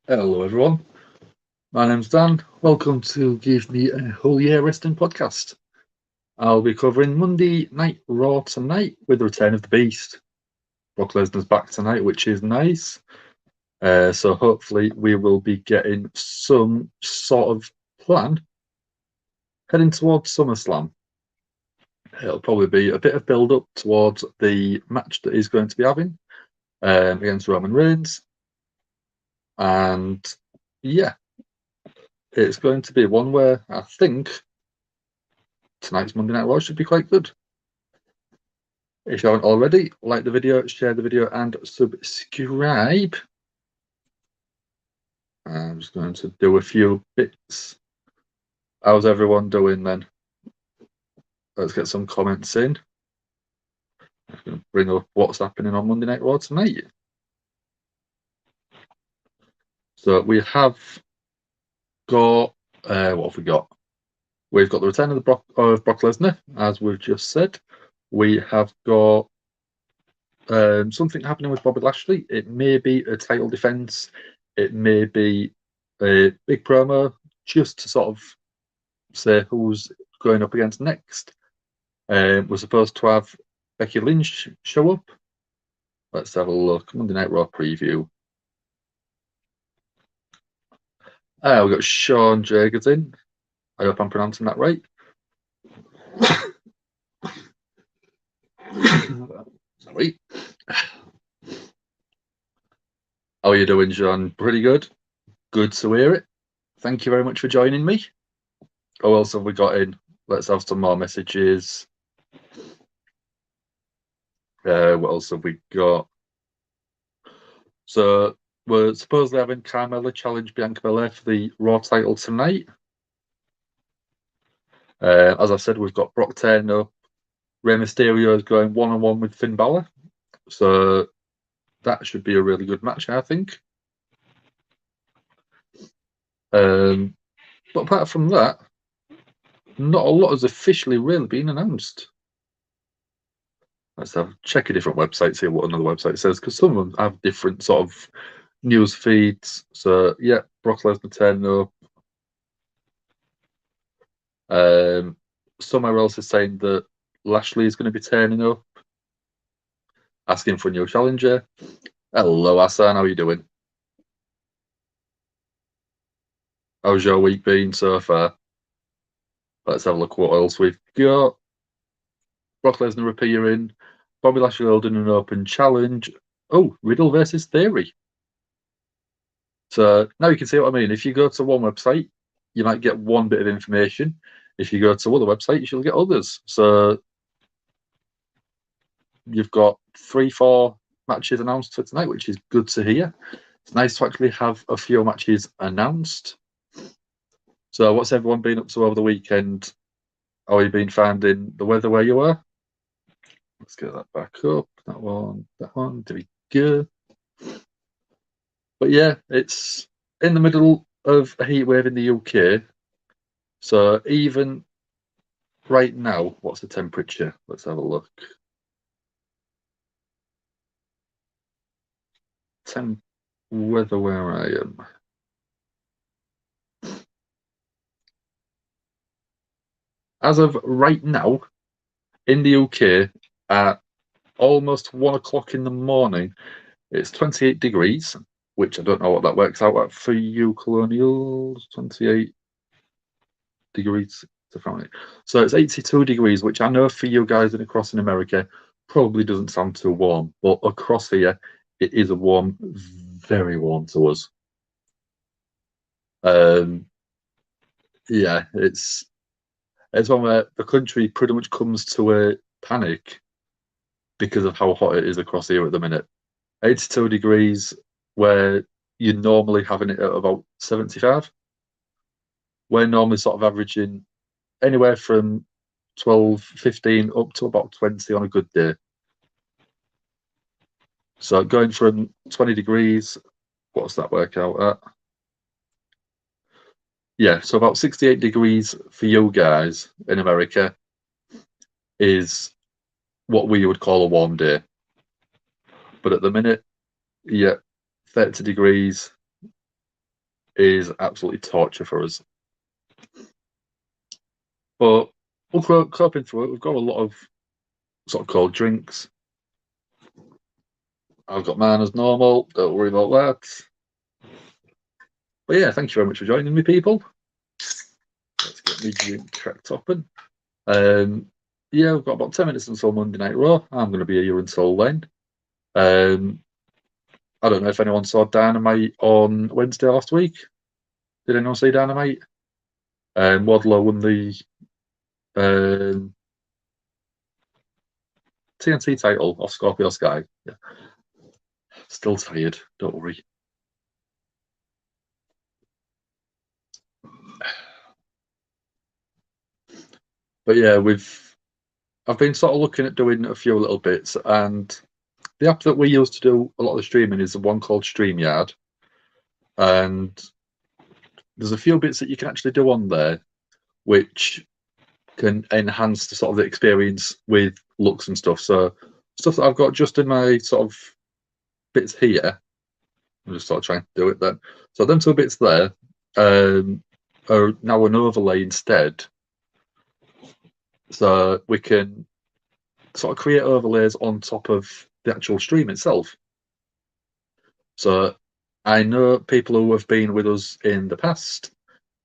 Hello, everyone. My name's Dan. Welcome to Give Me a Whole Year Wrestling podcast. I'll be covering Monday Night Raw tonight with the return of the Beast. Brock Lesnar's back tonight, which is nice. So hopefully we will be getting some sort of plan heading towards SummerSlam. It'll probably be a bit of build-up towards the match that he's going to be having against Roman Reigns. And yeah, it's going to be one where I think tonight's Monday Night Raw should be quite good. If you haven't already, like the video, share the video, and subscribe. I'm just going to do a few bits. How's everyone doing then? Let's get some comments in. I'm going to bring up what's happening on Monday Night Raw tonight. So we have got, what have we got? We've got the return of Brock Lesnar, as we've just said. We have got something happening with Bobby Lashley. It may be a title defense. It may be a big promo just to sort of say who's going up against next. We're supposed to have Becky Lynch show up. Let's have a look. Monday Night Raw preview. We've got Sean Jagers in. I hope I'm pronouncing that right. Sorry. How are you doing, Sean? Pretty good. Good to hear it. Thank you very much for joining me. What else have we got in? Let's have some more messages. What else have we got? So we're supposedly having Carmella challenge Bianca Belair for the Raw title tonight. As I said, we've got Brock turning up. Rey Mysterio is going one-on-one with Finn Balor. So that should be a really good match, I think. But apart from that, not a lot has officially really been announced. Let's check a different website, see what another website says, because some of them have different sort of news feeds. So yeah, Brock Lesnar turning up. Somewhere else is saying that Lashley is going to be turning up, asking for a new challenger. Hello, Hassan. How are you doing? How's your week been so far? Let's have a look what else we've got. Brock Lesnar appearing. Bobby Lashley holding an open challenge. Oh, Riddle versus Theory. So now you can see what I mean. If you go to one website, you might get one bit of information. If you go to other websites, you'll get others. So you've got 3-4 matches announced for tonight, which is good to hear. It's nice to actually have a few matches announced. So what's everyone been up to over the weekend? How have you been finding the weather where you are? Let's get that back up. That one. There we go. But yeah, it's in the middle of a heat wave in the UK. So even right now, what's the temperature? Let's have a look. Weather where I am. As of right now, in the UK, at almost 1 o'clock in the morning, it's 28 degrees, which I don't know what that works out at for you, colonials. 28 degrees to Fahrenheit. So it's 82 degrees, which I know for you guys across in America probably doesn't sound too warm, but across here, it is a warm, very warm to us. Yeah, it's one where the country pretty much comes to a panic because of how hot it is across here at the minute. 82 degrees, where you're normally having it at about 75. We're normally sort of averaging anywhere from 12, 15 up to about 20 on a good day. So going from 20 degrees, what's that work out at? Yeah, so about 68 degrees for you guys in America is what we would call a warm day. But at the minute, yeah, 30 degrees is absolutely torture for us. But we're coping through it. We've got a lot of sort of cold drinks. I've got mine as normal. Don't worry about that. But yeah, thank you very much for joining me, people. Let's get my drink cracked open. Yeah, we've got about 10 minutes until Monday Night Raw. I'm going to be here until then. I don't know if anyone saw Dynamite on Wednesday last week. Did anyone see Dynamite? Wardlow won the TNT title off Scorpio Sky. Yeah. Still tired, don't worry. But yeah, I've been sort of looking at doing a few little bits, and the app that we use to do a lot of the streaming is the one called StreamYard. And there's a few bits that you can actually do on there which can enhance the sort of the experience with looks and stuff. So stuff that I've got just in my sort of bits here, I'm just sort of trying to do it then. So them two bits there are now an overlay instead. So we can sort of create overlays on top of the actual stream itself. So I know people who have been with us in the past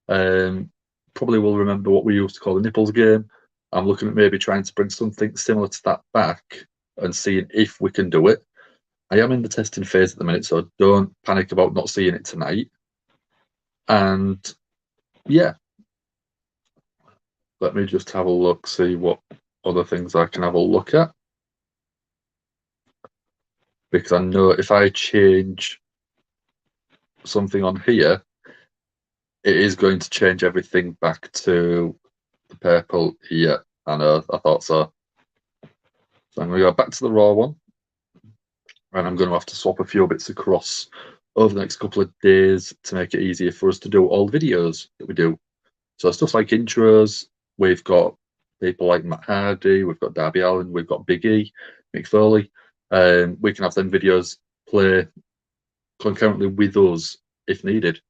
probably will remember what we used to call the nipples game. I'm looking at maybe trying to bring something similar to that back and seeing if we can do it. I am in the testing phase at the minute, so don't panic about not seeing it tonight. And yeah, let me just have a look, see what other things I can have a look at. Because I know if I change something on here, it is going to change everything back to the purple. Yeah, I know, I thought so. So I'm going to go back to the raw one. And I'm going to have to swap a few bits across over the next couple of days to make it easier for us to do all the videos that we do. So stuff like intros, we've got people like Matt Hardy, we've got Darby Allin, we've got Big E, Mick Foley. We can have them videos play concurrently with us if needed.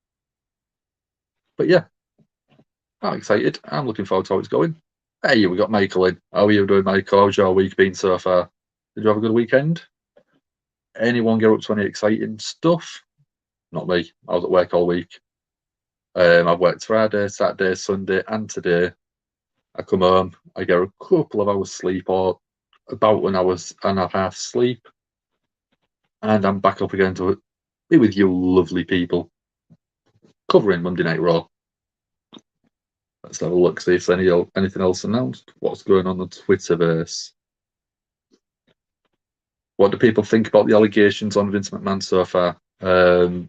But yeah, I'm excited. I'm looking forward to how it's going. Hey, we got Michael in. How are you doing, Michael? How's your week been so far? Did you have a good weekend? Anyone get up to any exciting stuff? Not me. I was at work all week. I've worked Friday, Saturday, Sunday, and today. I come home, I get a couple of hours sleep, or about an hour and a half sleep, and I'm back up again to be with you lovely people, covering Monday Night Raw. Let's have a look, see if there's anything else announced. What's going on the Twitterverse? What do people think about the allegations on Vince McMahon so far? There's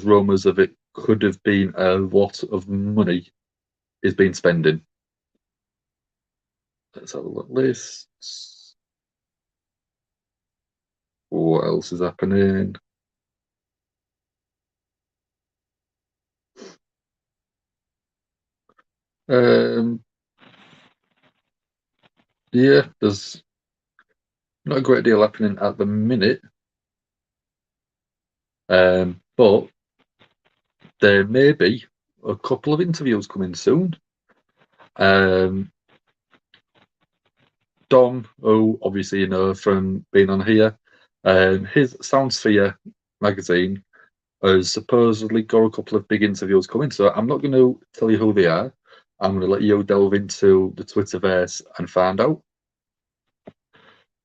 rumours of it could have been a lot of money he's been spending. Let's have a look. Lists. What else is happening? Yeah, there's not a great deal happening at the minute. But there may be a couple of interviews coming soon. Dom, who obviously you know from being on here, his Soundsphere magazine has supposedly got a couple of big interviews coming. So I'm not going to tell you who they are. I'm going to let you delve into the Twitterverse and find out.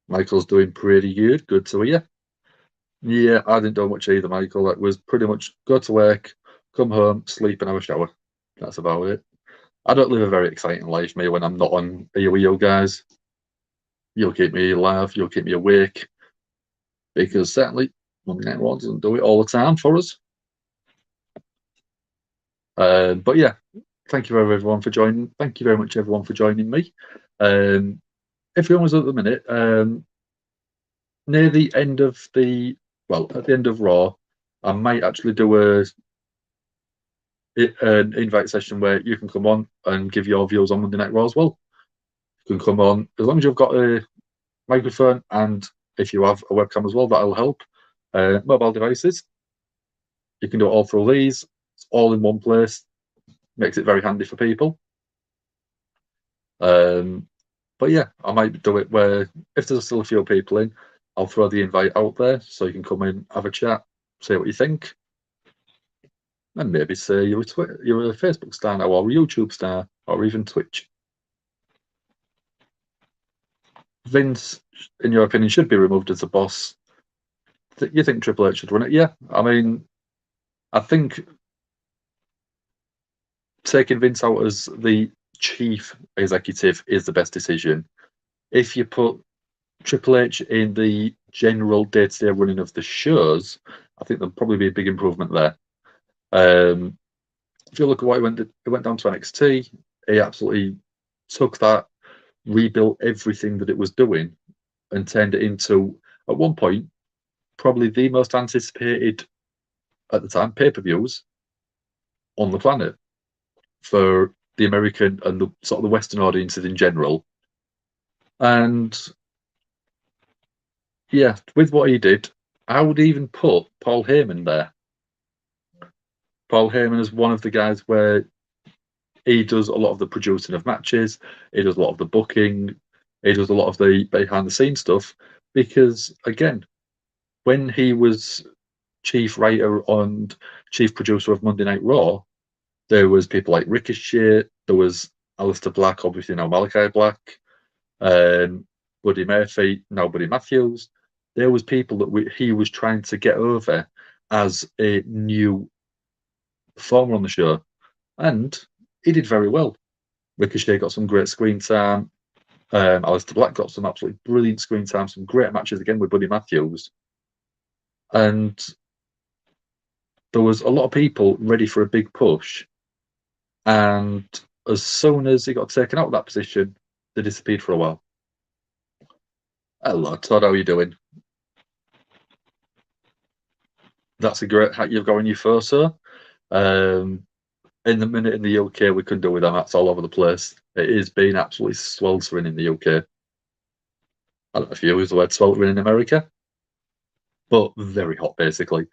Michael's doing pretty good. Good to hear. Yeah, I didn't do much either, Michael. That was pretty much go to work, come home, sleep, and have a shower. That's about it. I don't live a very exciting life, me, when I'm not on here with you guys. You'll keep me alive, you'll keep me awake. Because certainly Monday Night Raw doesn't do it all the time for us. But yeah, thank you everyone for joining. Thank you very much everyone for joining me. Everyone was at the minute. Near the end of at the end of Raw, I might actually do an invite session where you can come on and give your views on Monday Night Raw as well. You can come on as long as you've got a microphone and if you have a webcam as well, that'll help. Mobile devices. You can do it all through these. It's all in one place. Makes it very handy for people. But yeah, I might do it where if there's still a few people in, I'll throw the invite out there so you can come in, have a chat, say what you think, and maybe say you're a Facebook star now, or a YouTube star, or even Twitch. Vince, in your opinion, should be removed as the boss. You think Triple H should run it? Yeah, I mean, I think taking Vince out as the chief executive is the best decision. If you put Triple H in the general day-to-day running of the shows, I think there'll probably be a big improvement there. If you look at what it went down to NXT, he absolutely took that, rebuilt everything that it was doing, and turned it into, at one point, probably the most anticipated at the time pay-per-views on the planet for the American and the sort of the Western audiences in general. And yeah, with what he did, I would even put Paul Heyman there. Paul Heyman is one of the guys where he does a lot of the producing of matches, he does a lot of the booking, he does a lot of the behind the scenes stuff. Because again, when he was chief writer and chief producer of Monday Night Raw, there was people like Ricochet, there was Aleister Black, obviously now Malachi Black, Buddy Murphy, now Buddy Matthews. There was people that he was trying to get over as a new performer on the show, and he did very well. Ricochet got some great screen time. Aleister Black got some absolutely brilliant screen time, some great matches again with Buddy Matthews. And there was a lot of people ready for a big push. And as soon as he got taken out of that position, they disappeared for a while. Hello, Todd, how are you doing? That's a great hat you've got on your photo. In the minute in the UK, we couldn't do with them hats all over the place. It is being absolutely sweltering in the UK. I don't know if you use the word sweltering in America, but very hot, basically.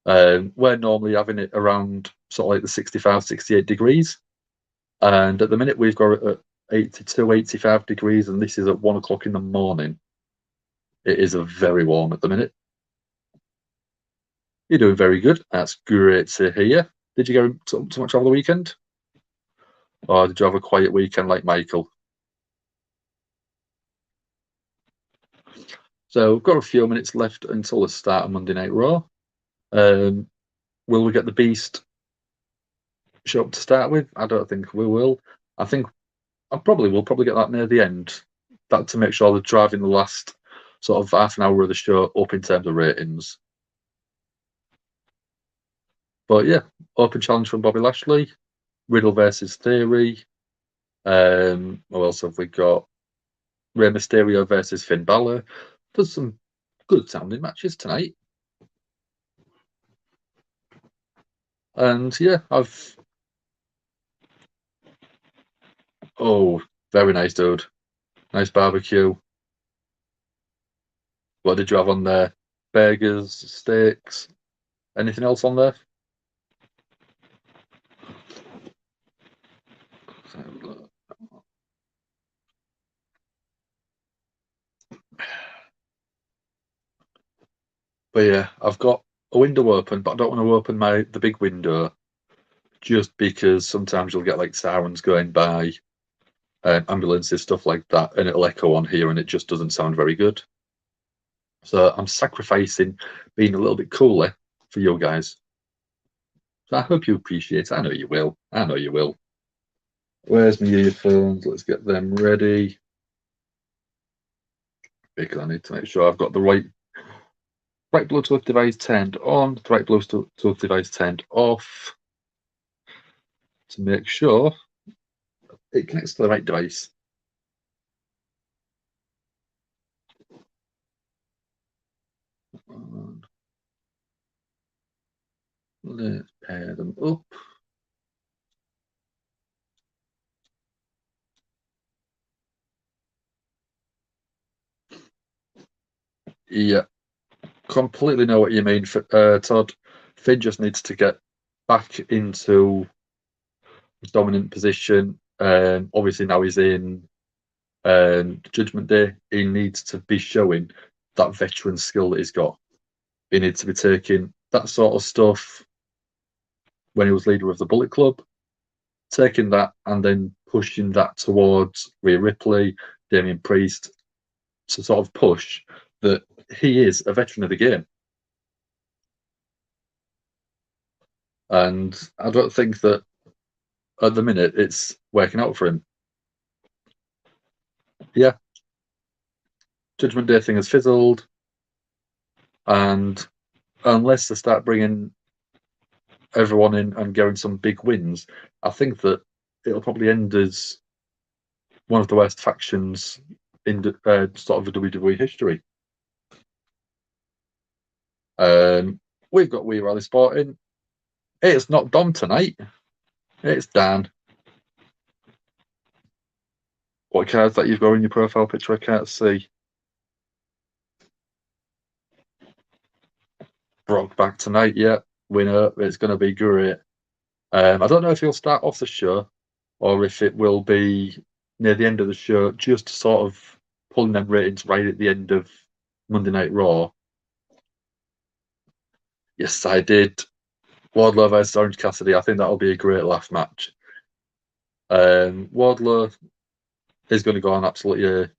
We're normally having it around sort of like the 65, 68 degrees. And at the minute, we've got it at 82, 85 degrees, and this is at 1 o'clock in the morning. It is very warm at the minute. You're doing very good. That's great to hear. Did you go so much over the weekend? Or did you have a quiet weekend like Michael? So we've got a few minutes left until the start of Monday Night Raw. Will we get the Beast show up to start with? I don't think we will. I think we'll probably get that near the end. That to make sure they're driving the last sort of half an hour of the show up in terms of ratings. But yeah, open challenge from Bobby Lashley, Riddle versus Theory. What else have we got? Rey Mysterio versus Finn Balor. There's some good sounding matches tonight. And yeah, very nice, dude. Nice barbecue. What did you have on there? Burgers, steaks, anything else on there? But yeah, I've got a window open, but I don't want to open the big window just because sometimes you'll get like sirens going by, ambulances, stuff like that, and it'll echo on here and it just doesn't sound very good. So I'm sacrificing being a little bit cooler for you guys. So I hope you appreciate it. I know you will. I know you will. Where's my earphones? Let's get them ready. Because I need to make sure I've got the right Bluetooth device turned on, the right Bluetooth device turned off to make sure it connects to the right device. Let's pair them up. Yeah, completely know what you mean, Todd. Finn just needs to get back into his dominant position. Obviously, now he's in Judgment Day. He needs to be showing that veteran skill that he's got. He needs to be taking that sort of stuff when he was leader of the Bullet Club, taking that and then pushing that towards Rhea Ripley, Damian Priest, to sort of push that he is a veteran of the game. And I don't think that at the minute it's working out for him. Yeah, Judgment Day thing has fizzled, and unless they start bringing everyone in and getting some big wins, I think that it'll probably end as one of the worst factions in sort of the WWE history. We've got We Rally Sporting. It's not Dom tonight. It's Dan. What cards that you've got in your profile picture? I can't see. Brock back tonight. Yeah, winner. It's going to be great. I don't know if he'll start off the show or if it will be near the end of the show, just sort of pulling them ratings right at the end of Monday Night Raw. Yes, I did. Wardlow versus Orange Cassidy. I think that'll be a great laugh match. Wardlow is going to go on absolutely a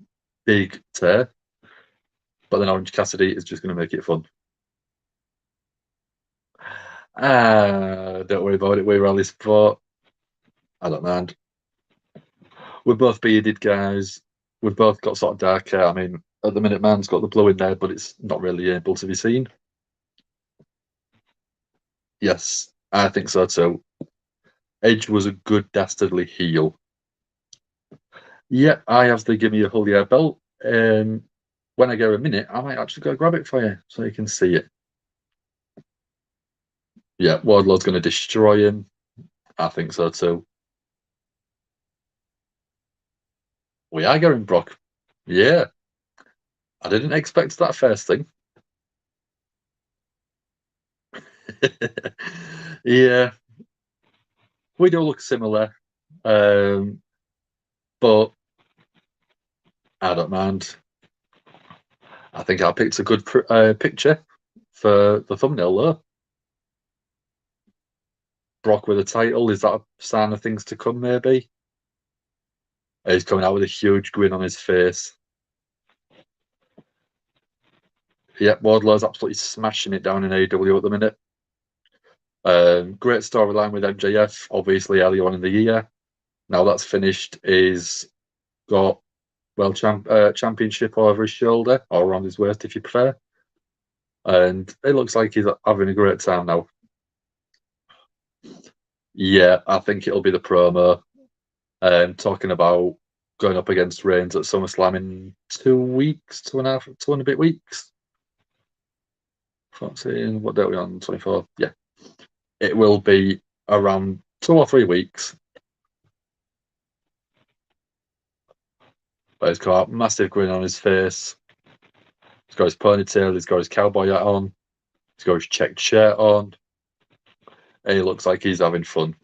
big tear, but then Orange Cassidy is just going to make it fun. Don't worry about it. We rally sport. I don't mind. We're both bearded guys. We've both got sort of dark hair. I mean, at the minute, man's got the blue in there, but it's not really able to be seen. Yes, I think so too. Edge was a good dastardly heel. Yeah, I have the Give Me a Hull belt. When I get a minute, I might actually go grab it for you so you can see it. Yeah, Wardlow's going to destroy him. I think so too. We are going Brock. Yeah. I didn't expect that first thing. Yeah. We do look similar. But I don't mind. I think I picked a good picture for the thumbnail though. Brock with a title. Is that a sign of things to come, maybe? He's coming out with a huge grin on his face. Yep, Wardlow's absolutely smashing it down in AEW at the minute. Great storyline with MJF, obviously earlier on in the year. Now that's finished, he's got championship over his shoulder or around his waist, if you prefer. And it looks like he's having a great time now. Yeah, I think it'll be the promo talking about going up against Reigns at SummerSlam in 2 weeks, 2.5, 2 and a bit weeks. 14, what day are we on? 24. Yeah. It will be around 2 or 3 weeks. But he's got a massive grin on his face. He's got his ponytail, he's got his cowboy hat on, he's got his checked shirt on. And he looks like he's having fun.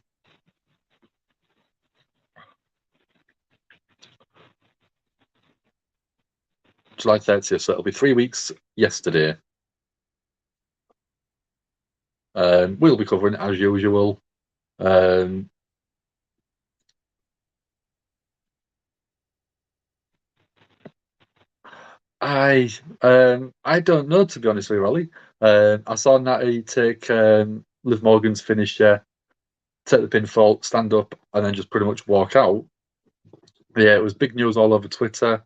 July 30th, so it'll be 3 weeks yesterday. We'll be covering it as usual. I don't know, to be honest with you, Ollie. I saw Natty take Liv Morgan's finisher, take the pinfall, stand up, and then just pretty much walk out. Yeah, it was big news all over Twitter,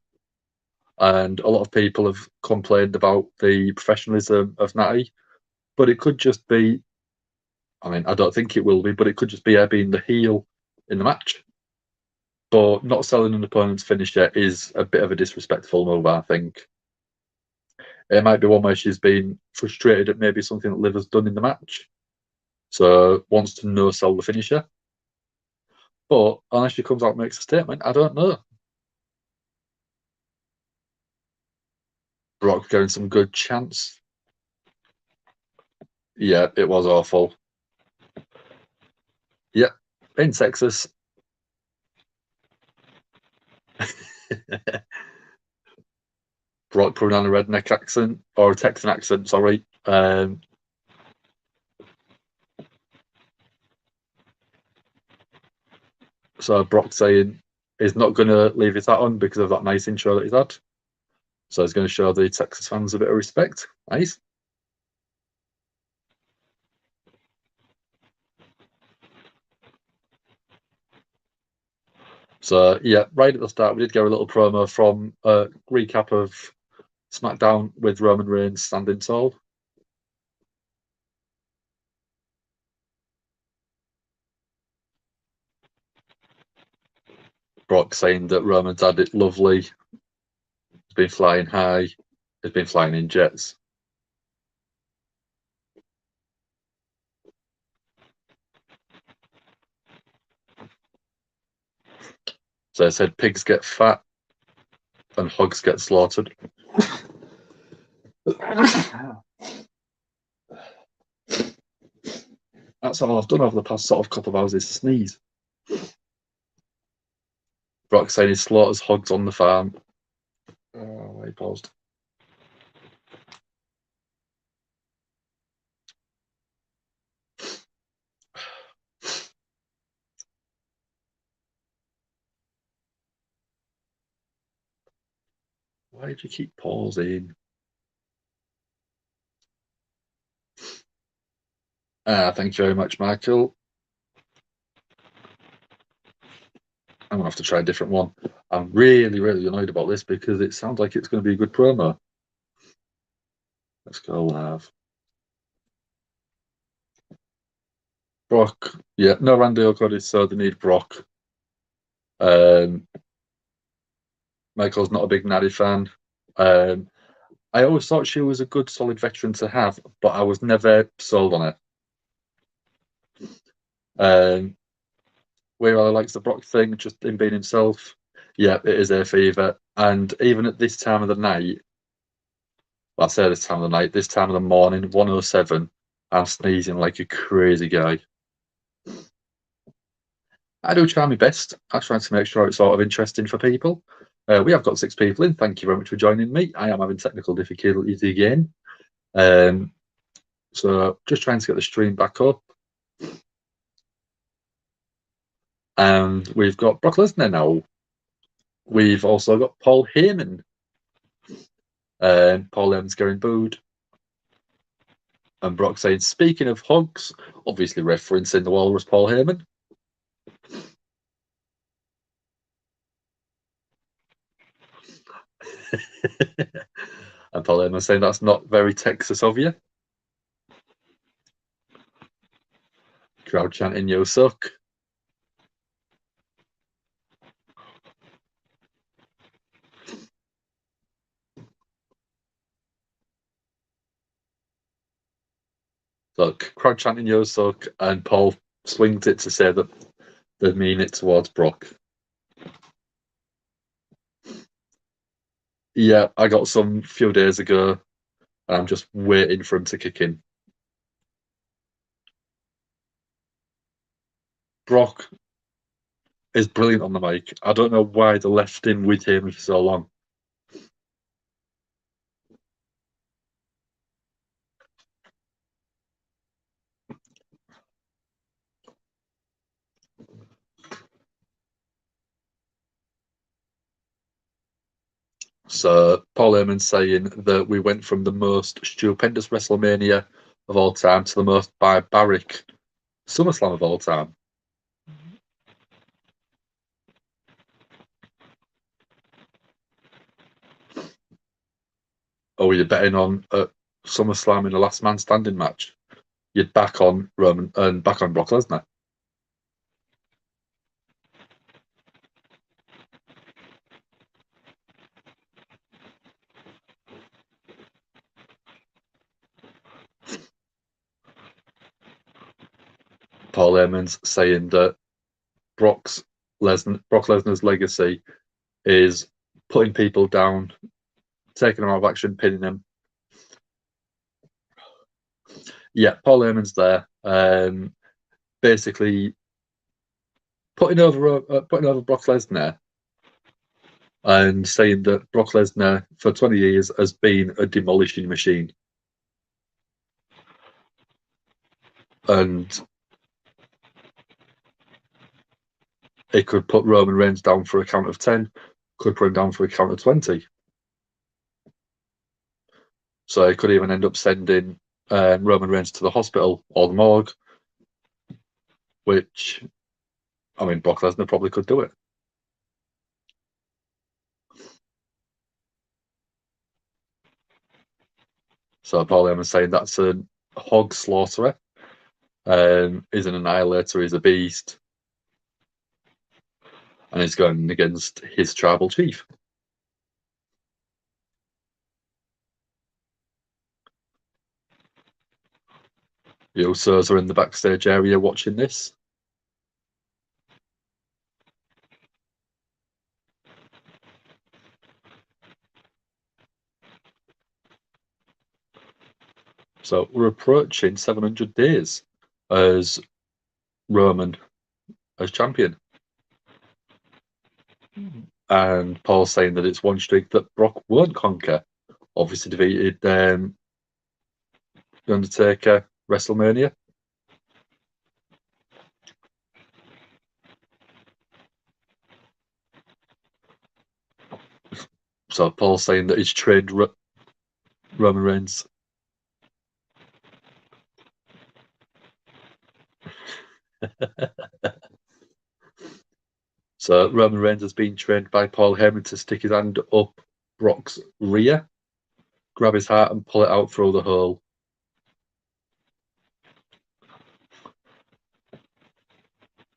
and a lot of people have complained about the professionalism of Natty. But it could just be, I mean, I don't think it will be, but it could just be her being the heel in the match. But not selling an opponent's finisher is a bit of a disrespectful move, I think. It might be one where she's been frustrated at maybe something that Liv has done in the match, so wants to no sell the finisher. But unless she comes out and makes a statement, I don't know. Brock getting some good chance. Yeah, it was awful. Yeah, in Texas. Brock putting on a redneck accent or a Texan accent, sorry. So Brock saying he's not going to leave his hat on because of that nice intro that he's had. So he's going to show the Texas fans a bit of respect. Nice. So yeah, right at the start, we did get a little promo from a recap of SmackDown with Roman Reigns standing tall. Brock saying that Roman's had it lovely, he's been flying high, he's been flying in jets. So I said pigs get fat and hogs get slaughtered. That's all I've done over the past sort of couple of hours is sneeze. Brock saying he slaughters hogs on the farm. Oh, he paused. Why did you keep pausing? Thank you very much, Michael. I'm gonna have to try a different one. I'm really, really annoyed about this because it sounds like it's going to be a good promo. Let's go live. Brock, yeah, no Randy Orton, so they need Brock. Michael's not a big Natty fan. Um, I always thought she was a good, solid veteran to have, but I was never sold on it. Where I likes the Brock thing, just him being himself. Yeah, it is a fever. And even at this time of the night, well, I say this time of the night, this time of the morning, 107, I'm sneezing like a crazy guy. I do try my best. I try to make sure it's sort of interesting for people. We have got 6 people in. Thank you very much for joining me. I am having technical difficulties again. So just trying to get the stream back up. And we've got Brock Lesnar now. We've also got Paul Heyman. Paul Heyman's getting booed. And Brock saying, speaking of hugs, obviously referencing the Walrus Paul Heyman. And Paul Heyman saying that's not very Texas of you. Crowd chanting, "You suck." So crowd chanting, "You suck," and Paul swings it to say that they mean it towards Brock. Yeah, I got some few days ago, and I'm just waiting for him to kick in. Brock is brilliant on the mic. I don't know why they left him with him for so long. So Paul Heyman saying that we went from the most stupendous WrestleMania of all time to the most barbaric SummerSlam of all time. Or were you betting on SummerSlam in a last man standing match? You'd back on Roman and back on Brock Lesnar. Paul Heyman's saying that Brock Lesnar's legacy is putting people down, taking them out of action, pinning them. Yeah, Paul Heyman's there. Basically putting over Brock Lesnar and saying that Brock Lesnar for 20 years has been a demolishing machine. And it could put Roman Reigns down for a count of 10, could put him down for a count of 20. So it could even end up sending Roman Reigns to the hospital or the morgue, which, I mean, Brock Lesnar probably could do it. So Paul Heyman's saying that's a hog slaughterer, is an annihilator, he's a beast, and he's going against his tribal chief. The Usos are in the backstage area watching this. So we're approaching 700 days as Roman as champion. And Paul's saying that it's one streak that Brock won't conquer. Obviously defeated The Undertaker WrestleMania. So Paul's saying that he's trained Roman Reigns. So Roman Reigns has been trained by Paul Heyman to stick his hand up Brock's rear, grab his heart and pull it out through the hole.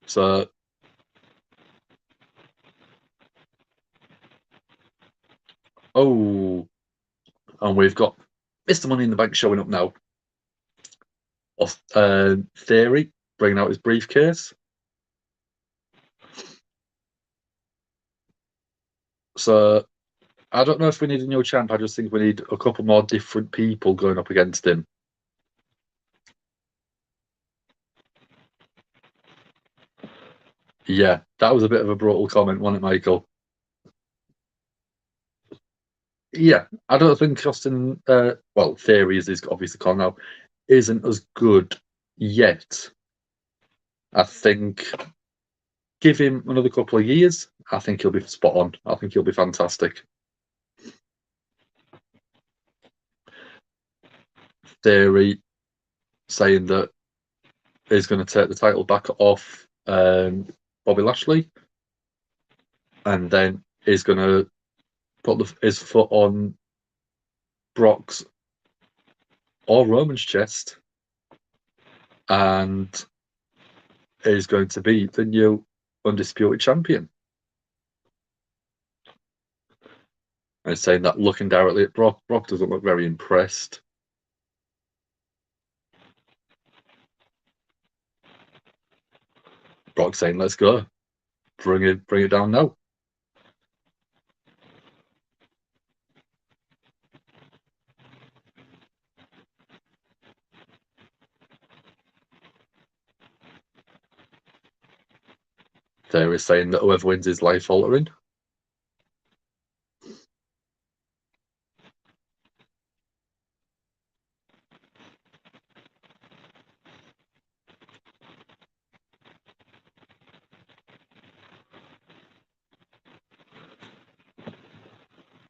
So and we've got Mr. Money in the Bank showing up now. Theory bringing out his briefcase. So I don't know if we need a new champ. I just think we need a couple more different people going up against him. Yeah, that was a bit of a brutal comment, wasn't it, Michael? Yeah, I don't think Austin, Theory is obviously called now, isn't as good yet. I think give him another couple of years. I think he'll be spot on. I think he'll be fantastic. Theory saying that he's going to take the title back off Bobby Lashley, and then he's going to put his foot on Brock's or Roman's chest, and is going to be the new undisputed champion. And saying that looking directly at Brock, Brock doesn't look very impressed. Brock saying, "Let's go, bring it down now." There is saying that whoever wins is life altering.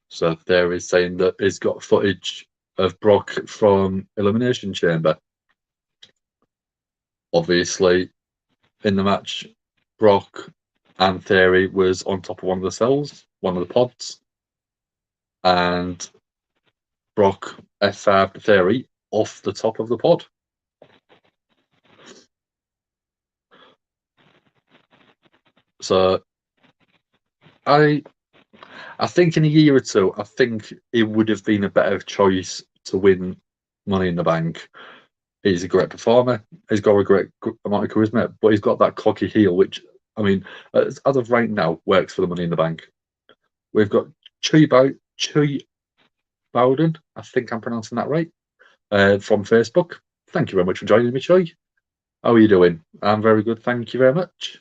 So there is saying that he's got footage of Brock from Elimination Chamber. Obviously, in the match, Brock and Theory was on top of one of the cells, one of the pods, and Brock F5'd Theory off the top of the pod. So I think in a year or two, I think it would have been a better choice to win Money in the Bank. He's a great performer. He's got a great amount of charisma, but he's got that cocky heel, which, I mean, as of right now, works for the Money in the Bank. We've got Chui Bowden, I think I'm pronouncing that right, from Facebook. Thank you very much for joining me, Choi. How are you doing? I'm very good, thank you very much.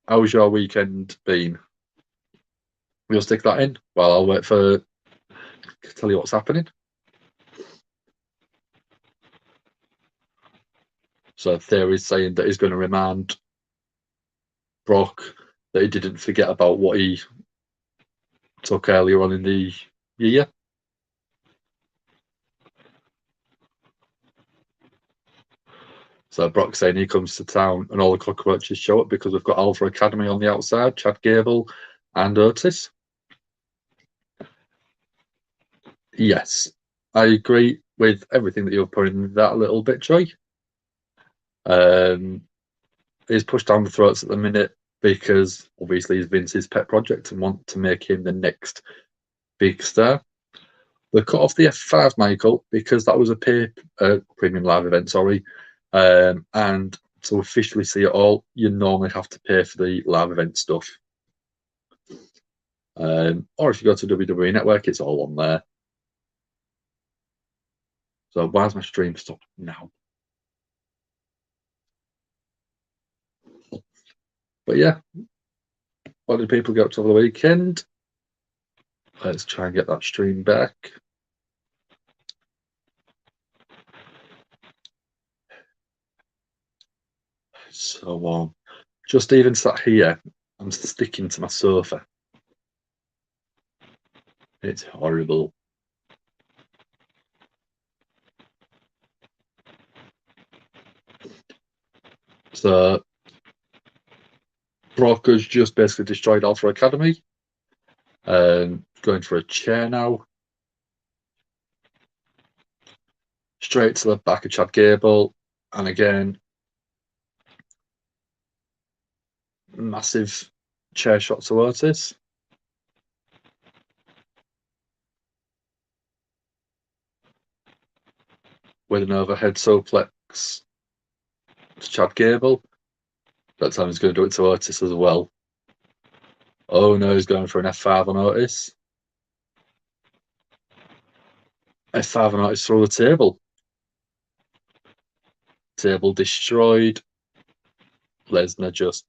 How's your weekend been? We'll stick that in while I'll wait for tell you what's happening. So Theory's saying that he's going to remind Brock that he didn't forget about what he took earlier on in the year. So Brock's saying he comes to town and all the cockroaches show up because we've got Alpha Academy on the outside, Chad Gable and Otis. Yes, I agree with everything that you're putting in that little bit, Joy. He's pushed down the throats at the minute because obviously he's Vince's pet project and want to make him the next big star. They cut off the F5, Michael, because that was a premium live event, sorry. And to officially see it all, you normally have to pay for the live event stuff. Or if you go to WWE Network, it's all on there. So why is my stream stopped now? But yeah, what did people get up to over the weekend? Let's try and get that stream back. So warm. Just even sat here, I'm sticking to my sofa. It's horrible. So Brock has just basically destroyed Alpha Academy. Going for a chair now. Straight to the back of Chad Gable. And again, massive chair shot to Otis. With an overhead suplex to Chad Gable. That time he's going to do it to Otis as well. Oh no, he's going for an F5 on Otis. F5 on Otis through the table. Table destroyed. Lesnar just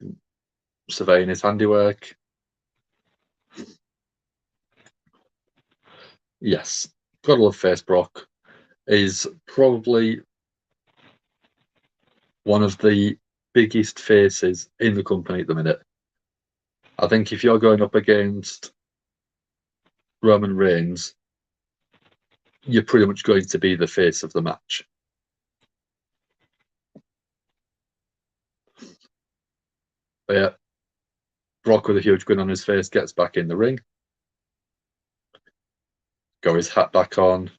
surveying his handiwork. Yes, gotta love face Brock. Is probably one of the biggest faces in the company at the minute. I think if you're going up against Roman Reigns, you're pretty much going to be the face of the match. But yeah, Brock with a huge grin on his face gets back in the ring. Got his hat back on.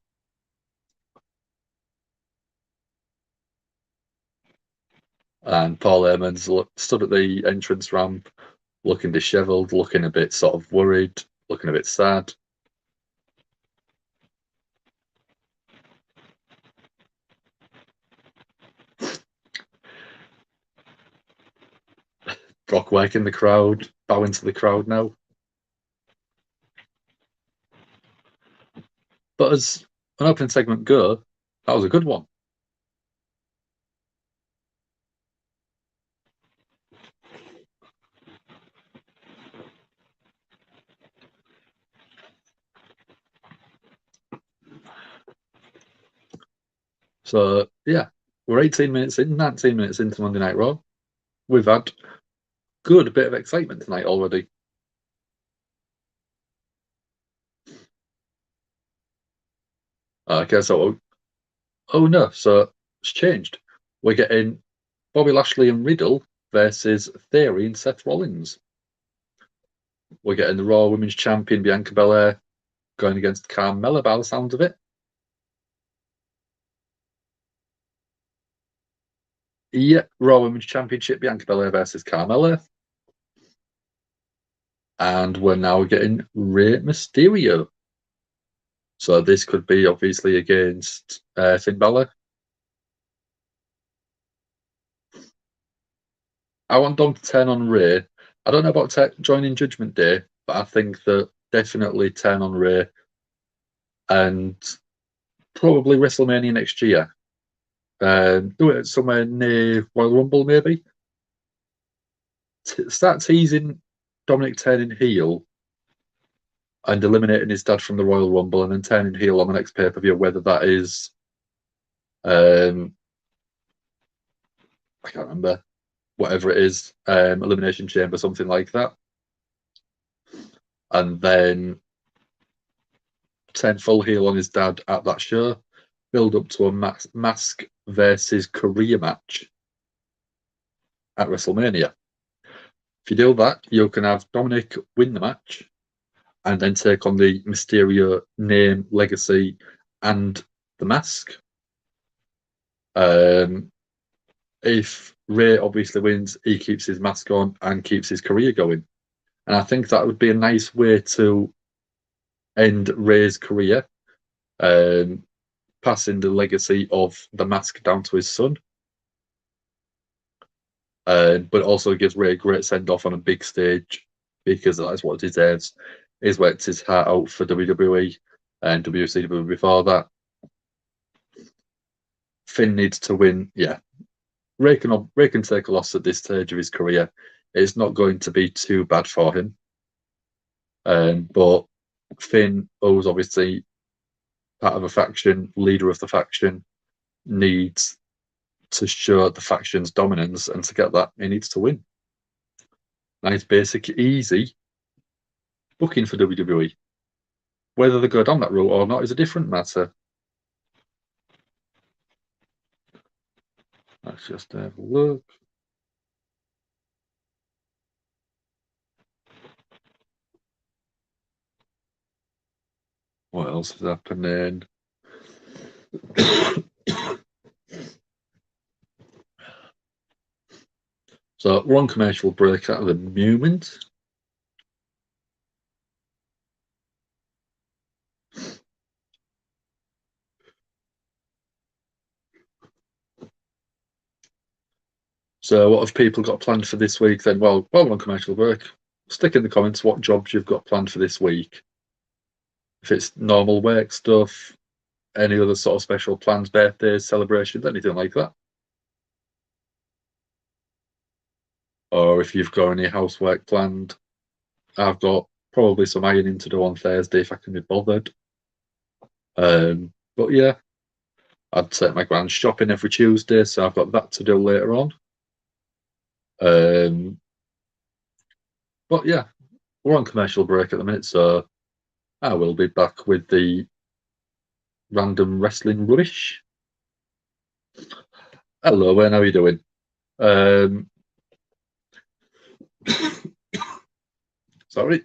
And Paul Heyman's stood at the entrance ramp, looking dishevelled, looking a bit sort of worried, looking a bit sad. Brock waking the crowd, bowing to the crowd now. But as an opening segment go, that was a good one. So yeah, we're 18 minutes in, 19 minutes into Monday Night Raw. We've had good bit of excitement tonight already. Okay, so oh no, so it's changed. We're getting Bobby Lashley and Riddle versus Theory and Seth Rollins. We're getting the Raw Women's Champion Bianca Belair going against Carmella by the sound of it. Yeah, Raw Women's Championship Bianca Belair versus Carmella. And we're now getting Rey Mysterio. So this could be obviously against Finn Balor. I want Dom to turn on Rey. I don't know about joining Judgment Day, but I think that definitely turn on Rey and probably WrestleMania next year. Do it somewhere near Royal Rumble, maybe. Start teasing Dominic turning heel and eliminating his dad from the Royal Rumble, and then turning heel on the next pay per view, whether that is, I can't remember, whatever it is, Elimination Chamber, something like that. And then turn full heel on his dad at that show, build up to a mask versus career match at WrestleMania. If you do that, you can have Dominic win the match and then take on the Mysterio name, legacy, and the mask. If Ray obviously wins, he keeps his mask on and keeps his career going. And I think that would be a nice way to end Ray's career, passing the legacy of the mask down to his son. But also gives Ray a great send off on a big stage because that's what he deserves. He's worked his heart out for WWE and WCW before that. Finn needs to win. Yeah, Ray can take a loss at this stage of his career. It's not going to be too bad for him. But Finn, who's obviously part of a faction, leader of the faction, needs to show the faction's dominance, and to get that, he needs to win. Nice, basic, easy booking for WWE. Whether they go down that route or not is a different matter. Let's just have a look. What else is happening? So we're on commercial break at the moment. So what have people got planned for this week then? Well, while we're on commercial break, stick in the comments what jobs you've got planned for this week. If it's normal work stuff, any other sort of special plans, birthdays, celebrations, anything like that. Or if you've got any housework planned. I've got probably some ironing to do on Thursday if I can be bothered. But yeah, I'd take my grand shopping every Tuesday, so I've got that to do later on. But yeah, we're on commercial break at the minute, so I will be back with the random wrestling rubbish. Hello, Wayne, how are you doing? Sorry.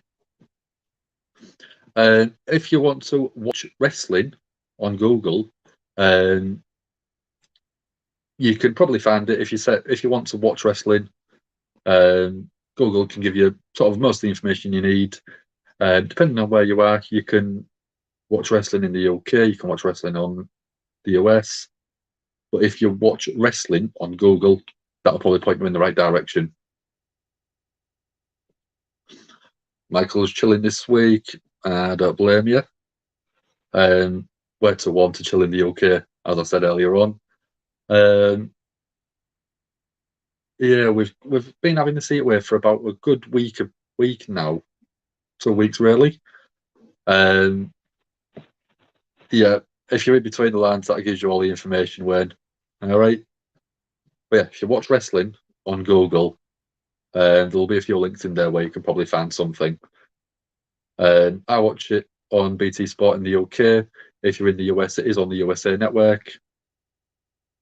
If you want to watch wrestling on Google, you can probably find it if you want to watch wrestling. Google can give you sort of most of the information you need. Depending on where you are, you can watch wrestling in the UK, you can watch wrestling on the US. But if you watch wrestling on Google, that'll probably point you in the right direction. Michael's chilling this week. I don't blame you. Where to want to chill in the UK, as I said earlier on. Yeah, we've been having the seat away for about a good week now, 2 weeks really. Yeah, if you read between the lines, that gives you all the information. When, all right. But yeah, if you watch wrestling on Google, there'll be a few links in there where you can probably find something. I watch it on BT Sport in the UK. If you're in the US, it is on the USA Network.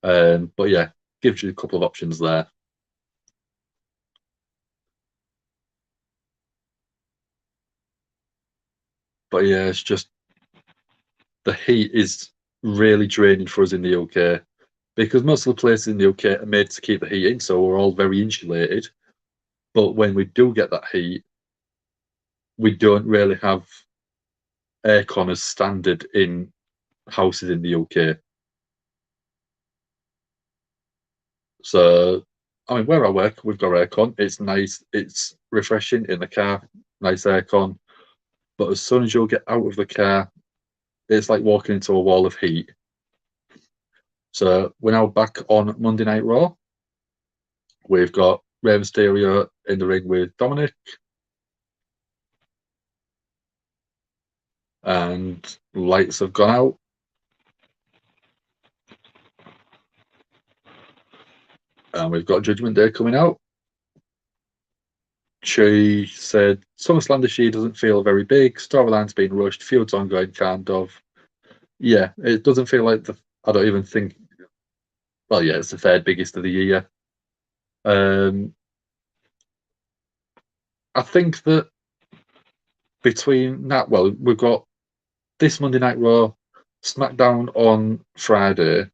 But yeah, gives you a couple of options there. But yeah, it's just the heat is really draining for us in the UK because most of the places in the UK are made to keep the heat in, so we're all very insulated. But when we do get that heat, we don't really have aircon as standard in houses in the UK. So, I mean, where I work, we've got aircon. It's nice. It's refreshing in the car. Nice aircon. But as soon as you get out of the car, it's like walking into a wall of heat. So we're now back on Monday Night Raw. We've got Rey Mysterio in the ring with Dominic. And lights have gone out. And we've got Judgment Day coming out. She said SummerSlam this year doesn't feel very big. Storyline's been rushed. Feud's ongoing, kind of. Yeah, it doesn't feel like I don't even think. Well, yeah, it's the third biggest of the year. I think that between that, well, we've got this Monday Night Raw, SmackDown on Friday,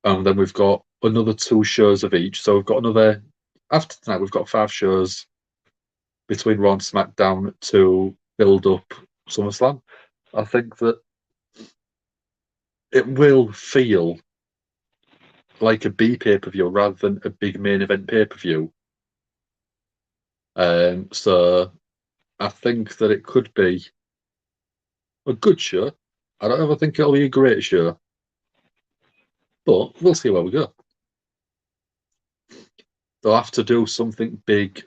and then we've got another 2 shows of each. So we've got another, after tonight, we've got 5 shows between Raw and SmackDown to build up SummerSlam. I think that it will feel like a B pay-per-view rather than a big main event pay-per-view. So I think that it could be a good show. I don't ever think it'll be a great show, but we'll see where we go. They'll have to do something big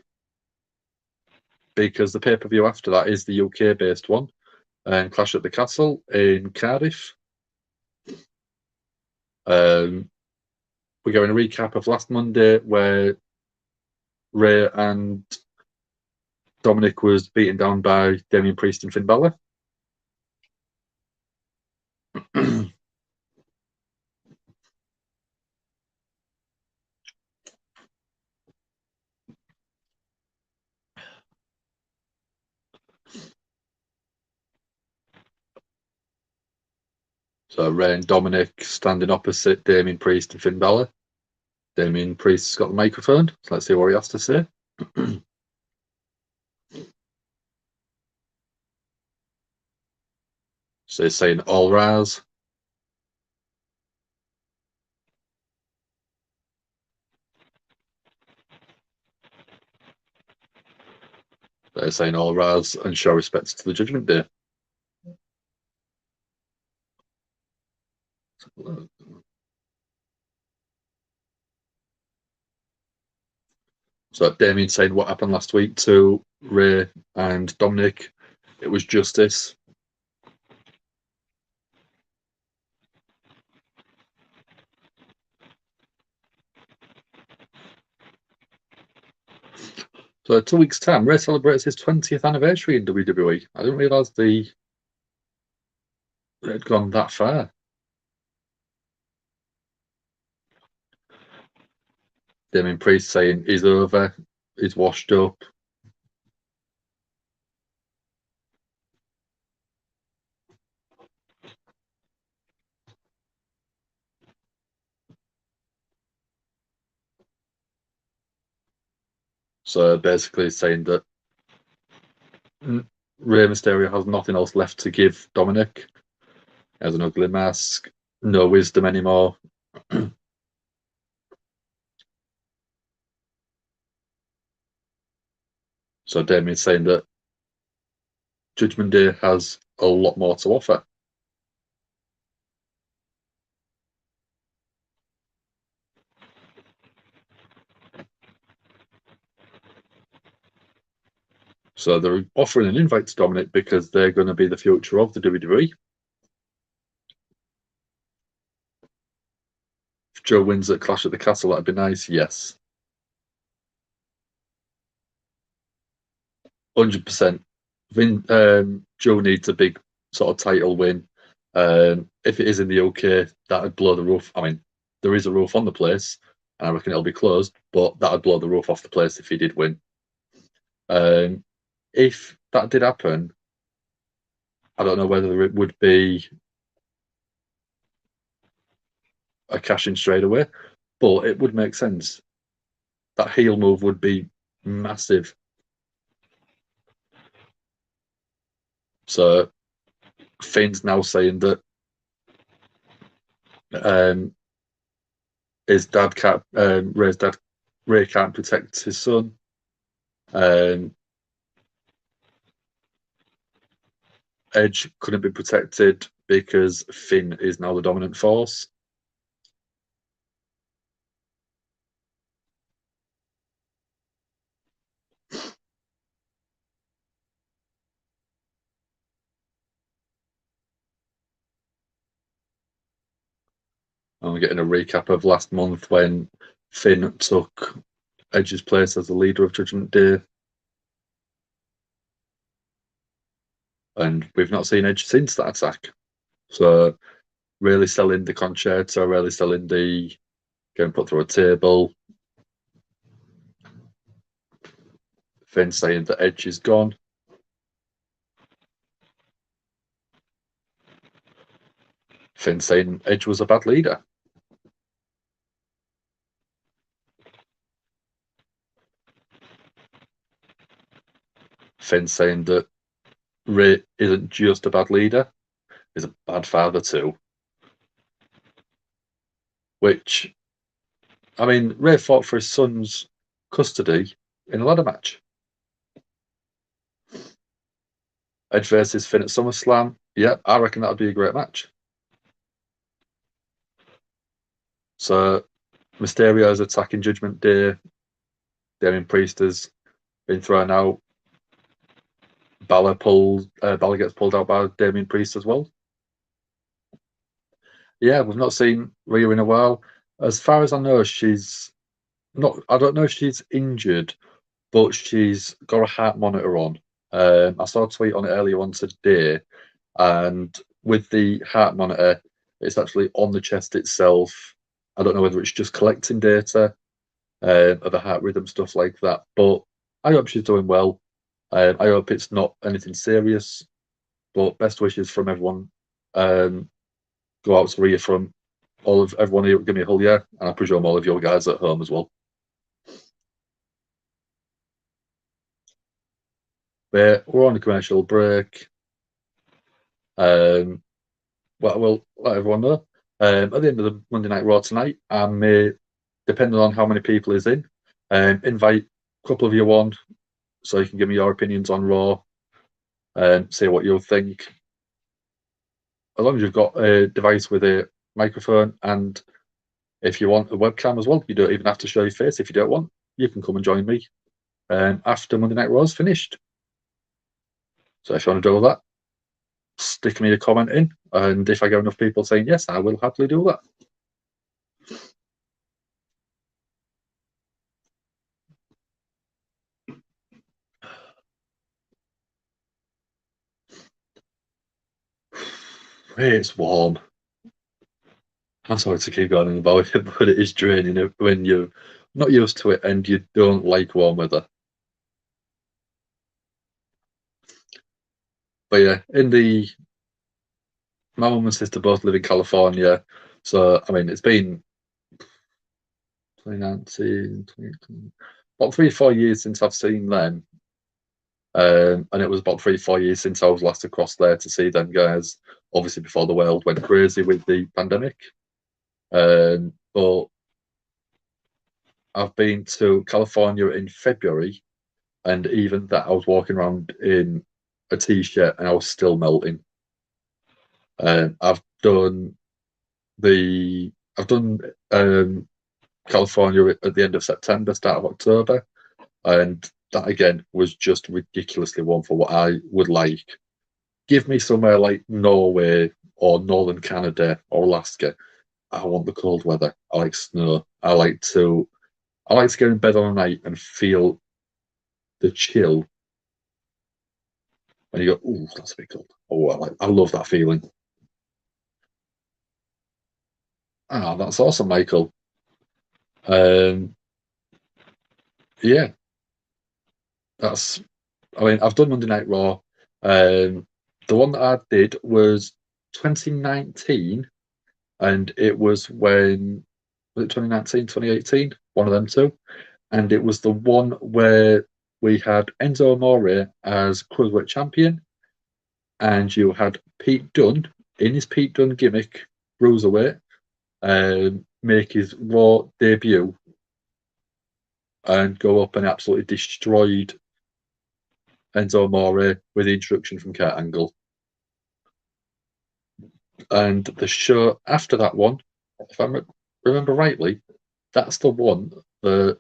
because the pay-per-view after that is the UK-based one, and Clash at the Castle in Cardiff. We're going a recap of last Monday where Rey and Dominic was beaten down by Damian Priest and Finn Balor. So Rey and Dominic standing opposite Damian Priest and Finn Balor. Damian Priest's got the microphone, so let's see what he has to say. So he's saying all rise. They're saying all rise and show respect to the Judgment Day. So Damien saying what happened last week to Rey and Dominic, it was justice. So 2 weeks' time, Rey celebrates his 20th anniversary in WWE. I didn't realise it had gone that far. Damien Priest saying he's over, he's washed up. So basically saying that Rey Mysterio has nothing else left to give Dominic. He has an ugly mask, no wisdom anymore. So Damien's saying that Judgment Day has a lot more to offer. So they're offering an invite to Dominic because they're going to be the future of the WWE. If Joe wins at Clash at the Castle, that'd be nice. Yes. 100%. Joe needs a big sort of title win. If it is in the UK, that'd blow the roof. I mean, there is a roof on the place, and I reckon it'll be closed, but that'd blow the roof off the place if he did win. If that did happen, I don't know whether it would be a cash in straight away, but it would make sense. That heel move would be massive. So Finn's now saying that his dad can't, Ray can't protect his son. Edge couldn't be protected because Finn is now the dominant force. And we're getting a recap of last month when Finn took Edge's place as the leader of Judgment Day. And we've not seen Edge since that attack. So really selling the concerto, really selling the getting put through a table. Finn saying that Edge is gone. Finn saying Edge was a bad leader. Finn saying that Ray isn't just a bad leader, he's a bad father too. Which, I mean, Ray fought for his son's custody in a ladder match. Edge versus Finn at SummerSlam. Yeah, I reckon that would be a great match. So Mysterio is attacking Judgment Day. Damien Priest has been thrown out. Balor gets pulled out by Damien Priest as well. Yeah, we've not seen Rhea in a while. As far as I know, she's not. I don't know if she's injured, but she's got a heart monitor on. I saw a tweet on it earlier on today, and with the heart monitor, it's actually on the chest itself. I don't know whether it's just collecting data of the heart rhythm, stuff like that. But I hope she's doing well. I hope it's not anything serious. But best wishes from everyone. Go out to Rhea from everyone here. Give me a hull, yeah, and I presume all of your guys at home as well. But we're on a commercial break. Well, we'll let everyone know. At the end of the Monday Night Raw tonight, I may, depending on how many people is in, invite a couple of you on so you can give me your opinions on Raw and say what you think. As long as you've got a device with a microphone, and if you want a webcam as well, you don't even have to show your face. If you don't want, you can come and join me after Monday Night Raw is finished. So if you want to do all that, stick me a comment in, and if I get enough people saying yes, I will happily do that. It's warm. I'm sorry to keep going on about it, but it is draining when you're not used to it and you don't like warm weather. But yeah, my mum and sister both live in California, so I mean it's been 2019, 2020, about 3 or 4 years since I've seen them. And it was about 3 or 4 years since I was last across there to see them guys, obviously before the world went crazy with the pandemic. But I've been to California in February, and even that I was walking around in a t-shirt and I was still melting. I've done California at the end of September, start of October, and that again was just ridiculously warm for what I would like. Give me somewhere like Norway or northern Canada or Alaska. I want the cold weather. I like snow. I like to get in bed on a night and feel the chill. And you go, ooh, that's a bit cold. Oh, I love that feeling. Ah, that's awesome, Michael. Yeah, I mean, I've done Monday Night Raw. The one that I did was 2019, and it was it 2019, 2018, one of them two. And it was the one where we had Enzo Amore as Cruiserweight Champion, and you had Pete Dunne in his Pete Dunne gimmick, Cruiserweight, make his Raw debut and go up and absolutely destroyed Enzo Amore with the introduction from Kurt Angle. And the show after that one, if I remember rightly, that's the one that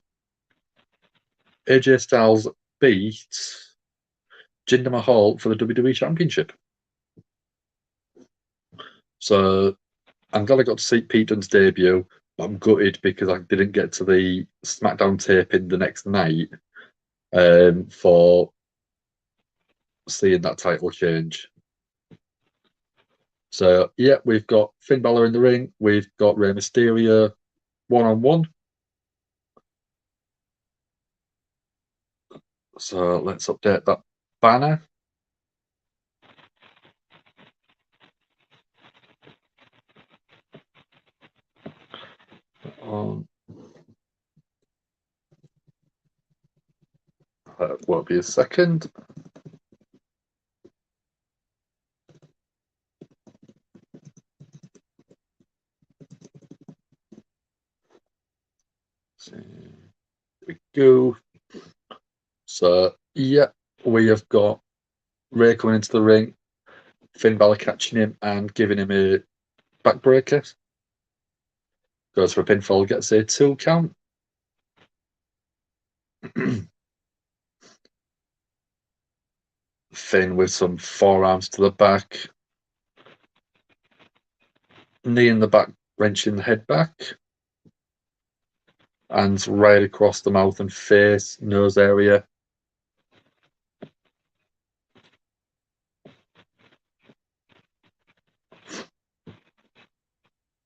AJ Styles beat Jinder Mahal for the WWE Championship. So I'm glad I got to see Pete Dunne's debut, but I'm gutted because I didn't get to the SmackDown taping the next night for seeing that title change. So, yeah, we've got Finn Balor in the ring. We've got Rey Mysterio one-on-one. So let's update that banner. Won't be a second. So, here we go. So, yeah, we have got Ray coming into the ring, Finn Balor catching him and giving him a backbreaker. Goes for a pinfall, gets a 2 count. Finn with some forearms to the back. Knee in the back, wrenching the head back. And right across the mouth and face, nose area.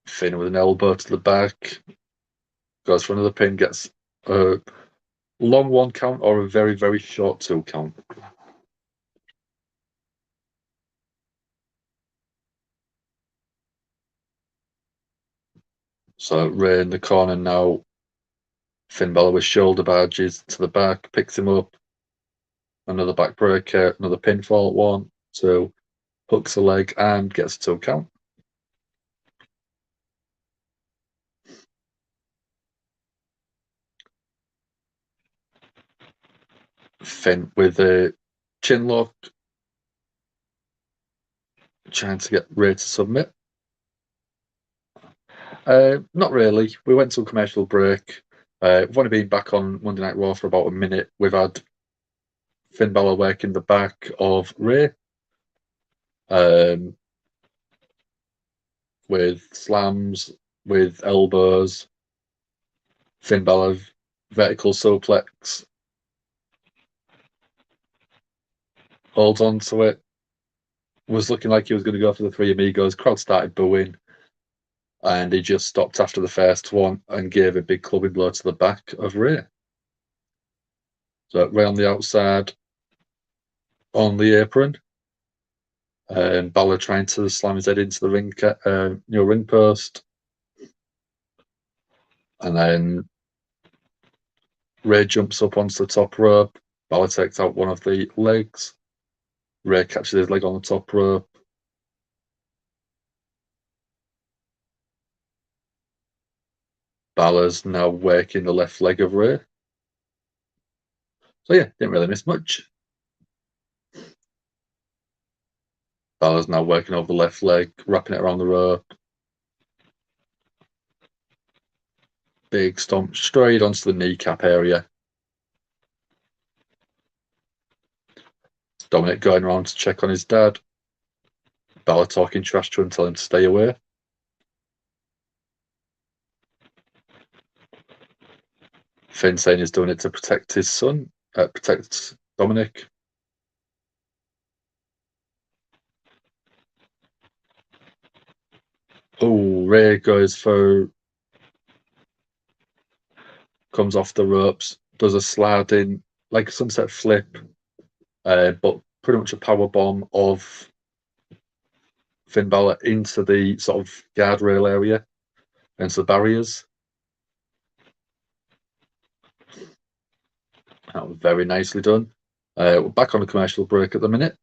Finn with an elbow to the back. Goes for another pin, gets a long 1 count or a very, very short 2 count. So Ray in the corner now. Finn Balor with shoulder barges to the back, picks him up. Another backbreaker, another pinfall, 1, 2, hooks a leg and gets a 2 count. Finn with a chin lock, trying to get Ray to submit. Not really. We went to a commercial break. We've only been back on Monday Night Raw for about a minute. We've had Finn Balor working the back of Ray with slams, with elbows. Finn Balor vertical suplex. Holds on to it. Was looking like he was going to go for the Three Amigos. Crowd started booing. And he just stopped after the first one and gave a big clubbing blow to the back of Ray. So Ray on the outside, on the apron. Balor trying to slam his head into the ring post. And then Ray jumps up onto the top rope. Balor takes out one of the legs. Ray catches his leg on the top rope. Balor's now working the left leg of Ray. So yeah, didn't really miss much. Balor's now working over the left leg, wrapping it around the rope. Big stomp straight onto the kneecap area. Dominic going around to check on his dad. Balor talking trash to him, telling him to stay away. Finn saying he's doing it to protect his son, protect Dominic. Oh, Ray comes off the ropes, does a sliding, like a sunset flip, but pretty much a power bomb of Finn Balor into the sort of guardrail area, into the barriers. That was very nicely done. We're back on a commercial break at the minute.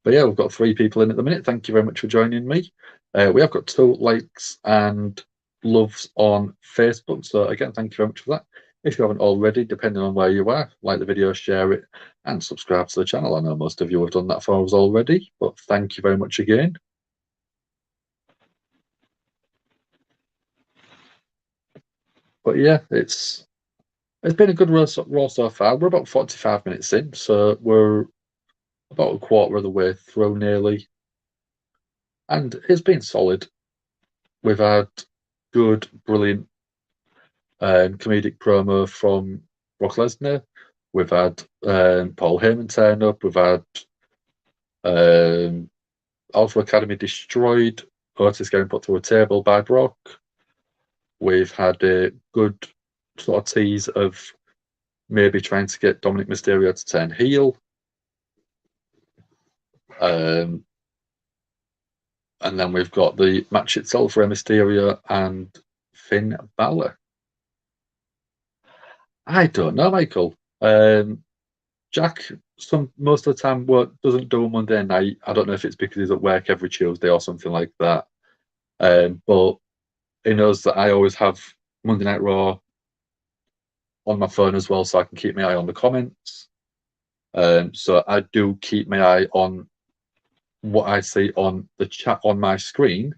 But yeah, we've got 3 people in at the minute. Thank you very much for joining me. We have got 2 likes and loves on Facebook. So again, thank you very much for that. If you haven't already, depending on where you are, like the video, share it, and subscribe to the channel. I know most of you have done that for us already, but thank you very much again. But yeah, it's been a good Raw so far. We're about 45 minutes in, so we're about a quarter of the way through nearly. and it's been solid. We've had good, brilliant comedic promo from Brock Lesnar. We've had Paul Heyman turn up. We've had Alpha Academy destroyed. Otis getting put to a table by Brock. We've had a good sort of tease of maybe trying to get Dominic Mysterio to turn heel. And then we've got the match itself, Rey Mysterio and Finn Balor. I don't know, Michael. Jack, most of the time, doesn't do a Monday night. I don't know if it's because he's at work every Tuesday or something like that. But he knows that I always have Monday Night Raw on my phone as well, so I can keep my eye on the comments. So I do keep my eye on what I see on the chat on my screen,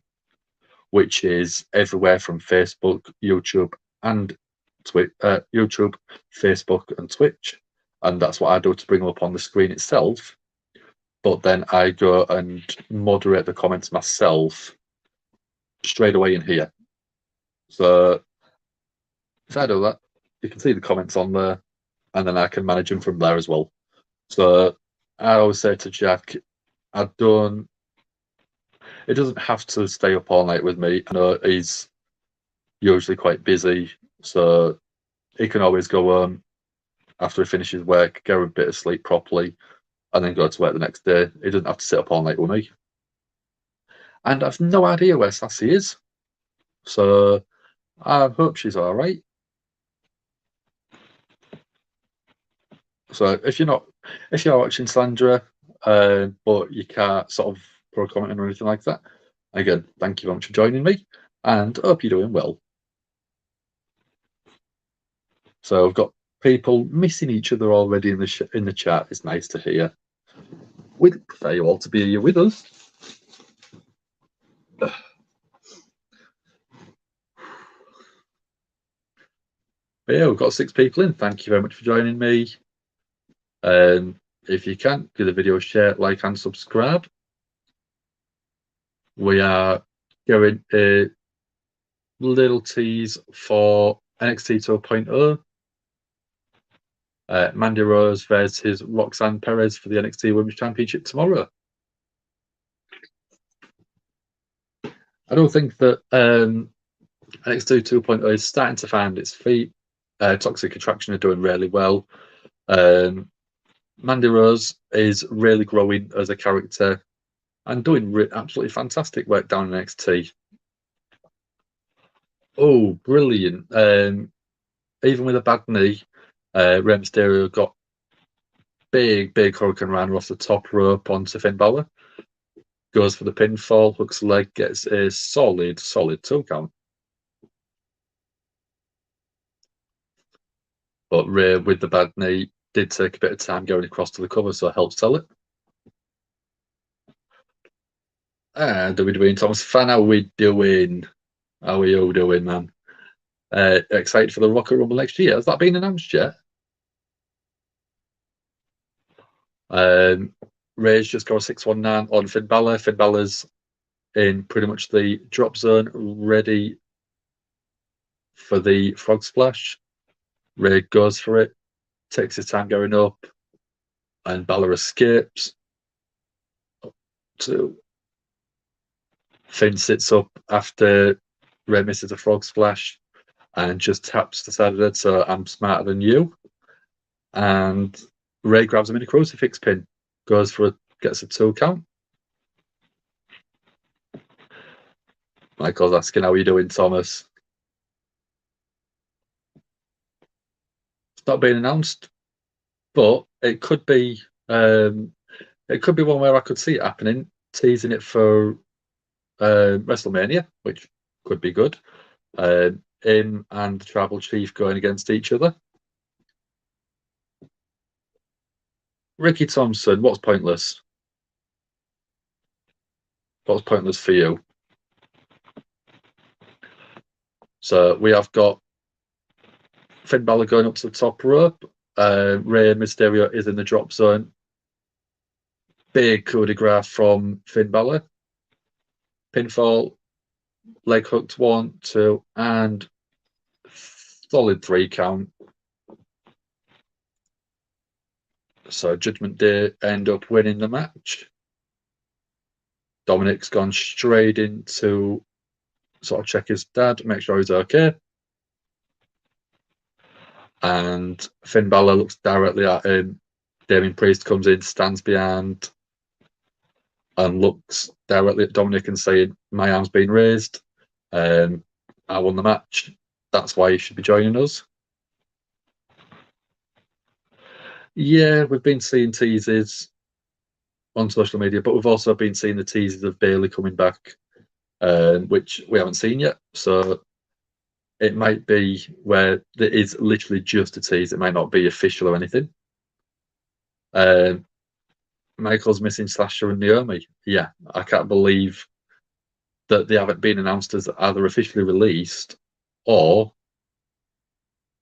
which is everywhere from Facebook, YouTube, and YouTube, Facebook, and Twitch. And that's what I do to bring them up on the screen itself. But then I go and moderate the comments myself straight away in here. So if I do that, you can see the comments on there, and then I can manage them from there as well. So I always say to Jack, it doesn't have to stay up all night with me. I know he's usually quite busy, so he can always go home after he finishes work, get a bit of sleep properly, and then go to work the next day. He doesn't have to sit up all night with me. And I've no idea where Sassy is. So I hope she's all right. So if you're watching Sandra, but you can't sort of put a comment or anything like that, again, thank you very much for joining me, and hope you're doing well. So we've got people missing each other already in the chat. It's nice to hear. We'd prefer you all to be here with us. But yeah, we've got 6 people in. Thank you very much for joining me. If you can, give the video a share, like, and subscribe. We are going a little tease for NXT 2.0. Mandy Rose versus Roxanne Perez for the NXT Women's Championship tomorrow. I don't think that NXT 2.0 is starting to find its feet. Toxic Attraction are doing really well. Mandy Rose is really growing as a character and doing absolutely fantastic work down in NXT. Oh, brilliant. Even with a bad knee, Rey Mysterio got big Hurricane Rana off the top rope onto Finn Balor. Goes for the pinfall, hooks the leg, gets a solid 2 count. But Rey, with the bad knee, did take a bit of time going across to the cover, so it helps sell it. And WWE Thomas fan, how are we doing? How are you doing, man? Excited for the Rocket Rumble next year? Has that been announced yet? Ray's just got a 619 on Finn Balor. Finn Balor's in pretty much the drop zone, ready for the frog splash. Ray goes for it, takes his time going up, and Balor escapes. Finn sits up after Ray misses a frog splash and just taps the side of it, so I'm smarter than you. And Ray grabs him in a crucifix pin, gets a 2 count. Michael's asking, how are you doing, Thomas? It's not been announced, but it could be one where I could see it happening, teasing it for WrestleMania, which could be good. Him and the Tribal Chief going against each other. Ricky Thompson, what's pointless? What's pointless for you? So we have got Finn Balor going up to the top rope. Rey Mysterio is in the drop zone. Big coup de grace from Finn Balor. pinfall, leg hooked 1, 2, and solid 3 count. So Judgment Day end up winning the match. Dominic's gone straight into sort of check his dad, make sure he's okay. And Finn Balor looks directly at him. Damien Priest comes in, stands behind, and looks directly at Dominic and saying, "My arm's been raised. I won the match. That's why you should be joining us." Yeah, we've been seeing teases on social media, but we've also been seeing the teases of Bayley coming back, which we haven't seen yet. So it might be where there is literally just a tease. It might not be official or anything. Michael's missing Sasha and Naomi. Yeah, I can't believe that they haven't been announced as either officially released or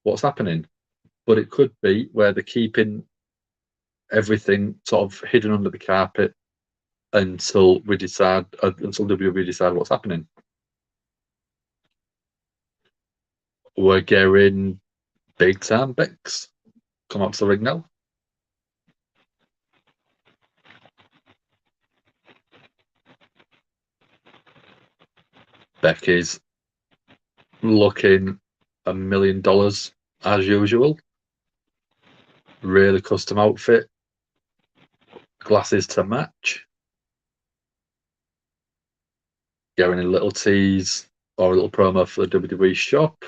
what's happening. But it could be where they're keeping everything sort of hidden under the carpet until we decide, until WWE decide what's happening. We're getting big time Bex come up to the ring now. Becky's looking $1 million as usual. Really custom outfit, glasses to match. Getting a little tease or a little promo for the WWE shop.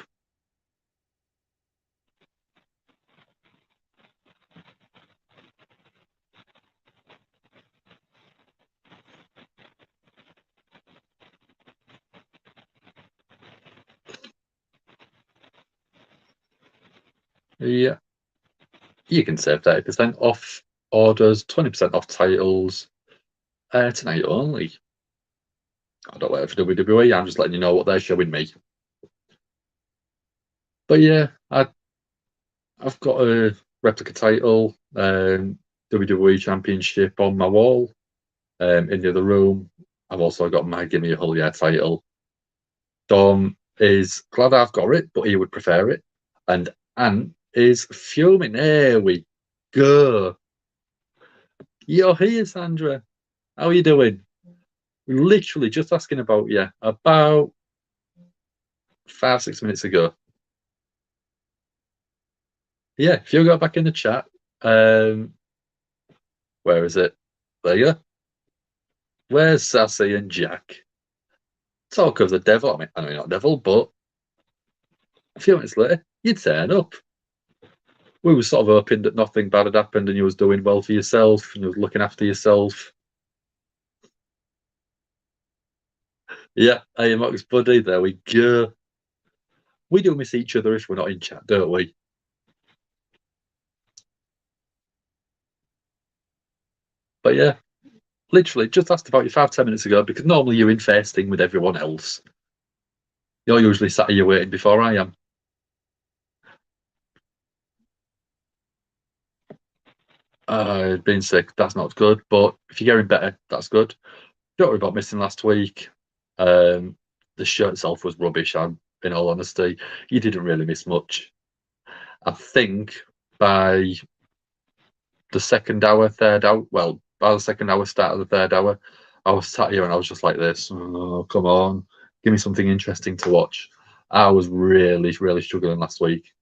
Yeah, you can save 30% off orders, 20% off titles tonight only. I don't work for WWE. I'm just letting you know what they're showing me. But yeah, I've got a replica title, WWE Championship on my wall. In the other room, I've also got my Gimme a Hull Yeah title. Dom is glad I've got it, but he would prefer it. And Ant is fuming. There we go. You're here, Sandra. How are you doing? Literally just asking about you about 5-6 minutes ago. Yeah, if you go back in the chat, where is it? There you go. Where's Sassy and Jack? Talk of the devil. I mean, you're not devil, but a few minutes later, you turn up. We were sort of hoping that nothing bad had happened and you was doing well for yourself and you was looking after yourself. Yeah, I am Max Buddy. There we go. We do miss each other if we're not in chat, don't we? But yeah, literally just asked about you 5-10 minutes ago because normally you're in fasting with everyone else. You're usually sat here waiting before I am. Being sick, that's not good. But if you're getting better, that's good. Don't worry about missing last week. The show itself was rubbish. In all honesty, you didn't really miss much. I think by the second hour, third hour, well, by the second hour, start of the third hour, I was sat here and I was just like this. Oh, come on, give me something interesting to watch. I was really, really struggling last week.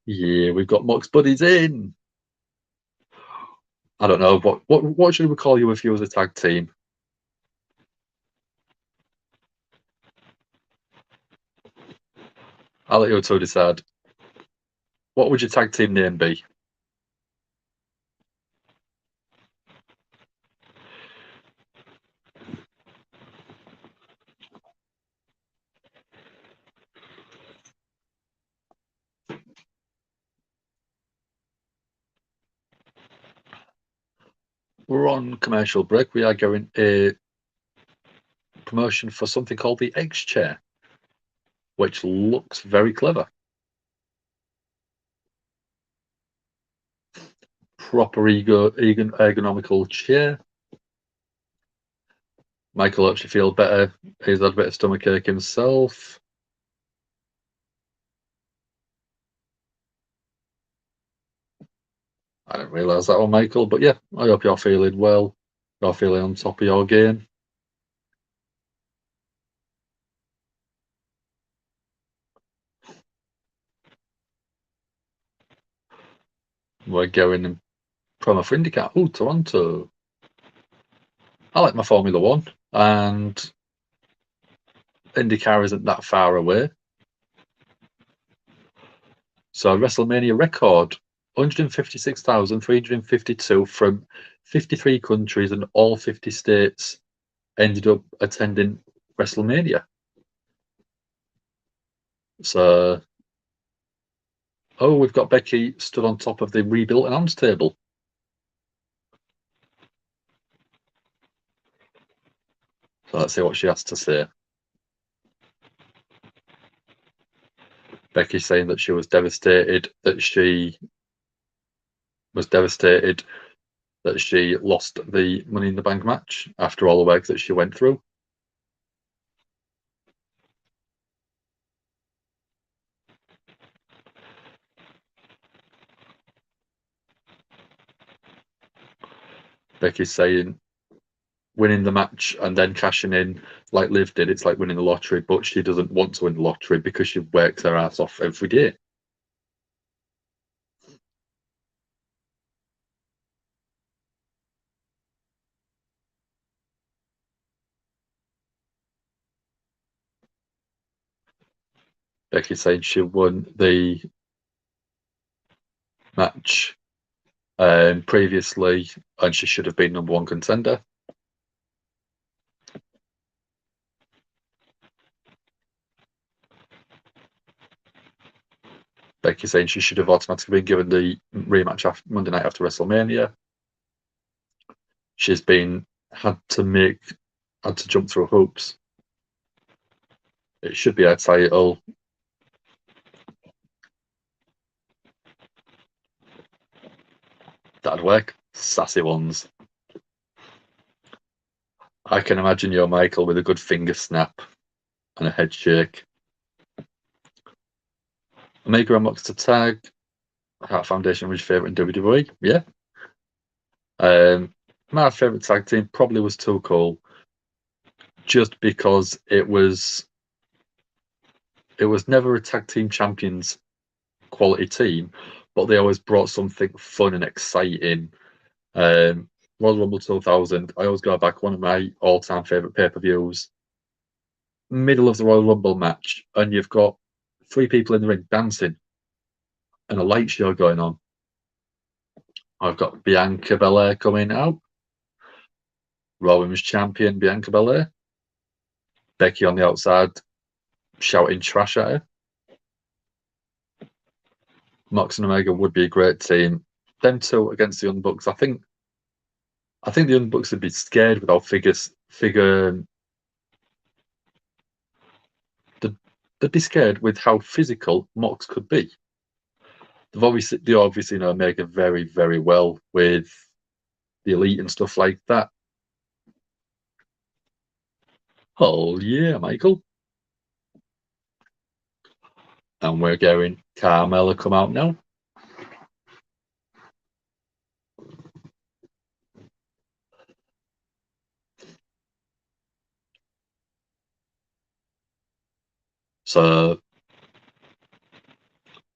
Yeah, we've got Mox Buddies in. I don't know what should we call you if you was a tag team? I'll let you two decide. What would your tag team name be? We're on commercial break. We are going a promotion for something called the X Chair, which looks very clever. Proper ergonomical chair. Michael hopes you feel better. He's had a bit of stomachache himself. I didn't realise that one, Michael. But yeah, I hope you're feeling well. You're feeling on top of your game. We're going in promo for IndyCar. Oh, Toronto. I like my Formula One, and IndyCar isn't that far away. So WrestleMania record 156,352 from 53 countries and all 50 states ended up attending WrestleMania. So, oh, we've got Becky stood on top of the rebuilt announce table. So let's see what she has to say. Becky saying that she was devastated that she lost the Money in the Bank match after all the work that she went through. Becky's saying winning the match and then cashing in like Liv did, it's like winning the lottery, but she doesn't want to win the lottery because she works her ass off every day. Becky saying she won the match previously and she should have been number one contender. Becky saying she should have automatically been given the rematch after Monday night after WrestleMania. She's had to jump through hoops. It should be her title. That'd work. Sassy ones. I can imagine your Michael with a good finger snap and a head shake. Omega unlocks the tag. Heart Foundation was your favourite in WWE. Yeah. My favourite tag team probably was Too Cool, just because it was never a tag team champions quality team, but they always brought something fun and exciting. Royal Rumble 2000, I always go back, one of my all-time favourite pay-per-views. Middle of the Royal Rumble match, and you've got 3 people in the ring dancing and a light show going on. I've got Bianca Belair coming out, Raw Women's Champion Bianca Belair, Becky on the outside shouting trash at her. Mox and Omega would be a great team. Them two against the Young Bucks. I think the Young Bucks would be scared with our figure. They'd be scared with how physical Mox could be. They obviously know Omega very, very well with the Elite and stuff like that. Oh yeah, Michael. And we're going Carmella come out now. So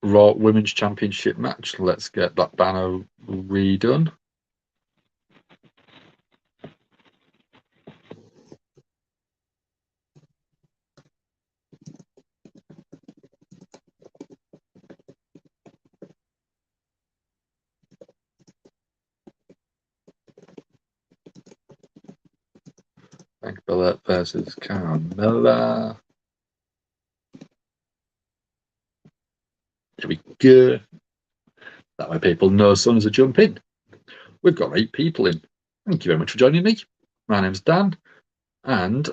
Raw Women's Championship match. Let's get that banner redone. Bianca Belair versus Carmella. Here we go. That way people know as soon as I jump in. We've got 8 people in. Thank you very much for joining me. My name's Dan, and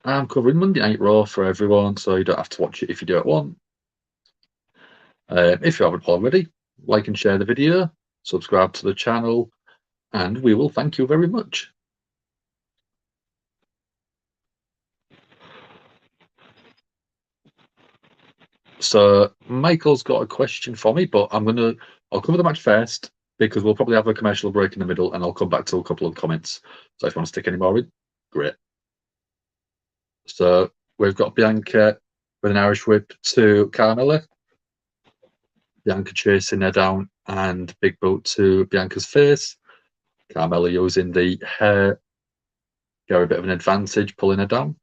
I'm covering Monday Night Raw for everyone, so you don't have to watch it if you don't want. If you haven't already, like and share the video, subscribe to the channel, and we will thank you very much. So Michael's got a question for me, but I'll cover the match first because we'll probably have a commercial break in the middle, and I'll come back to a couple of comments. So if you want to stick any more in, great. So we've got Bianca with an Irish whip to Carmella. Bianca chasing her down and big boot to Bianca's face. Carmella using the hair, got a bit of an advantage, pulling her down.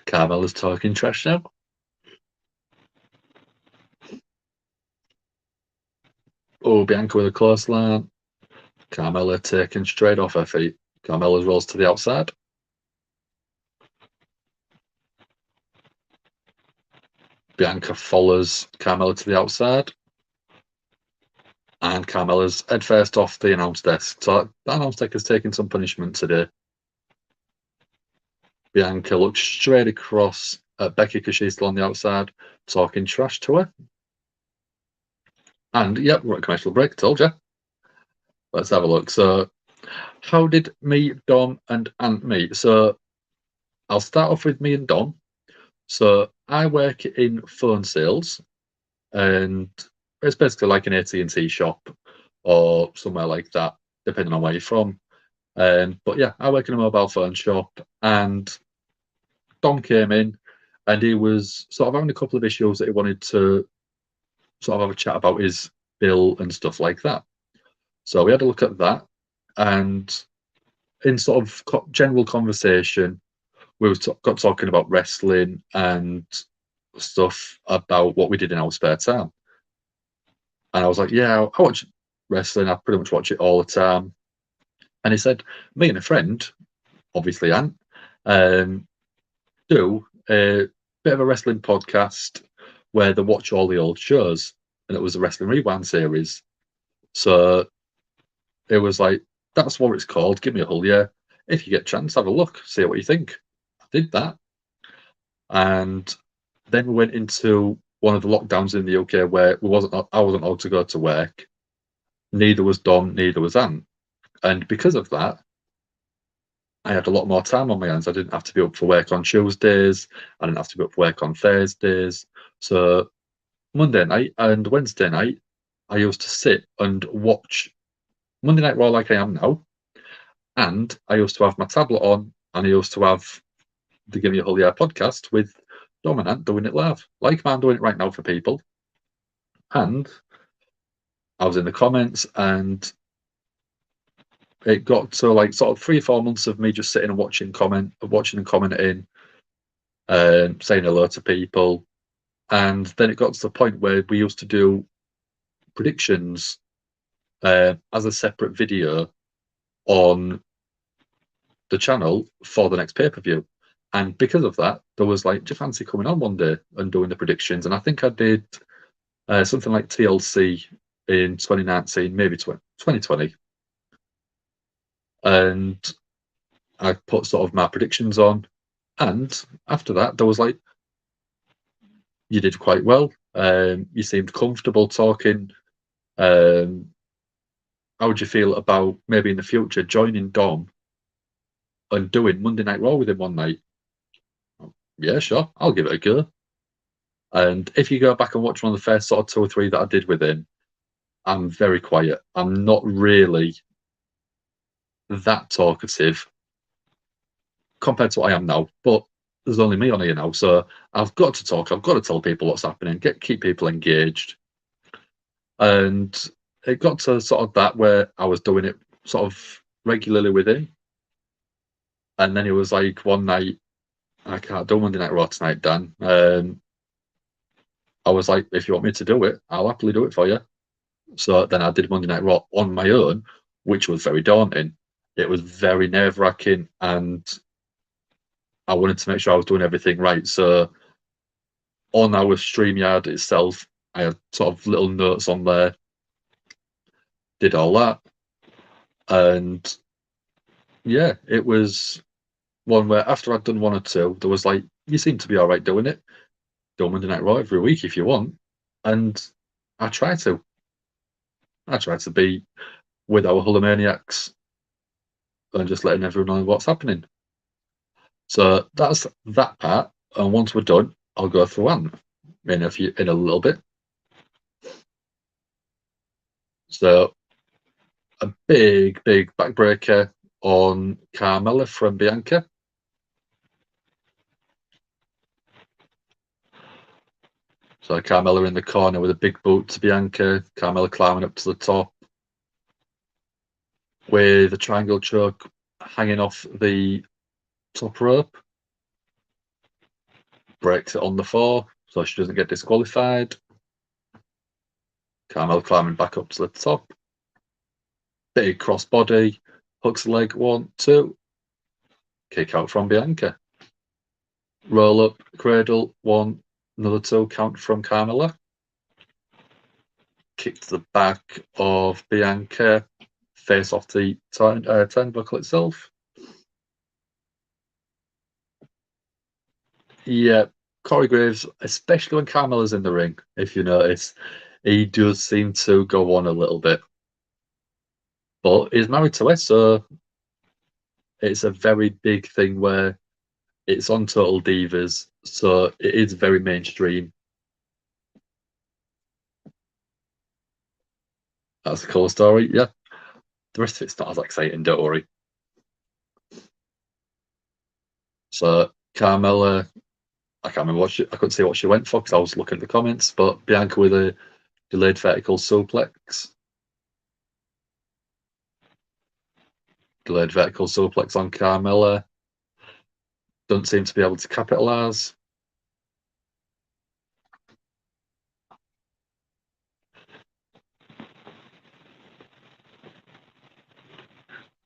Carmella's talking trash now. Oh, Bianca with a clothesline. Carmella taken straight off her feet. Carmella rolls to the outside. Bianca follows Carmella to the outside. And Carmella's head first off the announce desk. So that announce desk is taking some punishment today. Bianca looks straight across at Becky because she's still on the outside, talking trash to her. And yep, we're at commercial break, told you. Let's have a look. So, how did me, Dom, and Ant meet? So, I'll start off with me and Dom. So, I work in phone sales, and it's basically like an AT&T shop or somewhere like that, depending on where you're from. But yeah, I work in a mobile phone shop, and Dom came in, and he was sort of having a couple of issues that he wanted to sort of have a chat about his bill and stuff like that. So we had a look at that, and in sort of general conversation, we got talking about wrestling and stuff about what we did in our spare time. And I was like, yeah, I watch wrestling. I pretty much watch it all the time. And he said, me and a friend, obviously Ant, do a bit of a wrestling podcast where they watch all the old shows. And it was a Wrestling Rewind series. So it was like, that's what it's called. Give me a hull, yeah. If you get a chance, have a look, see what you think. I did that. And then we went into one of the lockdowns in the UK where I wasn't allowed to go to work. Neither was Dom, neither was Ant. And because of that, I had a lot more time on my hands. I didn't have to be up for work on Tuesdays. I didn't have to be up for work on Thursdays. So Monday night and Wednesday night, I used to sit and watch Monday Night Raw like I am now. And I used to have my tablet on, and I used to have the Give Me a Hull Yeah podcast with Dom and Ant doing it live, like I'm doing it right now for people. And I was in the comments, and it got to like sort of 3 or 4 months of me just sitting and watching and commenting, and saying hello to people. And then it got to the point where we used to do predictions as a separate video on the channel for the next pay-per-view. And because of that, there was like, do you fancy coming on one day and doing the predictions? And I think I did something like TLC in 2019, maybe 2020. And I put sort of my predictions on. And after that, there was like, you did quite well. You seemed comfortable talking. How would you feel about maybe in the future joining Dom and doing Monday Night Raw with him one night? Yeah, sure, I'll give it a go. And if you go back and watch one of the first sort of 2 or 3 that I did with him, I'm very quiet. I'm not really that talkative compared to what I am now, but there's only me on here now, so I've got to talk. I've got to tell people what's happening, keep people engaged. And it got to sort of that where I was doing it sort of regularly with him. And then it was like one night, I can't do Monday Night Raw tonight, Dan. I was like, if you want me to do it, I'll happily do it for you. So then I did Monday Night Raw on my own, which was very daunting. It was very nerve-wracking, and I wanted to make sure I was doing everything right. So on our StreamYard itself, I had sort of little notes on there, did all that. And yeah, it was one where after I'd done 1 or 2, there was like, you seem to be all right doing it. Do Monday Night Raw every week if you want. And I try to. I try to be with our Hullamaniacs and just letting everyone know what's happening. So that's that part. And once we're done, I'll go through one in a little bit. So a big backbreaker on Carmella from Bianca. So Carmella in the corner with a big boot to Bianca. Carmella climbing up to the top with a triangle choke hanging off the top rope. Breaks it on the floor so she doesn't get disqualified. Carmella climbing back up to the top. Big crossbody. Hooks the leg. 1, 2. Kick out from Bianca. Roll up. Cradle. 1. Another 2 count from Carmella. Kick to the back of Bianca. Face off the turnbuckle itself. Yeah, Corey Graves, especially when Carmella's in the ring, if you notice, he does seem to go on a little bit. But he's married to her, so it's a very big thing where it's on Total Divas, so it is very mainstream. That's a cool story, yeah. The rest of it's not as exciting, don't worry. So Carmella, I can't remember I couldn't see what she went for because I was looking at the comments, but Bianca with a delayed vertical suplex. Delayed vertical suplex on Carmella. Don't seem to be able to capitalize.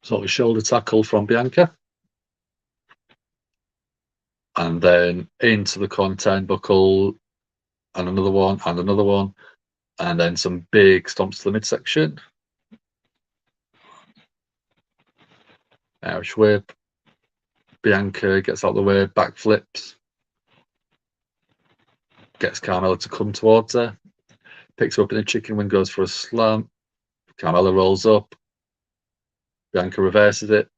Sort of shoulder tackle from Bianca. And then into the corner turnbuckle, and another one, and another one. And then some big stomps to the midsection. Irish whip. Bianca gets out of the way, backflips. Gets Carmella to come towards her. Picks her up in a chicken wing, goes for a slam. Carmella rolls up. Bianca reverses it.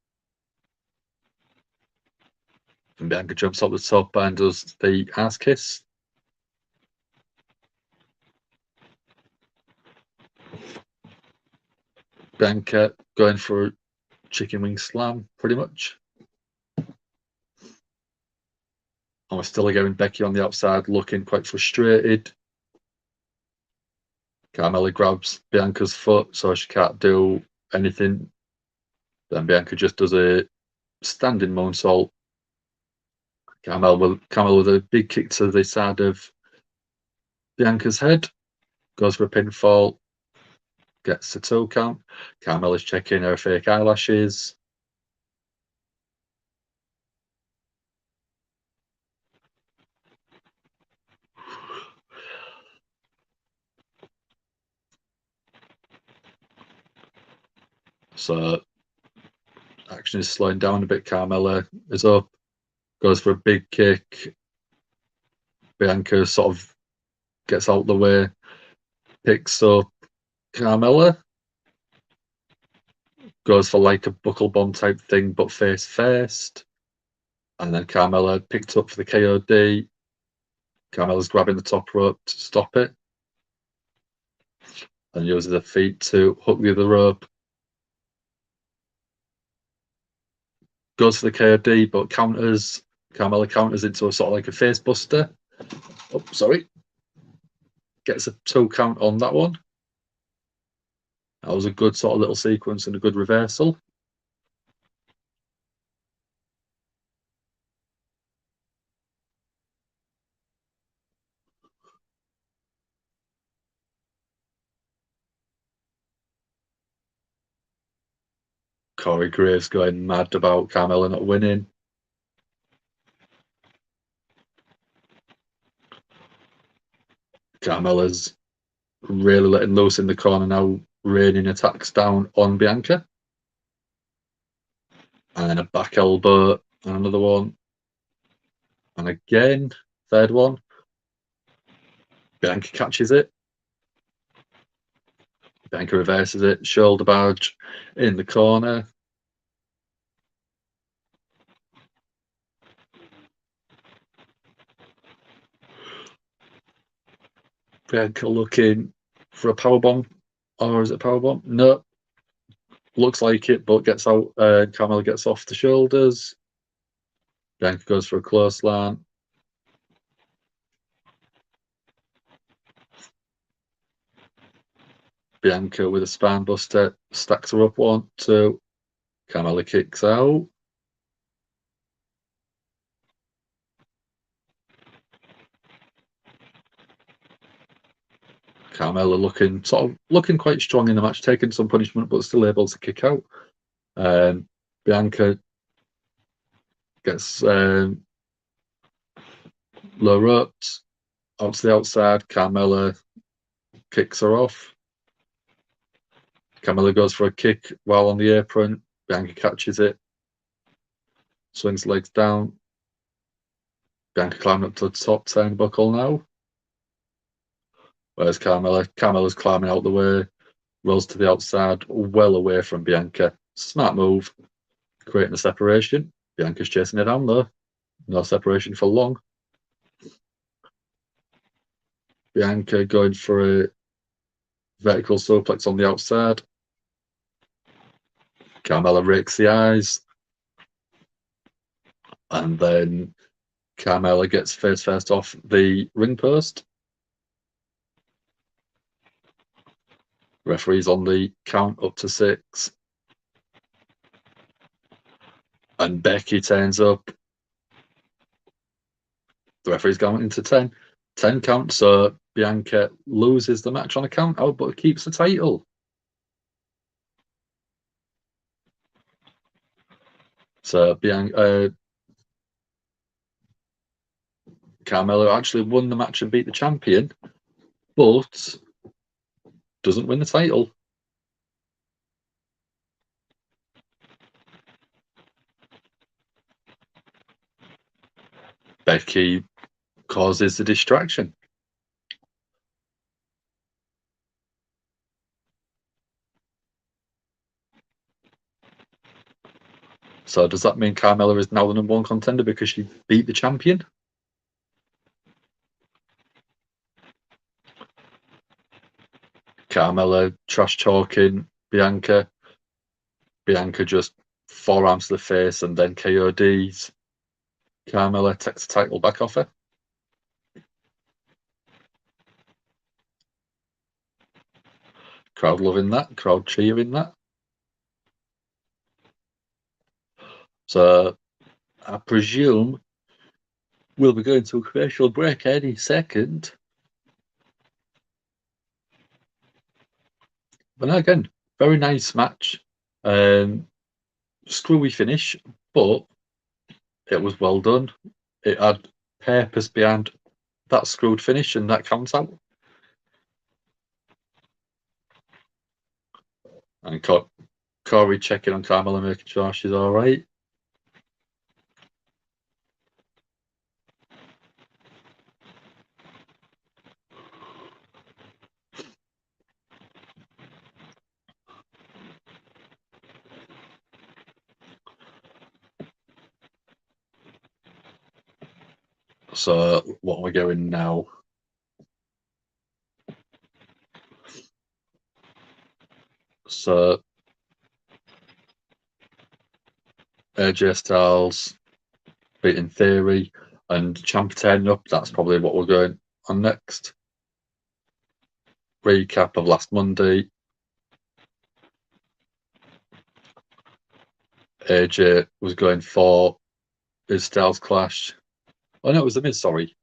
And Bianca jumps up the top and does the ass kiss. Bianca going for a chicken wing slam, pretty much. And we're still getting Becky on the outside, looking quite frustrated. Carmella grabs Bianca's foot so she can't do anything. Then Bianca just does a standing moonsault. Carmella with a big kick to the side of Bianca's head. Goes for a pinfall. Gets a 2 count. Carmella's checking her fake eyelashes. So action is slowing down a bit. Carmella is up. Goes for a big kick. Bianca sort of gets out the way. Picks up Carmella. Goes for like a buckle bomb type thing, but face first. And then Carmella picked up for the KOD. Carmella's grabbing the top rope to stop it. And uses her feet to hook the other rope. Goes for the KOD, but counters. Carmella counters into a sort of like a face buster. Oh, sorry. Gets a 2 count on that one. That was a good sort of little sequence and a good reversal. Corey Graves going mad about Carmella not winning. Carmella's really letting loose in the corner now, raining attacks down on Bianca. And then a back elbow and another one. And again, third one. Bianca catches it. Bianca reverses it. Shoulder barge in the corner. Bianca looking for a powerbomb. Or is it a powerbomb? No. Looks like it, but gets out. Carmella gets off the shoulders. Bianca goes for a clothesline. Bianca with a spine buster stacks her up 1, 2. Carmella kicks out. Carmella looking quite strong in the match, taking some punishment, but still able to kick out. Bianca gets low ropes out to the outside. Carmella kicks her off. Carmella goes for a kick while on the apron. Bianca catches it, swings legs down. Bianca climbing up to the top turnbuckle now. Whereas Carmella's climbing out the way, rolls to the outside, well away from Bianca. Smart move, creating a separation. Bianca's chasing it down though. No separation for long. Bianca going for a vertical suplex on the outside. Carmella rakes the eyes. And then Carmella gets face first off the ring post. Referee's on the count up to 6. And Becky turns up. The referee's going into 10. 10 count, so Bianca loses the match on a count out, but keeps the title. So Carmella actually won the match and beat the champion, but doesn't win the title. Becky causes the distraction. So does that mean Carmella is now the #1 contender because she beat the champion? Carmella trash talking Bianca. Bianca just forearms to the face and then KODs. Carmella takes the title back off her. Crowd loving that, crowd cheering that. So I presume we'll be going to a commercial break any second. But again, very nice match. Screwy finish, but it was well done. It had purpose behind that screwed finish, and that counts out. And Corey checking on Carmella, making sure she's all right. So what are we going now? So AJ Styles beating Theory and Ciampa turning up. That's probably what we're going on next. Recap of last Monday. AJ was going for his Styles clash. Oh no, it was The Miz, sorry.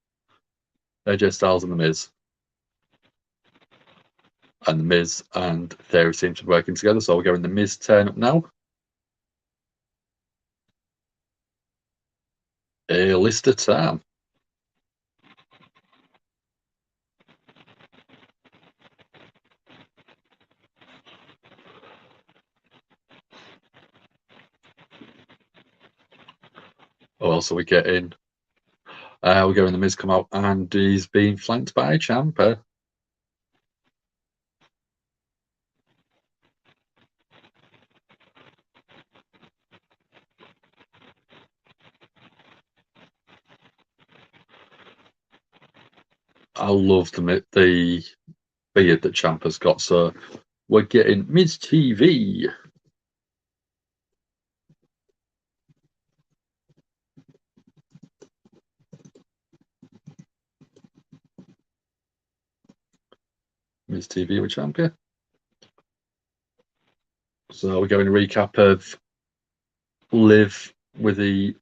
AJ Styles and The Miz. And The Miz and Theory seem to be working together, so we're going The Miz turn up now. A Lister time. Oh, so we're getting The Miz come out and he's being flanked by Ciampa. I love the beard that Ciampa's got, so we're getting Miz TV. Miz TV with Ciampa. So we're going to recap of Liv with the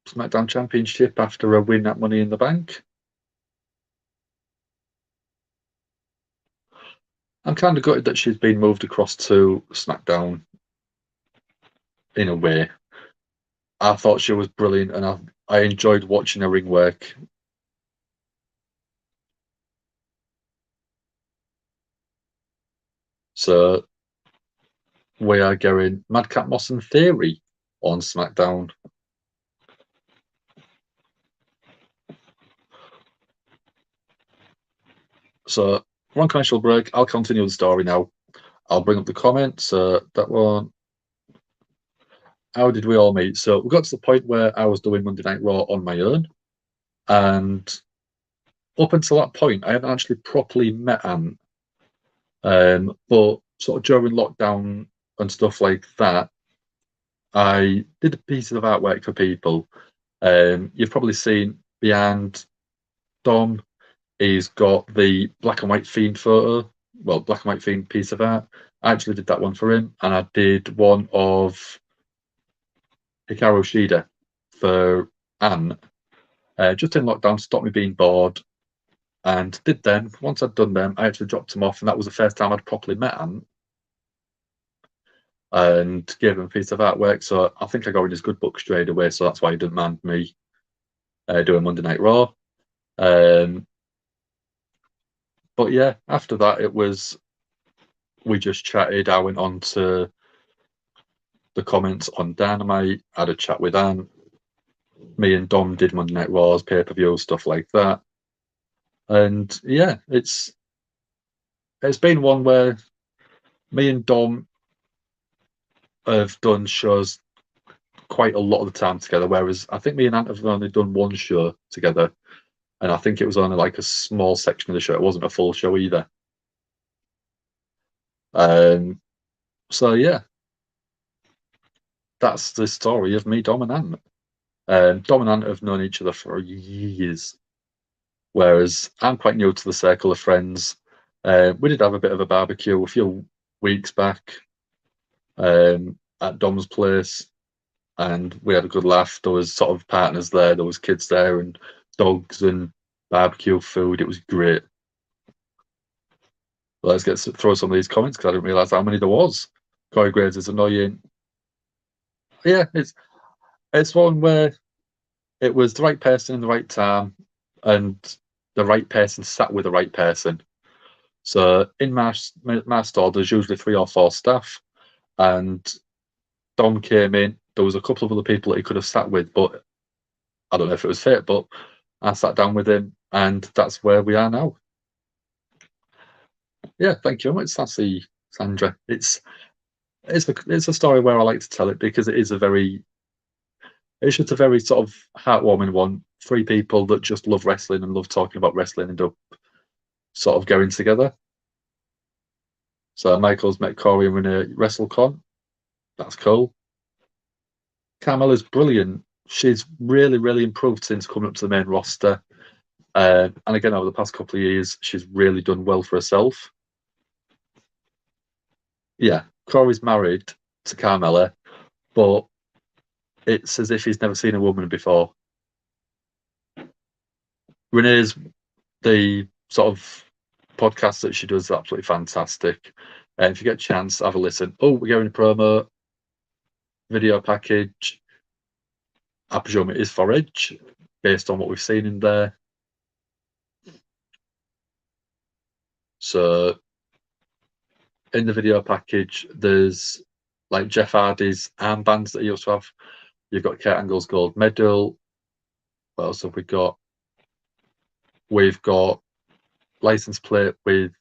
SmackDown Championship after a win at Money in the Bank. I'm kind of gutted that she's been moved across to SmackDown in a way. I thought she was brilliant and I enjoyed watching her ring work. So we are going Madcap Moss and Theory on SmackDown. So one commercial break. I'll continue the story now. I'll bring up the comments. That one. How did we all meet? So we got to the point where I was doing Monday Night Raw on my own. And up until that point, I hadn't actually properly met Ant. But sort of during lockdown and stuff like that, I did a piece of artwork for people. You've probably seen behind Dom, he's got the black and white Fiend photo, well, black and white Fiend piece of art. I actually did that one for him, and I did one of Hikaru Shida for Anne. Just in lockdown, stopped me being bored, and did them. Once I'd done them, I actually dropped them off, and that was the first time I'd properly met Anne and gave him a piece of artwork. So I think I got in his good book straight away, so that's why he didn't mind me doing Monday Night Raw. But yeah, after that, we just chatted. I went on to the comments on Dynamite, had a chat with Anne. Me and Dom did Monday Night Raws, pay-per-view, stuff like that. And yeah, it's been one where me and Dom have done shows quite a lot of the time together, whereas I think me and Ant have only done one show together, and I think it was only like a small section of the show. It wasn't a full show either. So yeah, that's the story of me, Dom and Ant. Dom and Ant have known each other for years, whereas I'm quite new to the circle of friends. We did have a bit of a barbecue a few weeks back at Dom's place, and we had a good laugh. There was sort of partners there, there was kids there, and dogs and barbecue food. It was great. Let's throw some of these comments because I didn't realise how many there was. Corey Graves is annoying. Yeah, it's one where it was the right person in the right time, and the right person sat with the right person. So in my store, there's usually 3 or 4 staff, and Dom came in. There was a couple of other people that he could have sat with, but I don't know if it was fate. But I sat down with him, and that's where we are now. Yeah, thank you. It's sassy, Sandra. It's a story where I like to tell it because it's just a very sort of heartwarming one. 3 people that just love wrestling and love talking about wrestling end up sort of going together. So Michael's met Corey and Renee at WrestleCon. That's cool. Carmella's brilliant. She's really, really improved since coming up to the main roster. And again, over the past couple of years, she's really done well for herself. Yeah, Corey's married to Carmella, but it's as if he's never seen a woman before. Renee's the sort of podcast that she does is absolutely fantastic. And if you get a chance, have a listen. Oh, we're going to promo video package. I presume it is for Edge, based on what we've seen in there. So in the video package, there's like Jeff Hardy's armbands that he used to have. You've got Kurt Angle's gold medal. What else have we got? We've got license plate with,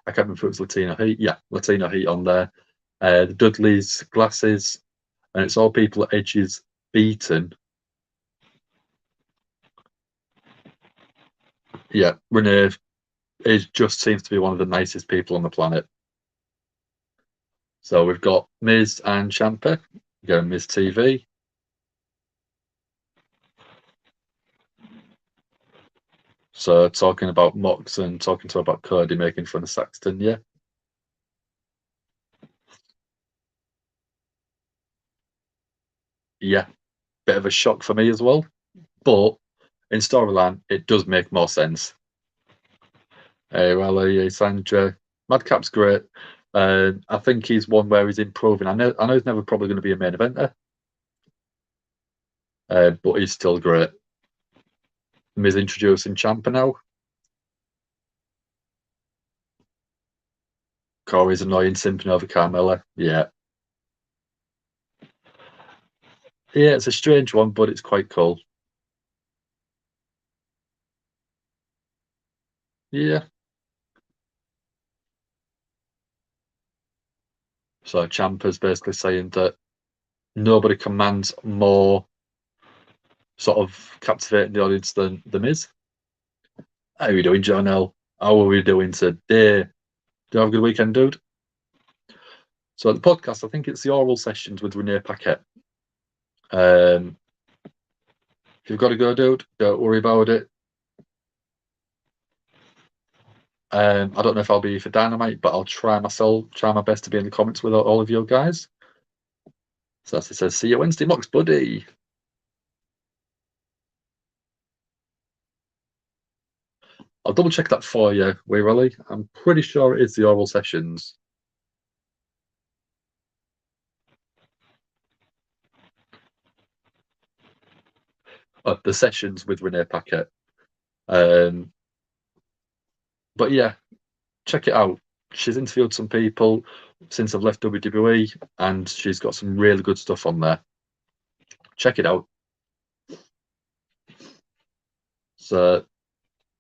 I can't remember if it was Latino Heat. Yeah, Latino Heat on there. The Dudley's glasses, and it's all people that Edge is beaten. Yeah, Renee just seems to be one of the nicest people on the planet. So we've got Miz and Ciampa. Go Miz TV. So talking about Mox and talking to her about Cody making fun of Saxton, yeah. Yeah, bit of a shock for me as well. But in storyline, it does make more sense. Sandra, Madcap's great. I think he's one where he's improving. I know he's never probably going to be a main eventer, but he's still great. Miz introducing Ciampa now. Corey's annoying, simping over Carmella. Yeah. Yeah, it's a strange one, but it's quite cool. Yeah. So Ciampa's basically saying that nobody commands more sort of captivating the audience than The Miz. How are you doing, John L? How are we doing today? Do you have a good weekend, dude? So the podcast, I think it's the oral sessions with Renee Paquette. If you've got to go, dude, don't worry about it. I don't know if I'll be for Dynamite, but I'll try my best to be in the comments with all of you guys. So as it says, see you Wednesday, Mox buddy. I'll double check that for you, Weirally. I'm pretty sure it is the oral sessions. The sessions with Renee Paquette. But yeah, check it out. She's interviewed some people since I've left WWE, and she's got some really good stuff on there. Check it out. So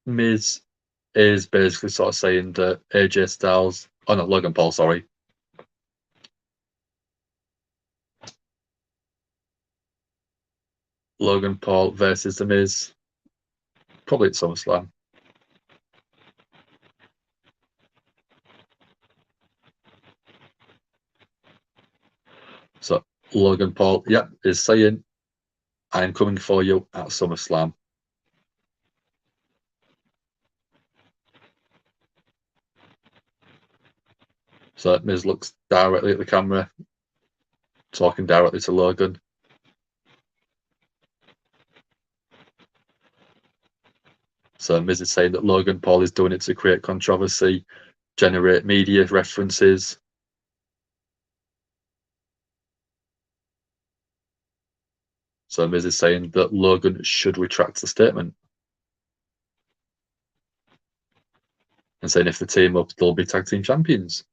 Miz is basically sort of saying that AJ Styles, oh no, Logan Paul, sorry. Logan Paul versus The Miz, probably at SummerSlam. So Logan Paul, yeah, is saying, I'm coming for you at SummerSlam. So Miz looks directly at the camera, talking directly to Logan. So Miz is saying that Logan Paul is doing it to create controversy, generate media references. So Miz is saying that Logan should retract the statement and saying if they team up, they'll be tag team champions.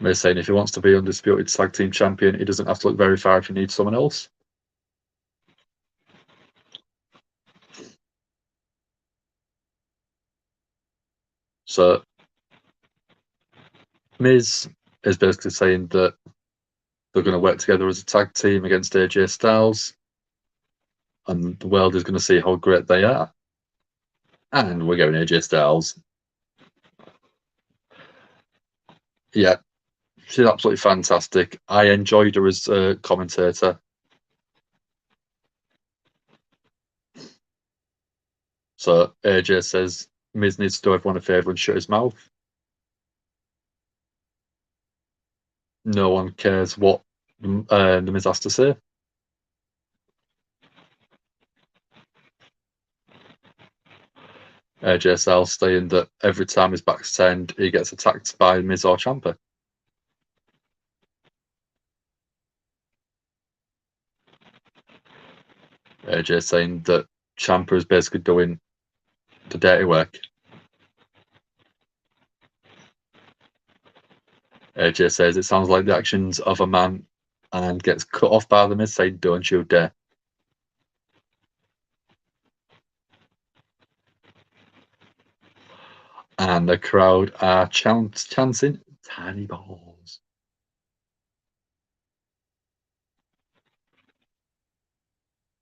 Miz saying if he wants to be undisputed tag team champion, he doesn't have to look very far if he needs someone else. So Miz is basically saying that they're going to work together as a tag team against AJ Styles, and the world is going to see how great they are. And we're going AJ Styles. Yeah, she's absolutely fantastic. I enjoyed her as a commentator. So AJ says Miz needs to do everyone a favour and shut his mouth. No one cares what the Miz has to say. AJ Styles saying that every time his back's turned, he gets attacked by Miz or Ciampa. AJ saying that Ciampa is basically doing the dirty work. AJ says it sounds like the actions of a man and gets cut off by the Miz saying, "Don't you dare." And the crowd are chanting tiny balls.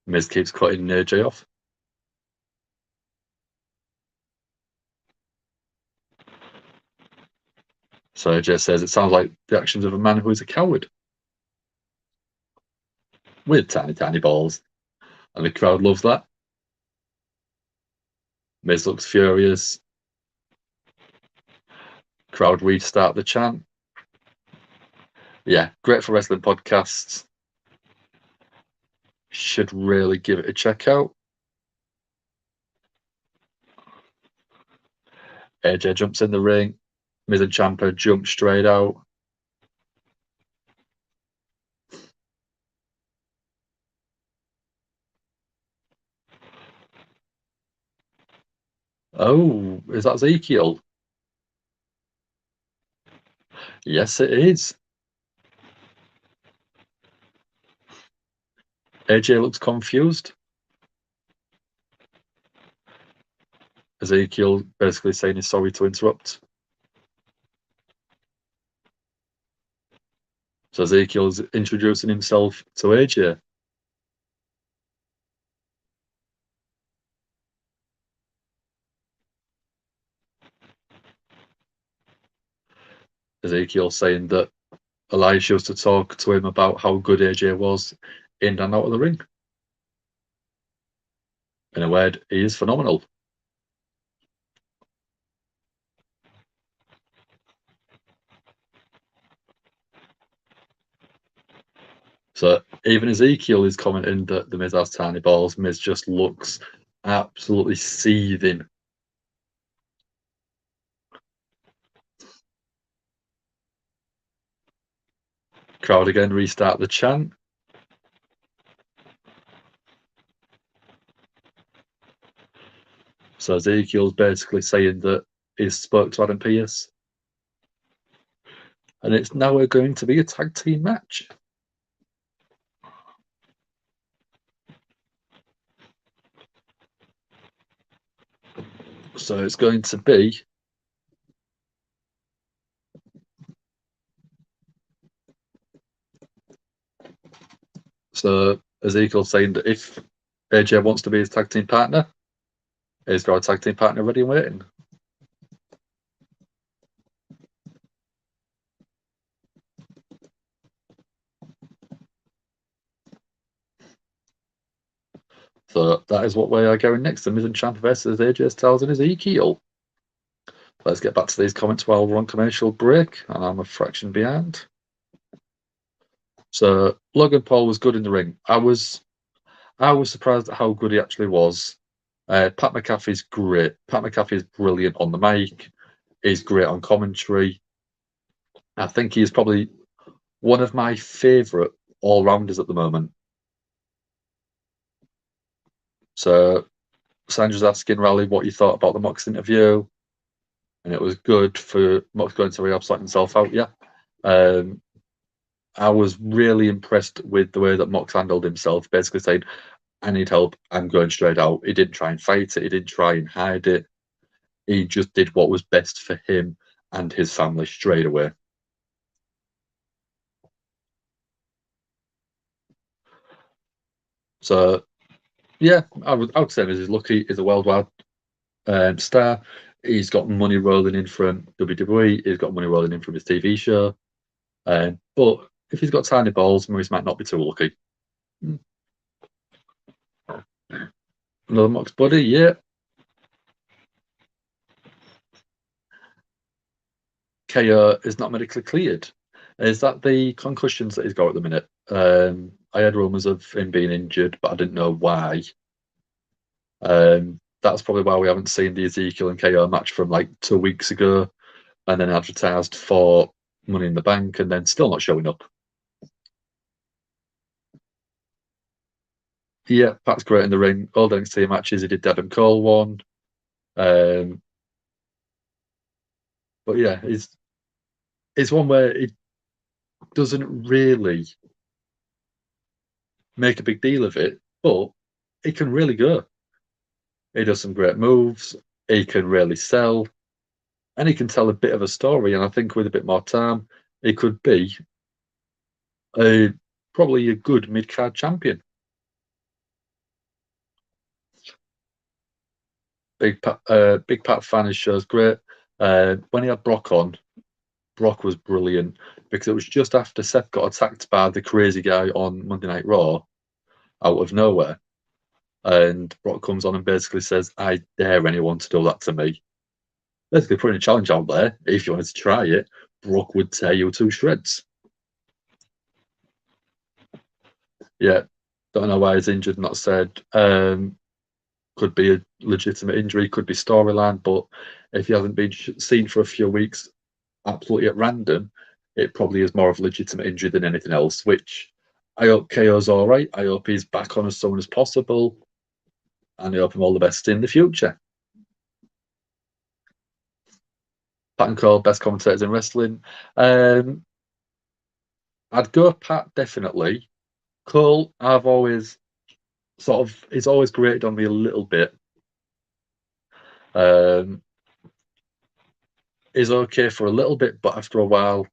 Miz keeps cutting AJ off. So AJ says it sounds like the actions of a man who is a coward. With tiny, tiny balls. And the crowd loves that. Miz looks furious. Crowd restart the chant. Yeah, great for wrestling podcasts. Should really give it a check out. AJ jumps in the ring. Miz and Ciampa jump straight out. Oh, is that Ezekiel? Yes, it is. AJ looks confused. Ezekiel basically saying he's sorry to interrupt. So Ezekiel's introducing himself to AJ. Ezekiel saying that Elias used to talk to him about how good AJ was in and out of the ring. In a word, he is phenomenal. So even Ezekiel is commenting that the Miz has tiny balls. Miz just looks absolutely seething. Crowd again restart the chant. So Ezekiel's basically saying that he spoke to Adam Pearce. And it's now going to be a tag team match. So it's going to be so Ezekiel saying that if AJ wants to be his tag team partner, he's got a tag team partner ready and waiting. So that is what we are going next. The Miz and Ciampa versus AJ Styles and Ezekiel. Let's get back to these comments while we're on commercial break, and I'm a fraction behind. So Logan Paul was good in the ring. I was surprised at how good he actually was. Pat McAfee's great. Pat McAfee is brilliant on the mic. He's great on commentary. I think he's probably one of my favourite all-rounders at the moment. So Sandra's asking Riley what you thought about the Mox interview, and it was good for Mox going to rehab, sorting himself out. Yeah, I was really impressed with the way that Mox handled himself, basically saying, "I need help. I'm going straight out." He didn't try and fight it. He didn't try and hide it. He just did what was best for him and his family straight away. So, yeah, I would say he's lucky. He's a worldwide star. He's got money rolling in from WWE. He's got money rolling in from his TV show. But if he's got tiny balls, Maurice might not be too lucky. Another Mox buddy, yeah. KO is not medically cleared. Is that the concussions that he's got at the minute? I had rumours of him being injured, but I didn't know why. That's probably why we haven't seen the Ezekiel and KO match from like 2 weeks ago, and then advertised for Money in the Bank, and then still not showing up. Yeah, Pat's great in the ring. All the NXT matches, he did Devon Cole one. But yeah, it's one where it doesn't really make a big deal of it, but it can really go. He does some great moves. He can really sell, and he can tell a bit of a story. And I think with a bit more time, he could be probably a good mid-card champion. Big Pat fan. His show's great. When he had Brock on, Brock was brilliant because it was just after Seth got attacked by the crazy guy on Monday Night Raw out of nowhere. And Brock comes on and basically says, I dare anyone to do that to me. Basically putting a challenge out there. If you wanted to try it, Brock would tear you to shreds. Yeah, don't know why he's injured, not said. Could be a legitimate injury, could be storyline, but if he hasn't been seen for a few weeks absolutely at random, it probably is more of a legitimate injury than anything else, which I hope KO's all right. I hope he's back on as soon as possible, and I hope him all the best in the future. Pat and Cole, best commentators in wrestling. I'd go Pat, definitely. Cole, I've always he's always grated on me a little bit. Is okay for a little bit, but after a while,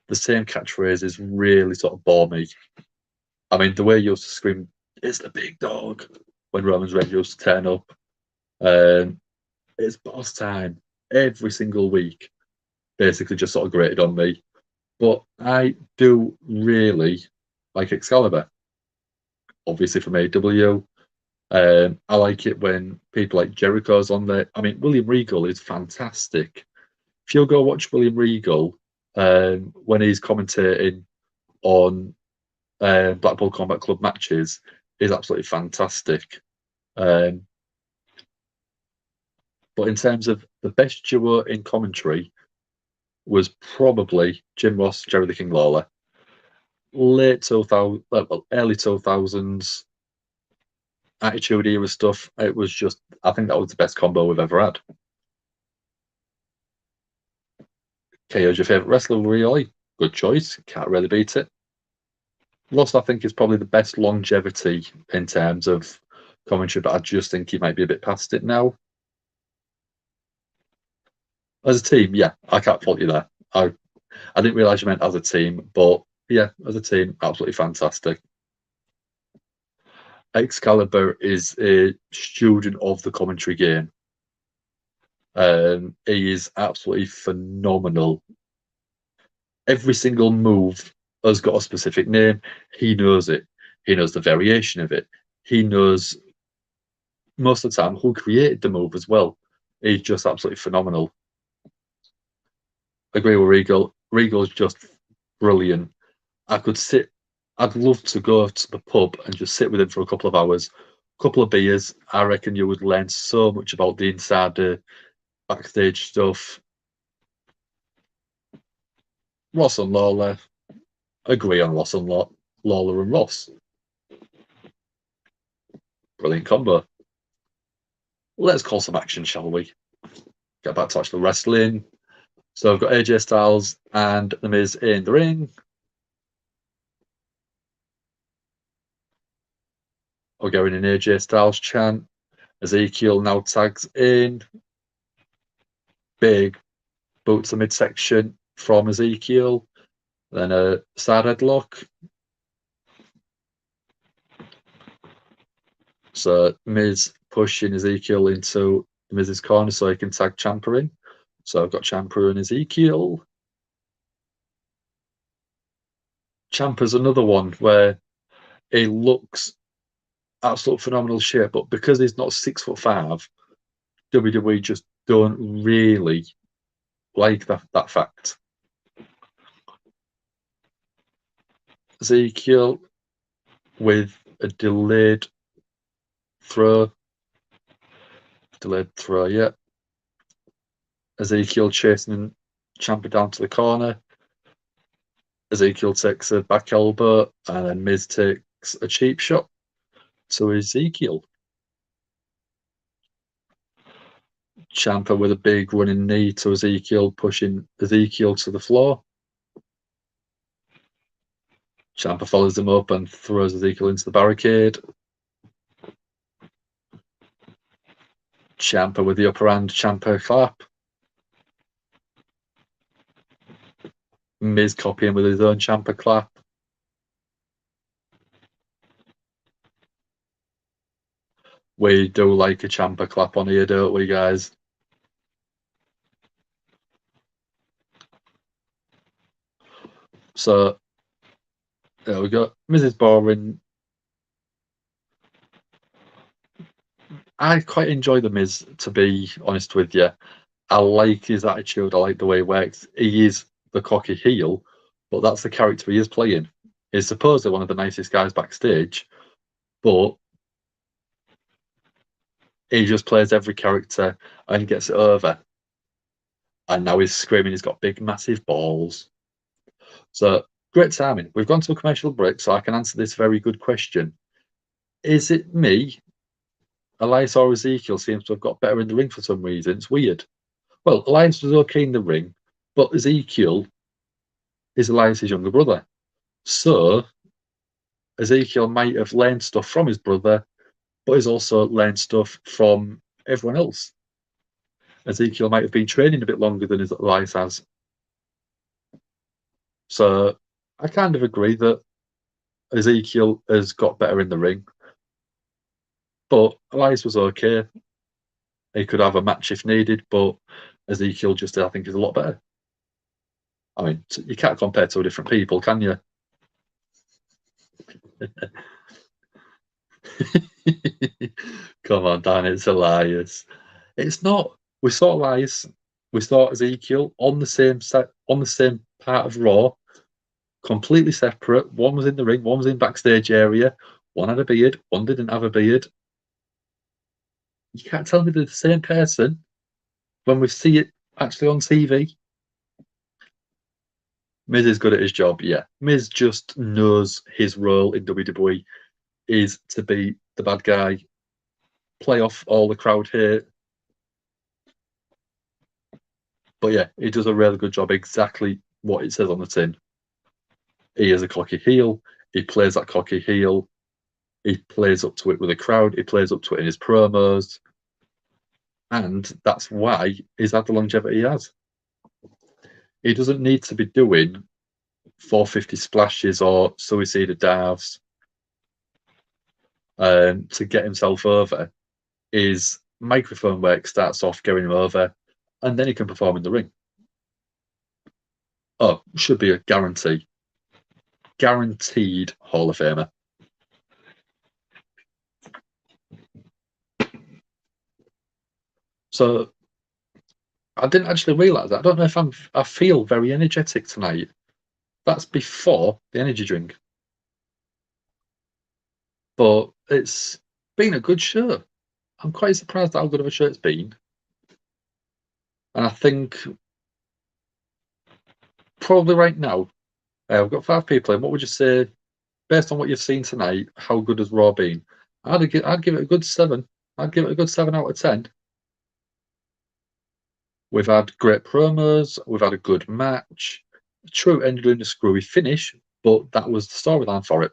the same catchphrases really sort of bore me. I mean, the way he used to scream, "It's the big dog," when Roman's Reigns used to turn up. It's boss time every single week. Basically, just sort of grated on me. But I do really like Excalibur, obviously from AW. I like it when people like Jericho's on there. I mean, William Regal is fantastic. If you'll go watch William Regal when he's commentating on Blackpool Combat Club matches, is absolutely fantastic. But in terms of the best duo in commentary, was probably Jim Ross, Jerry the King Lawler. Late 2000, well, early 2000s, Attitude Era stuff. It was just, I think that was the best combo we've ever had. KO's your favourite wrestler, really? Good choice. Can't really beat it. Ross, I think, is probably the best longevity in terms of commentary, but I just think he might be a bit past it now. As a team, yeah, I can't fault you there. I didn't realise you meant as a team, but yeah, as a team, absolutely fantastic. Excalibur is a student of the commentary game. He is absolutely phenomenal. Every single move has got a specific name. He knows it. He knows the variation of it. He knows most of the time who created the move as well. He's just absolutely phenomenal. I agree with Regal. Regal's just brilliant. I'd love to go to the pub and just sit with him for a couple of hours, couple of beers. I reckon you would learn so much about the inside backstage stuff. Ross and Lawler, agree on Ross and Lawler and Ross. Brilliant combo. Let's call some action, shall we? Get back to actual wrestling. So I've got AJ Styles and The Miz in the ring. We're going in AJ Styles chant. Ezekiel now tags in. Big boot to midsection from Ezekiel. Then a side headlock. So Miz pushing Ezekiel into Miz's corner so he can tag Ciampa in. So I've got Ciampa and Ezekiel. Ciampa's another one where he looks absolute phenomenal shape, but because he's not 6'5", WWE just don't really like that fact. Ezekiel with a delayed throw, yeah. Ezekiel chasing Ciampa down to the corner. Ezekiel takes a back elbow, and then Miz takes a cheap shot to Ezekiel. Ciampa with a big running knee to Ezekiel, pushing Ezekiel to the floor. Ciampa follows him up and throws Ezekiel into the barricade. Ciampa with the upper hand, Ciampa clap. Miz copying with his own Ciampa clap. We do like a Ciampa clap on here, don't we, guys? So there we go. Mrs. Boring. I quite enjoy the Miz, to be honest with you. I like his attitude. I like the way he works. He is the cocky heel, but that's the character he is playing. He's supposedly one of the nicest guys backstage, but he just plays every character and gets it over. And now he's screaming he's got big, massive balls. So great timing. We've gone to a commercial break, so I can answer this very good question. Is it me? Elias or Ezekiel seems to have got better in the ring for some reason. It's weird. Well, Elias was okay in the ring, but Ezekiel is Elias's younger brother. So Ezekiel might have learned stuff from his brother, but he's also learned stuff from everyone else. Ezekiel might have been training a bit longer than Elias has. So I kind of agree that Ezekiel has got better in the ring, but Elias was okay. He could have a match if needed, but Ezekiel just, I think, is a lot better. I mean, you can't compare two different people, can you? Come on, Dan, it's Elias. It's not. We saw Elias, we saw Ezekiel on the same set, on the same part of Raw, completely separate. One was in the ring, one was in backstage area. One had a beard, one didn't have a beard. You can't tell me they're the same person when we see it actually on TV. Miz is good at his job, yeah. Miz just knows his role in WWE is to be the bad guy, play off all the crowd hate. But yeah, he does a really good job, exactly what it says on the tin. He is a cocky heel. He plays that cocky heel. He plays up to it with the crowd. He plays up to it in his promos. And that's why he's had the longevity he has. He doesn't need to be doing 450 splashes or suicide dives to get himself over. His microphone work starts off getting him over, and then he can perform in the ring. Oh, should be a guarantee. Guaranteed Hall of Famer. So I didn't actually realise that. I don't know if I feel very energetic tonight. That's before the energy drink. But it's been a good show. I'm quite surprised at how good of a show it's been. And I think probably right now, we've got 5 people in. What would you say, based on what you've seen tonight, how good has Raw been? I'd give it a good 7. I'd give it a good 7 out of 10. We've had great promos. We've had a good match. True, ended in a screwy finish, but that was the storyline for it.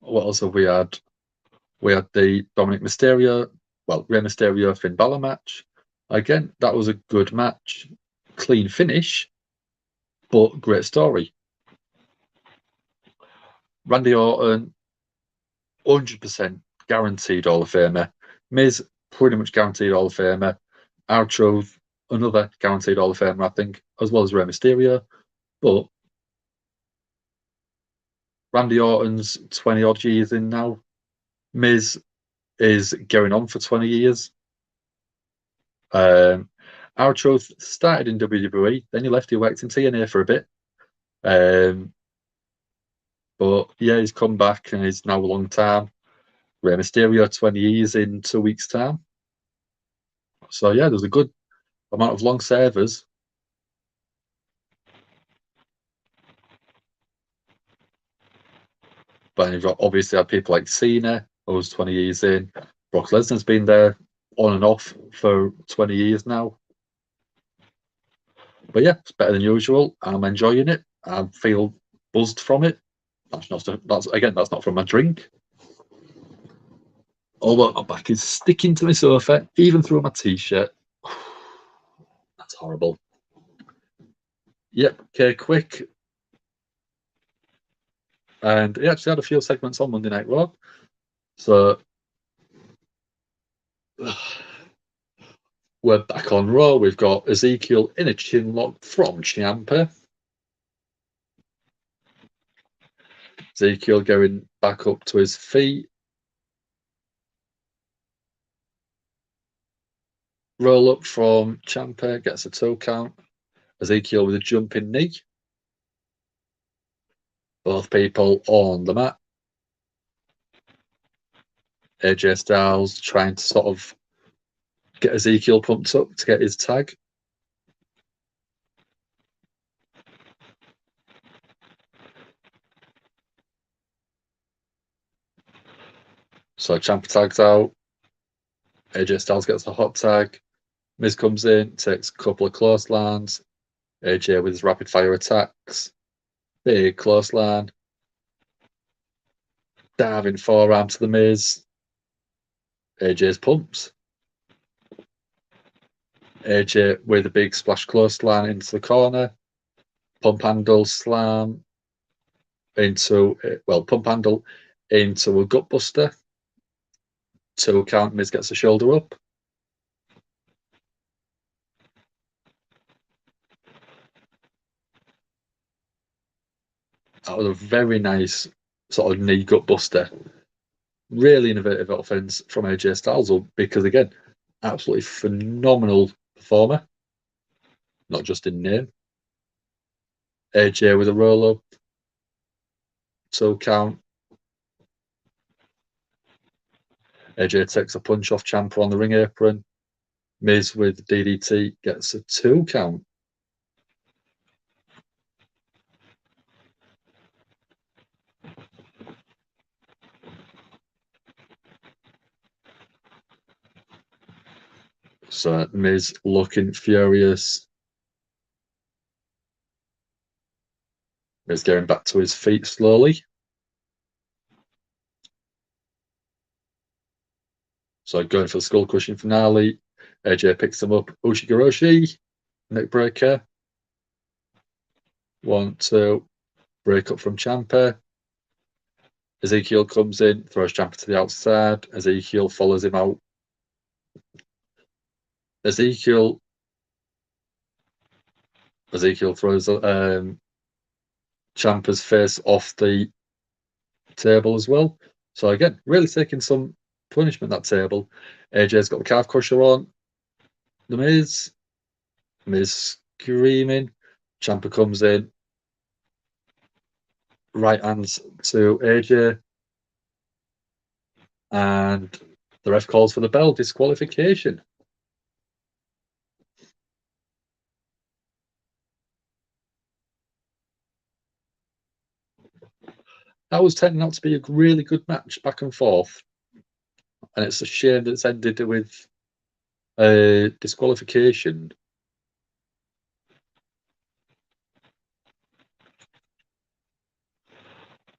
What else have we had? We had the Dominic Mysterio, Rey Mysterio Finn Balor match. Again, that was a good match, clean finish, but great story. Randy Orton, 100% guaranteed Hall of Famer. Miz, pretty much guaranteed Hall of Famer. R-Truth, another guaranteed Hall of Famer, I think, as well as Rey Mysterio. But Randy Orton's 20 odd years in now. Miz is going on for 20 years. R-Truth started in WWE, then he left, he worked in TNA for a bit. But yeah, he's come back and he's now a long time. Rey Mysterio, 20 years in 2 weeks' time. So yeah, there's a good amount of long servers. But you've got obviously had people like Cena, who was 20 years in. Brock Lesnar's been there on and off for 20 years now. But yeah, it's better than usual. I'm enjoying it. I feel buzzed from it. That's not from my drink. Although my back is sticking to my sofa, even through my t-shirt. That's horrible. Yep, okay, quick. And he actually had a few segments on Monday Night Raw. So we're back on Raw. We've got Ezekiel in a chin lock from Ciampa. Ezekiel going back up to his feet. Roll up from Ciampa, gets a toe count. Ezekiel with a jumping knee. Both people on the mat. AJ Styles trying to sort of get Ezekiel pumped up to get his tag. So Ciampa tags out. AJ Styles gets a hot tag. Miz comes in, takes a couple of clotheslines. AJ with his rapid fire attacks. Big clothesline. Diving forearm to the Miz. AJ's pumps. AJ with a big splash clothesline into the corner. Pump handle slam into, pump handle into a gutbuster. 2 count, Miz gets a shoulder up. That was a very nice sort of knee gutbuster. Really innovative offense from AJ Styles because, again, absolutely phenomenal performer, not just in name. AJ with a roll up, 2 count. AJ takes a punch off Ciampa on the ring apron. Miz with DDT gets a 2 count. So Miz looking furious. Miz getting back to his feet slowly. So going for the skull crushing finale. AJ picks him up. Ushigoroshi, neck breaker. 1, 2, break up from Ciampa. Ezekiel comes in, throws Ciampa to the outside. Ezekiel follows him out. Ezekiel throws Ciampa's face off the table as well. So again, really taking some punishment, that table. AJ's got the calf crusher on. The Miz screaming. Ciampa comes in. Right hands to AJ. And the ref calls for the bell. Disqualification. That was turning out to be a really good match, back and forth. And it's a shame that it's ended with a disqualification.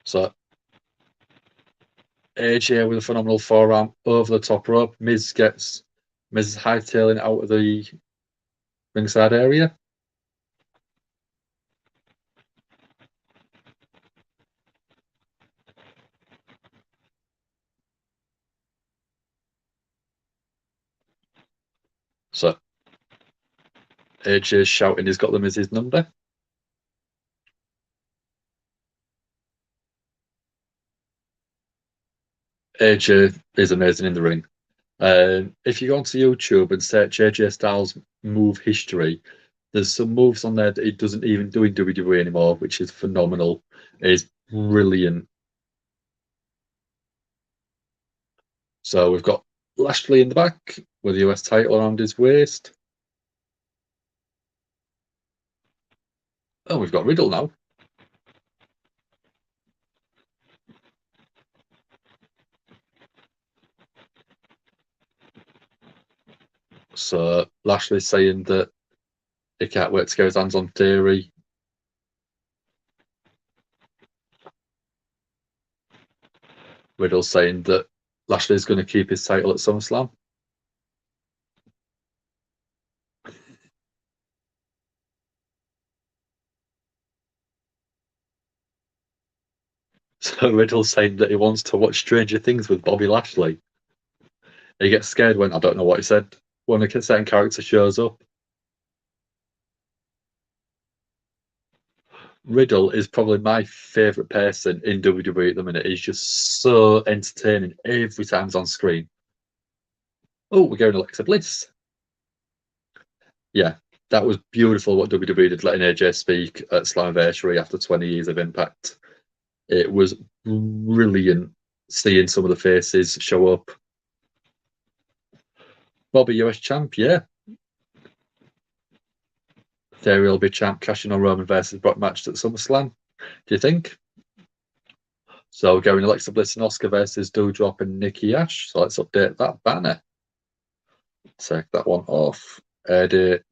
So AJ with a phenomenal forearm over the top rope. Miz is hightailing out of the ringside area. So AJ's shouting he's got the Miz's number. AJ is amazing in the ring. If you go onto YouTube and search AJ Styles move history, there's some moves on there that he doesn't even do in WWE anymore, which is phenomenal. It's brilliant. So we've got Lashley in the back with the US title around his waist. Oh, we've got Riddle now. So Lashley's saying that he can't wait to get his hands on Theory. Riddle's saying that Lashley's going to keep his title at SummerSlam. So Riddle's saying that he wants to watch Stranger Things with Bobby Lashley. He gets scared when, I don't know what he said, when a certain character shows up. Riddle is probably my favourite person in WWE at the minute. He's just so entertaining every time he's on screen. Oh, we're going Alexa Bliss. Yeah, that was beautiful what WWE did, letting AJ speak at Slammiversary after 20 years of Impact. It was brilliant seeing some of the faces show up. Bobby US champ, yeah. There will be champ cashing on Roman versus Brock match at SummerSlam. Do you think? So we're going Alexa Bliss and Oscar versus Doudrop and Nikki Ash. So let's update that banner. Take that one off. Edit.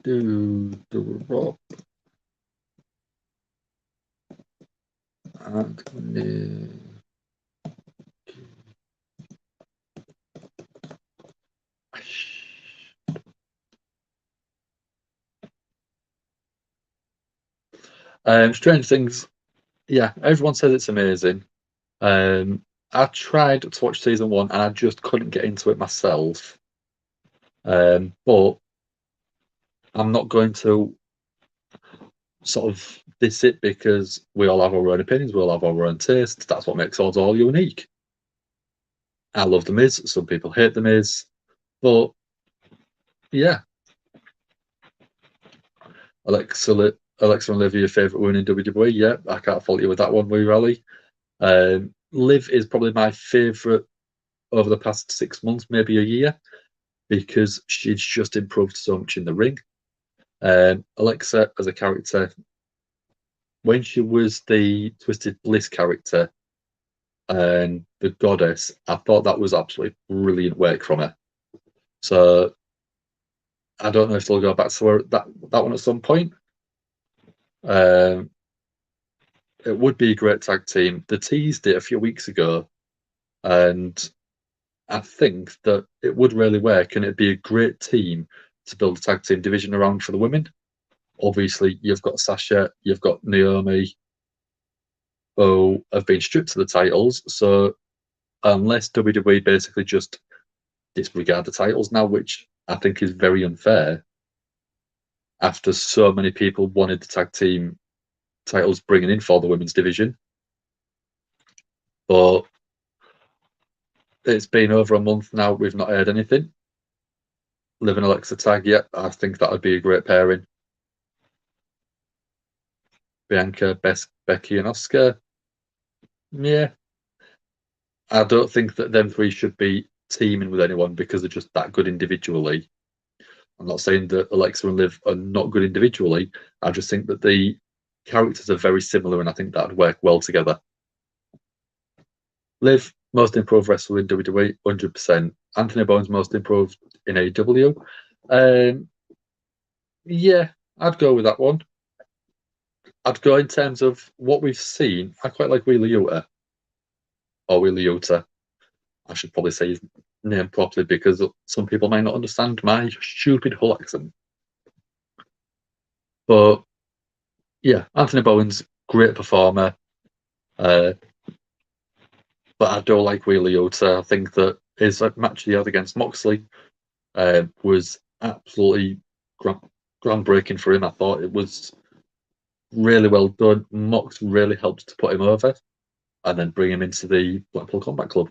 Doudrop and Nikki. Strange Things, yeah, everyone says it's amazing. I tried to watch season 1 and I just couldn't get into it myself. But I'm not going to sort of diss it because we all have our own opinions, we all have our own tastes. That's what makes us all unique. I love The Miz, some people hate The Miz, but yeah. Alexa and Olivia, favourite women in WWE, yeah, I can't fault you with that one, Wee Rally. Liv is probably my favourite over the past 6 months, maybe a year, because she's just improved so much in the ring. Alexa as a character, when she was the Twisted Bliss character and the goddess, I thought that was absolutely brilliant work from her. So I don't know if they'll go back to her, that one at some point. It would be a great tag team. They teased it a few weeks ago, and I think that it would really work, and it'd be a great team to build a tag team division around for the women. Obviously, you've got Sasha, you've got Naomi, who have been stripped to the titles. So unless WWE basically just disregard the titles now, which I think is very unfair, after so many people wanted the tag team titles bringing in for the women's division. But it's been over a month now, we've not heard anything. Liv and Alexa tag, yeah, I think that would be a great pairing. Bianca, Becky, and Oscar. Yeah, I don't think that them three should be teaming with anyone because they're just that good individually. I'm not saying that Alexa and Liv are not good individually. I just think that the characters are very similar, and I think that would work well together. Liv, most improved wrestler in WWE, 100%. Anthony Bones, most improved in AEW. Yeah, I'd go with that one. I'd go in terms of what we've seen. I quite like Wheeler Yuta. Or Wheeler Yuta. I should probably say his name properly because some people may not understand my stupid whole accent. But yeah, Anthony Bowen's great performer. But I do like Wheeler Yuta. I think that his match he had against Moxley was absolutely groundbreaking for him. I thought it was really well done. Mox really helped to put him over and then bring him into the Blackpool Combat Club.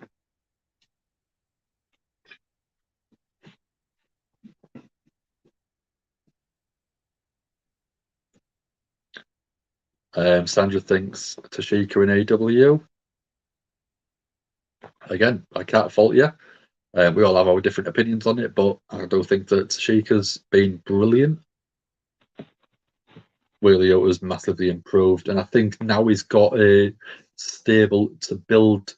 Sandra thinks Tashika in AEW. Again, I can't fault you. We all have our different opinions on it, but I do think that Tashika's been brilliant. Wheeler was massively improved, and I think now he's got a stable to build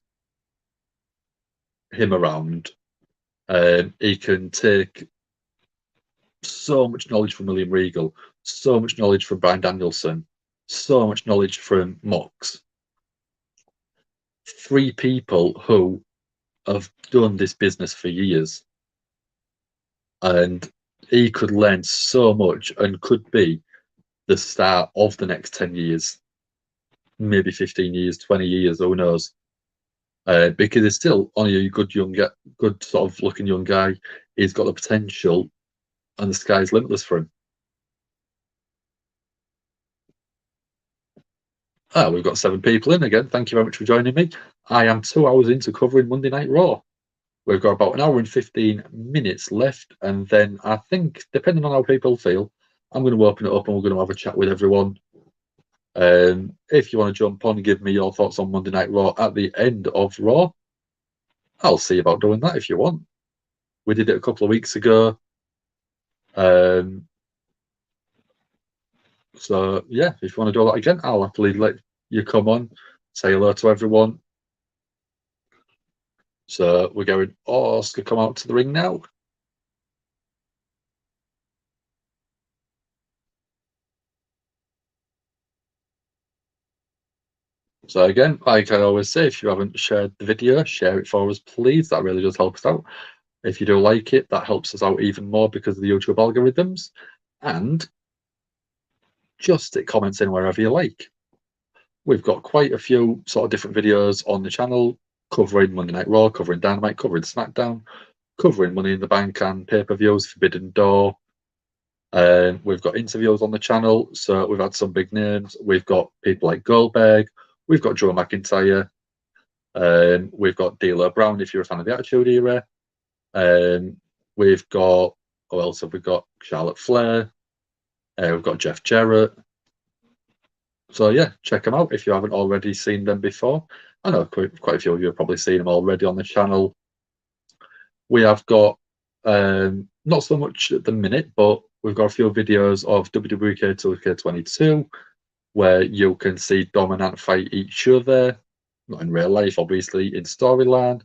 him around. He can take so much knowledge from William Regal, so much knowledge from Bryan Danielson, so much knowledge from Mox. Three people who have done this business for years, and he could learn so much and could be the start of the next 10 years, maybe 15 years, 20 years, who knows? Because he's still only a good good sort of looking young guy. He's got the potential, and the sky's limitless for him. We've got 7 people in again. Thank you very much for joining me. I am 2 hours into covering Monday Night Raw. We've got about an hour and 15 minutes left, and then I think, depending on how people feel, I'm going to open it up and we're going to have a chat with everyone. If you want to jump on and give me your thoughts on Monday Night Raw at the end of Raw, I'll see about doing that if you want. We did it a couple of weeks ago. So, yeah, if you want to do that again, I'll happily let you come on, say hello to everyone. So we're going, Oscar, come out to the ring now. So again, like I always say, if you haven't shared the video, share it for us, please. That really does help us out. If you do like it, that helps us out even more because of the YouTube algorithms. And just stick comments in wherever you like. We've got quite a few sort of different videos on the channel covering Monday Night Raw, covering Dynamite, covering SmackDown, covering Money in the Bank and pay-per-views, Forbidden Door. We've got interviews on the channel, so we've had some big names. We've got people like Goldberg. We've got Joe McIntyre. We've got D'Lo Brown, if you're a fan of the Attitude Era. We've got, who else have we got? Charlotte Flair. We've got Jeff Jarrett. So yeah, check them out if you haven't already seen them before. I know quite a few of you have probably seen them already on the channel. We have got, not so much at the minute, but we've got a few videos of WWE K2K22 where you can see Dominant fight each other, not in real life, obviously, in storyline.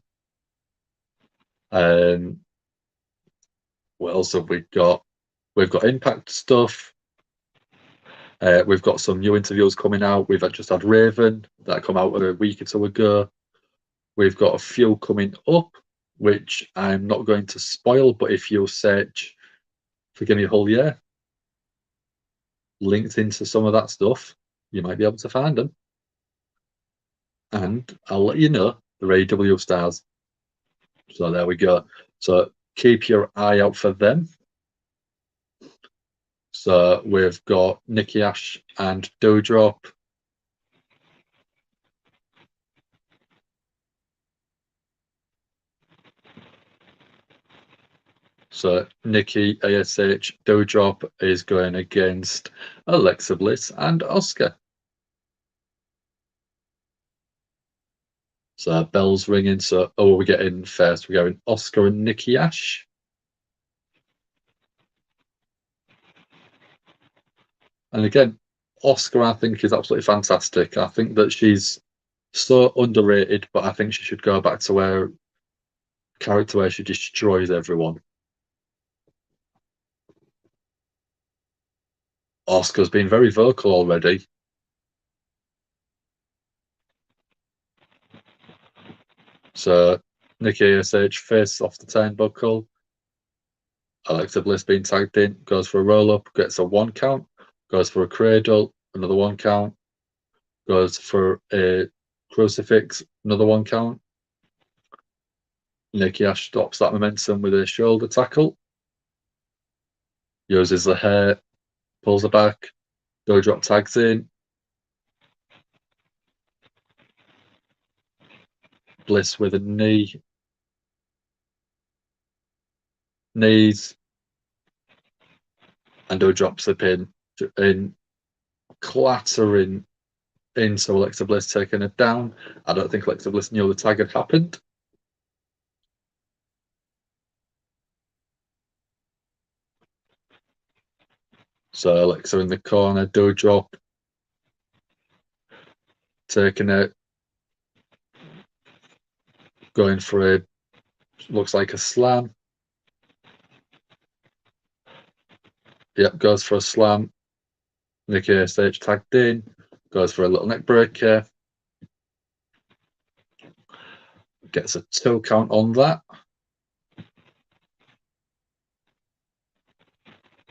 What else have we got? We've got Impact stuff. We've got some new interviews coming out. We've just had Raven that come out a week or two ago. We've got a few coming up, which I'm not going to spoil, but if you search Forgive Me a Whole Year, linked into some of that stuff, you might be able to find them. And I'll let you know the AEW stars. So there we go. So keep your eye out for them. So we've got Nikki Ash and Doudrop. So Nikki ASH Doudrop is going against Alexa Bliss and Oscar. So bells ringing. So we're getting first. We're going Oscar and Nikki Ash. And again, Oscar, I think, is absolutely fantastic. I think that she's so underrated, but I think she should go back to her character where she destroys everyone. Oscar's been very vocal already. So Nikki ASH face off the turnbuckle. Alexa Bliss being tagged in, goes for a roll up, gets a 1 count, goes for a cradle, another 1 count, goes for a crucifix, another 1 count. Nikki Ash stops that momentum with a shoulder tackle, uses the hair, pulls her back, Doudrop tags in. Bliss with a knees, and Doudrop's the pin in, clattering into Alexa Bliss, taking her down. I don't think Alexa Bliss knew the tag had happened. So Alexa in the corner, Doudrop taking it, going for a, looks like a slam. Yep, goes for a slam. Nikki ASH tagged in, goes for a little neck breaker. Gets a 2 count on that.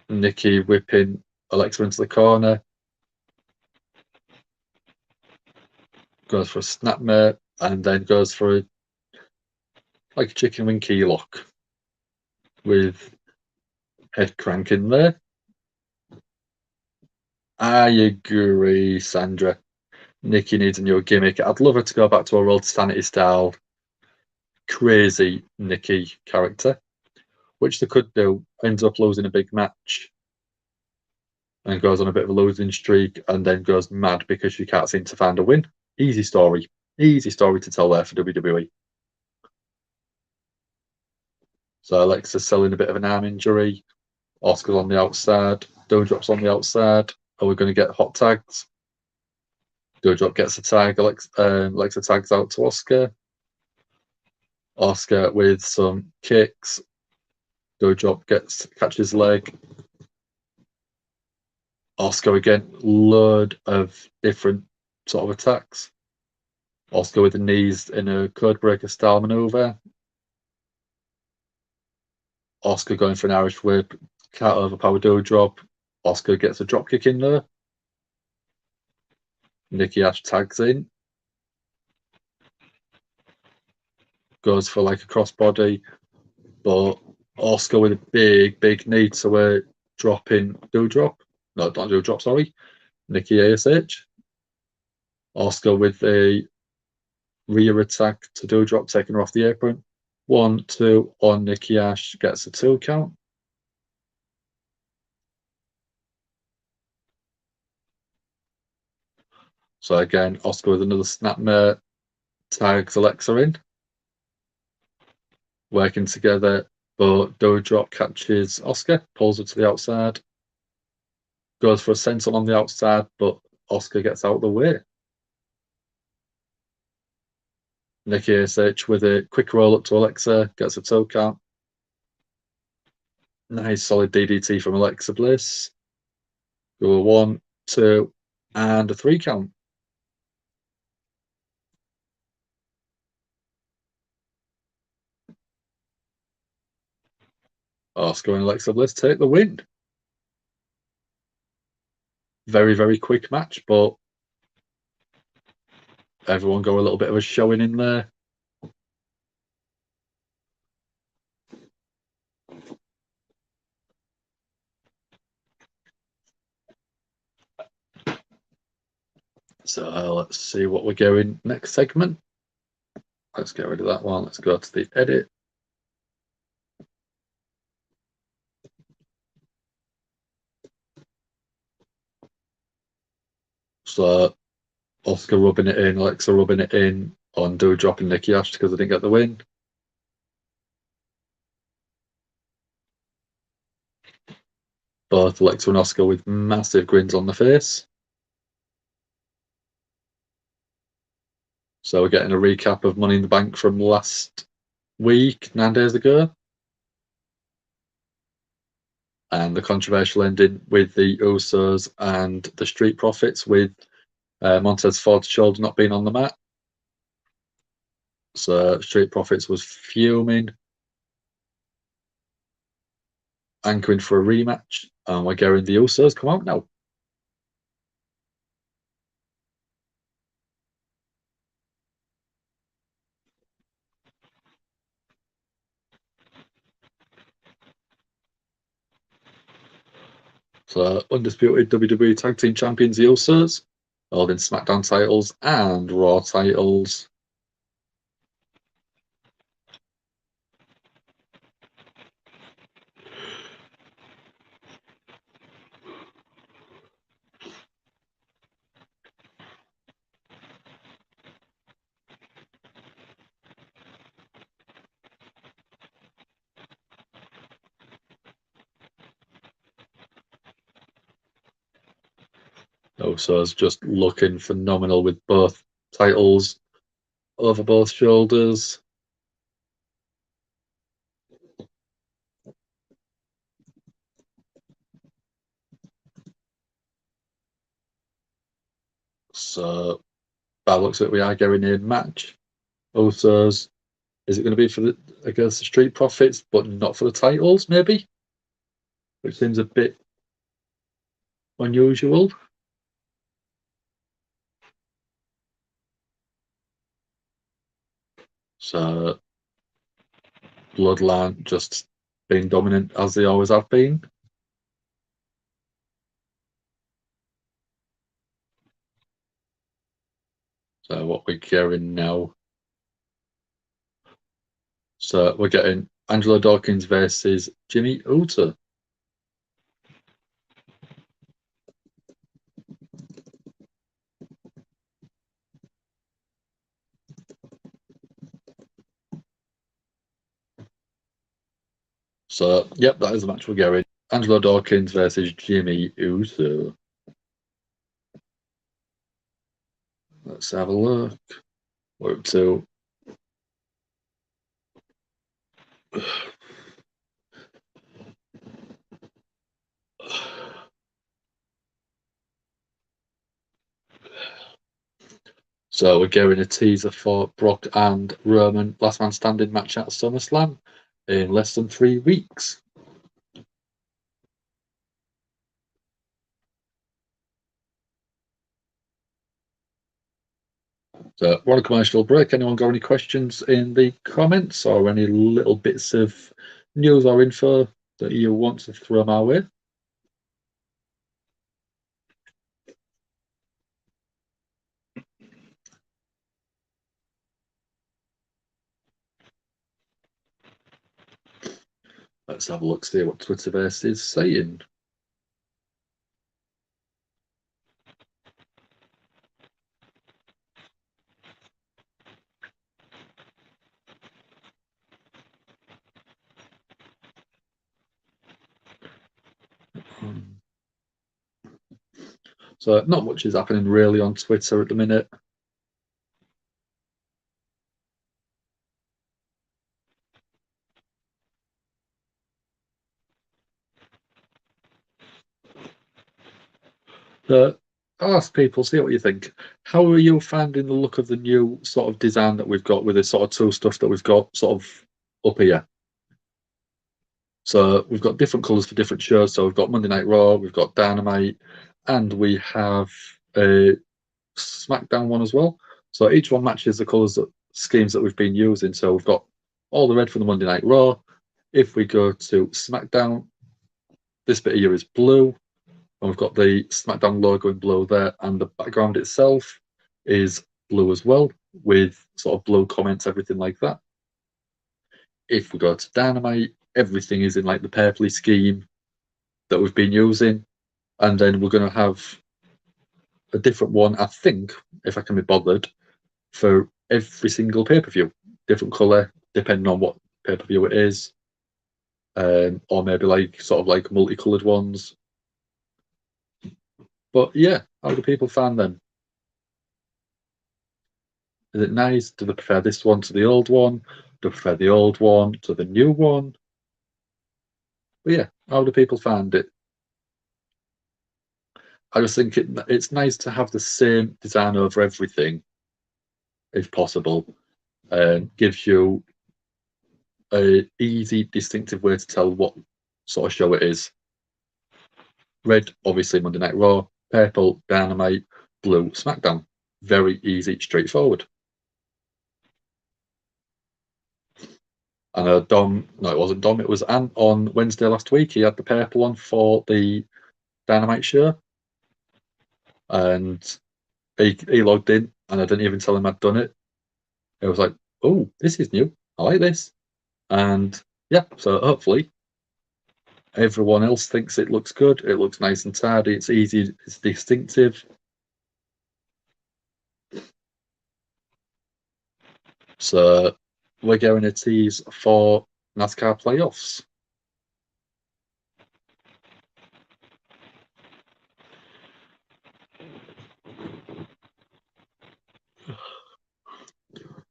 Nikki whipping Alexa into the corner. Goes for a snapmare and then goes for a chicken wing key lock with head crank in there. I agree, Sandra. Nikki needs a new gimmick. I'd love her to go back to her old sanity style, crazy Nikki character, which they could do. Ends up losing a big match and goes on a bit of a losing streak and then goes mad because she can't seem to find a win. Easy story. Easy story to tell there for WWE. So Alexa's selling a bit of an arm injury. Oscar's on the outside. Doudrop's on the outside. Are we going to get hot tags? Doudrop gets a tag. Alexa tags out to Oscar. Oscar with some kicks. Doudrop catches leg. Oscar again, load of different sort of attacks. Oscar with the knees in a codebreaker style maneuver. Oscar going for an Irish whip. Can't overpower Doudrop. Oscar gets a drop kick in there. Nikki Ash tags in. Goes for like a crossbody, but Oscar with a big knee to a dropping Doudrop. No, not Doudrop, sorry. Nikki ASH. Oscar with a rear attack to Doudrop, taking her off the apron. 1, 2 on Nikki Ash, gets a 2 count. So again, Oscar with another snapmare, tags Alexa in. Working together, but Doudrop catches Oscar, pulls her to the outside. Goes for a senton on the outside, but Oscar gets out of the way. Nikki ASH with a quick roll up to Alexa, gets a 2 count. Nice solid DDT from Alexa Bliss. Go a 1, 2, and a 3 count. Oscar and Alexa Bliss take the win. Very quick match, but everyone got a little bit of a showing in there. So let's see what we're going next segment. Let's get rid of that one. Let's go to the edit. So Oscar rubbing it in, Alexa rubbing it in on Doudrop and Nikki Ash because they didn't get the win. Both Alexa and Oscar with massive grins on the face. So we're getting a recap of Money in the Bank from last week, 9 days ago. And the controversial ending with the Usos and the Street Profits, with Montez Ford's shoulder not being on the mat. So Street Profits was fuming, anchoring for a rematch, and we're getting the Usos come out now. So undisputed WWE Tag Team Champions, the Usos, holding SmackDown titles and Raw titles. Usos just looking phenomenal with both titles over both shoulders. So by the looks of it, we are getting a match. Usos Is it going to be for against the Street Profits, but not for the titles, maybe? Which seems a bit unusual. So Bloodline just being dominant as they always have been. So what we're getting now. So we're getting Angelo Dawkins versus Jimmy Uso. So, yep, that is the match we're getting. Angelo Dawkins versus Jimmy Uso. Let's have a look. We're up to. So we're getting a teaser for Brock and Roman last man standing match at SummerSlam in less than 3 weeks. So we're on a commercial break. Anyone got any questions in the comments or any little bits of news or info that you want to throw my way? Let's have a look, see what Twitterverse is saying. So not much is happening really on Twitter at the minute. I'll ask people, see what you think. How are you finding the look of the new sort of design that we've got with the sort of two stuff that we've got sort of up here? So we've got different colours for different shows. So we've got Monday Night Raw, we've got Dynamite, and we have a SmackDown one as well. So each one matches the colours schemes that we've been using. So we've got all the red for the Monday Night Raw. If we go to SmackDown, this bit here is blue. And we've got the SmackDown logo in blue there, and the background itself is blue as well, with sort of blue comments, everything like that. If we go to Dynamite, everything is in like the purpley scheme that we've been using. And then we're going to have a different one, I think, if I can be bothered, for every single pay-per-view. Different colour, depending on what pay-per-view it is. Or maybe like sort of like multicoloured ones. But yeah, how do people find them? Is it nice? Do they prefer this one to the old one? Do they prefer the old one to the new one? But yeah, how do people find it? I just think it's nice to have the same design over everything, if possible. Gives you a easy, distinctive way to tell what sort of show it is. Red, obviously Monday Night Raw. Purple, Dynamite. Blue, SmackDown. Very easy, straightforward. And Dom, no, it wasn't Dom, it was Ant on Wednesday last week. He had the purple one for the Dynamite show. And he logged in, and I didn't even tell him I'd done it. It was like, oh, this is new. I like this. And yeah, so hopefully everyone else thinks it looks good. It looks nice and tidy. It's easy. It's distinctive. So we're going to tease for NASCAR playoffs.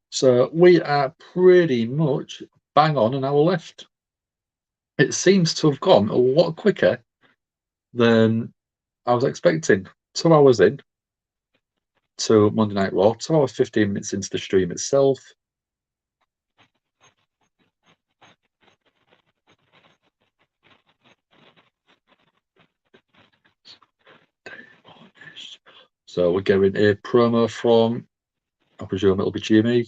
So we are pretty much bang on an hour left. It seems to have gone a lot quicker than I was expecting. 2 hours in to Monday Night Raw, 2 hours, 15 minutes into the stream itself. So we're getting a promo from, I presume it'll be Jimmy.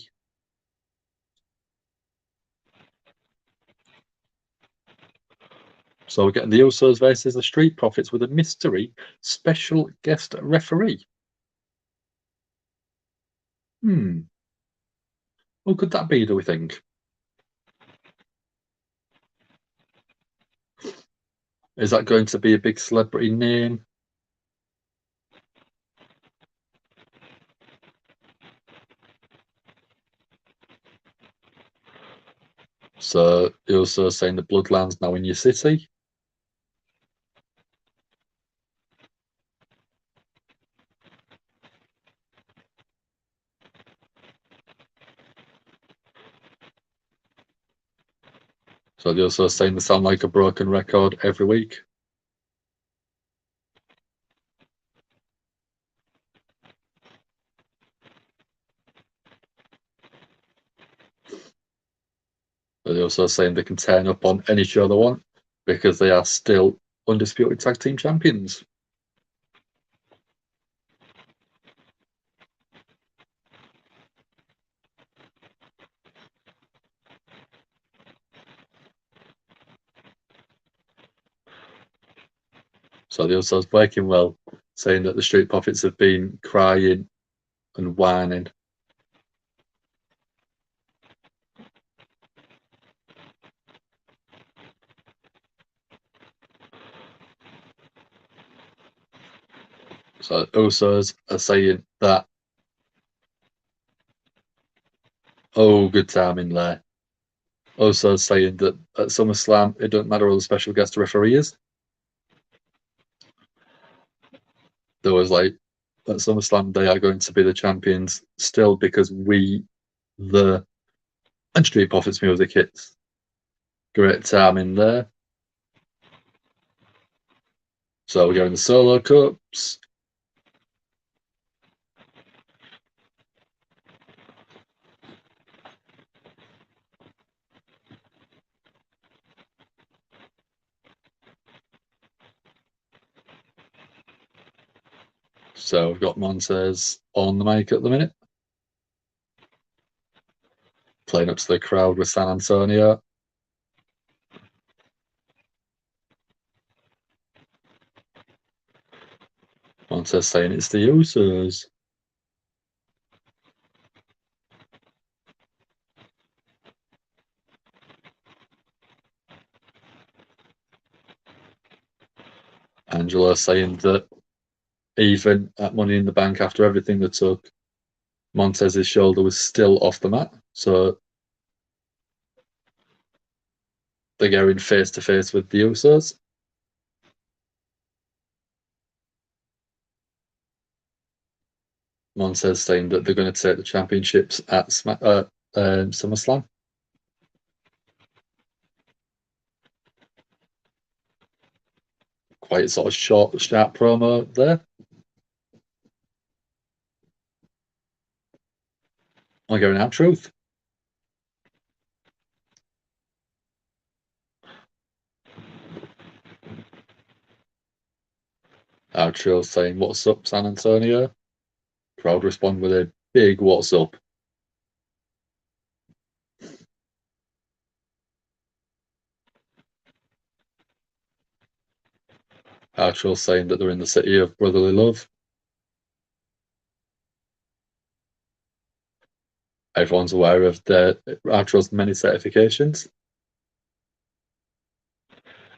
So we're getting the Usos versus the Street Profits with a mystery special guest referee. Who could that be, do we think? Is that going to be a big celebrity name? So you're also saying the Bloodlines now in your city. So you're also saying they sound like a broken record every week. But they're also saying they can turn up on any show they want because they are still undisputed tag team champions. So the Usos working well, saying that the Street Profits have been crying and whining. So Usos are saying that, oh, good timing there. Usos saying that at SummerSlam, it doesn't matter who the special guest referee is. There was like, at SummerSlam, they are going to be the champions still because we, the and Street Profits music hits. Great timing there. So we're going the solo cups. So we've got Montez on the mic at the minute, playing up to the crowd with San Antonio. Montez saying it's the Usos. Angelo saying that even at Money in the Bank, after everything they took, Montez's shoulder was still off the mat. So they're going face to face with the Usos. Montez saying that they're going to take the championships at SummerSlam. Quite sort of short, sharp promo there. I'm going out truth. Outro saying, "What's up, San Antonio?" Crowd respond with a big "What's up?" Outro saying that they're in the city of brotherly love. Everyone's aware of their Outro's many certifications.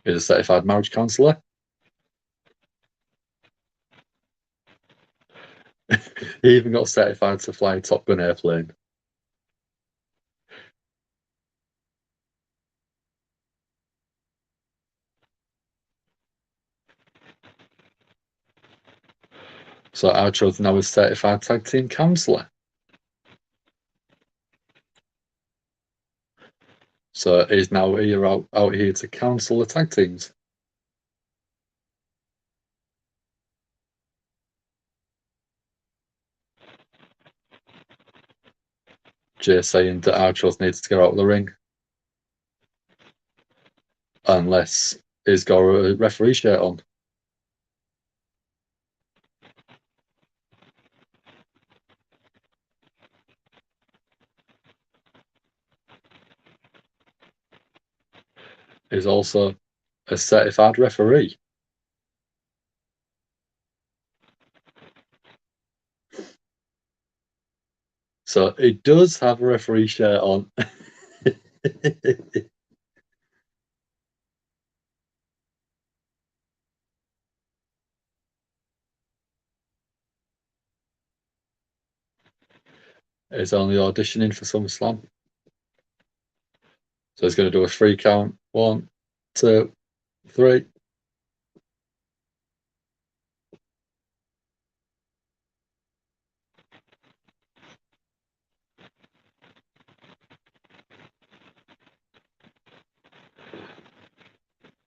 He's a certified marriage counsellor. He even got certified to fly a Top Gun airplane. So Outro's now a certified tag team counsellor. So he's now out here to counsel the tag teams. Jay saying that Outro's needs to get out of the ring unless he's got a referee shirt on. is also a certified referee. So it does have a referee shirt on. It's only auditioning for SummerSlam. So he's going to do a 3 count. 1, 2, 3.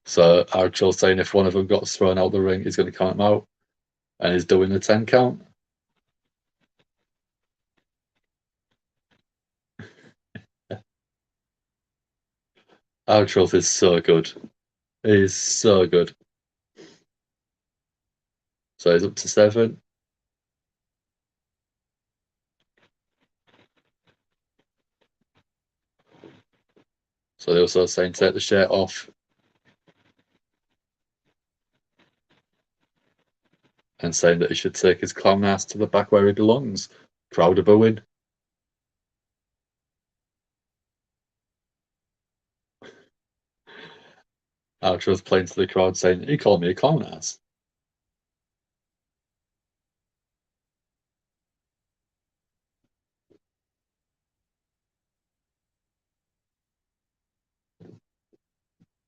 So Archer's saying if one of them got thrown out the ring, he's going to count them out. And he's doing the 10 count. Archer is so good. He's so good. So he's up to 7. So they're also saying take the shirt off. And saying that he should take his clown ass to the back where he belongs. Crowd are booing. Archer's playing to the crowd saying, he called me a clown ass.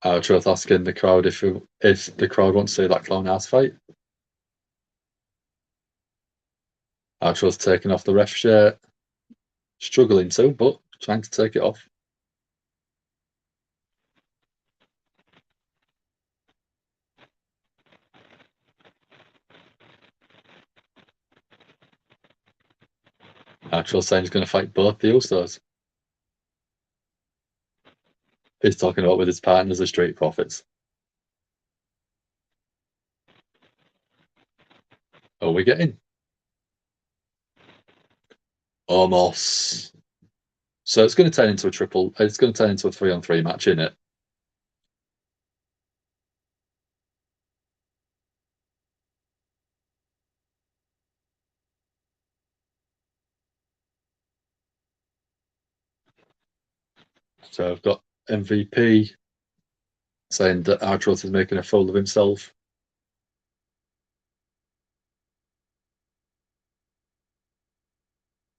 Archer's asking the crowd if the crowd wants to see that clown ass fight. Archer's taking off the ref shirt. Struggling to, but trying to take it off. Archer's saying he's going to fight both the Usos. He's talking about with his partners, the Street Profits. Are we getting? Almost. So it's going to turn into a triple. It's going to turn into a 3-on-3 match, isn't it? So I've got MVP saying that Archer is making a fool of himself.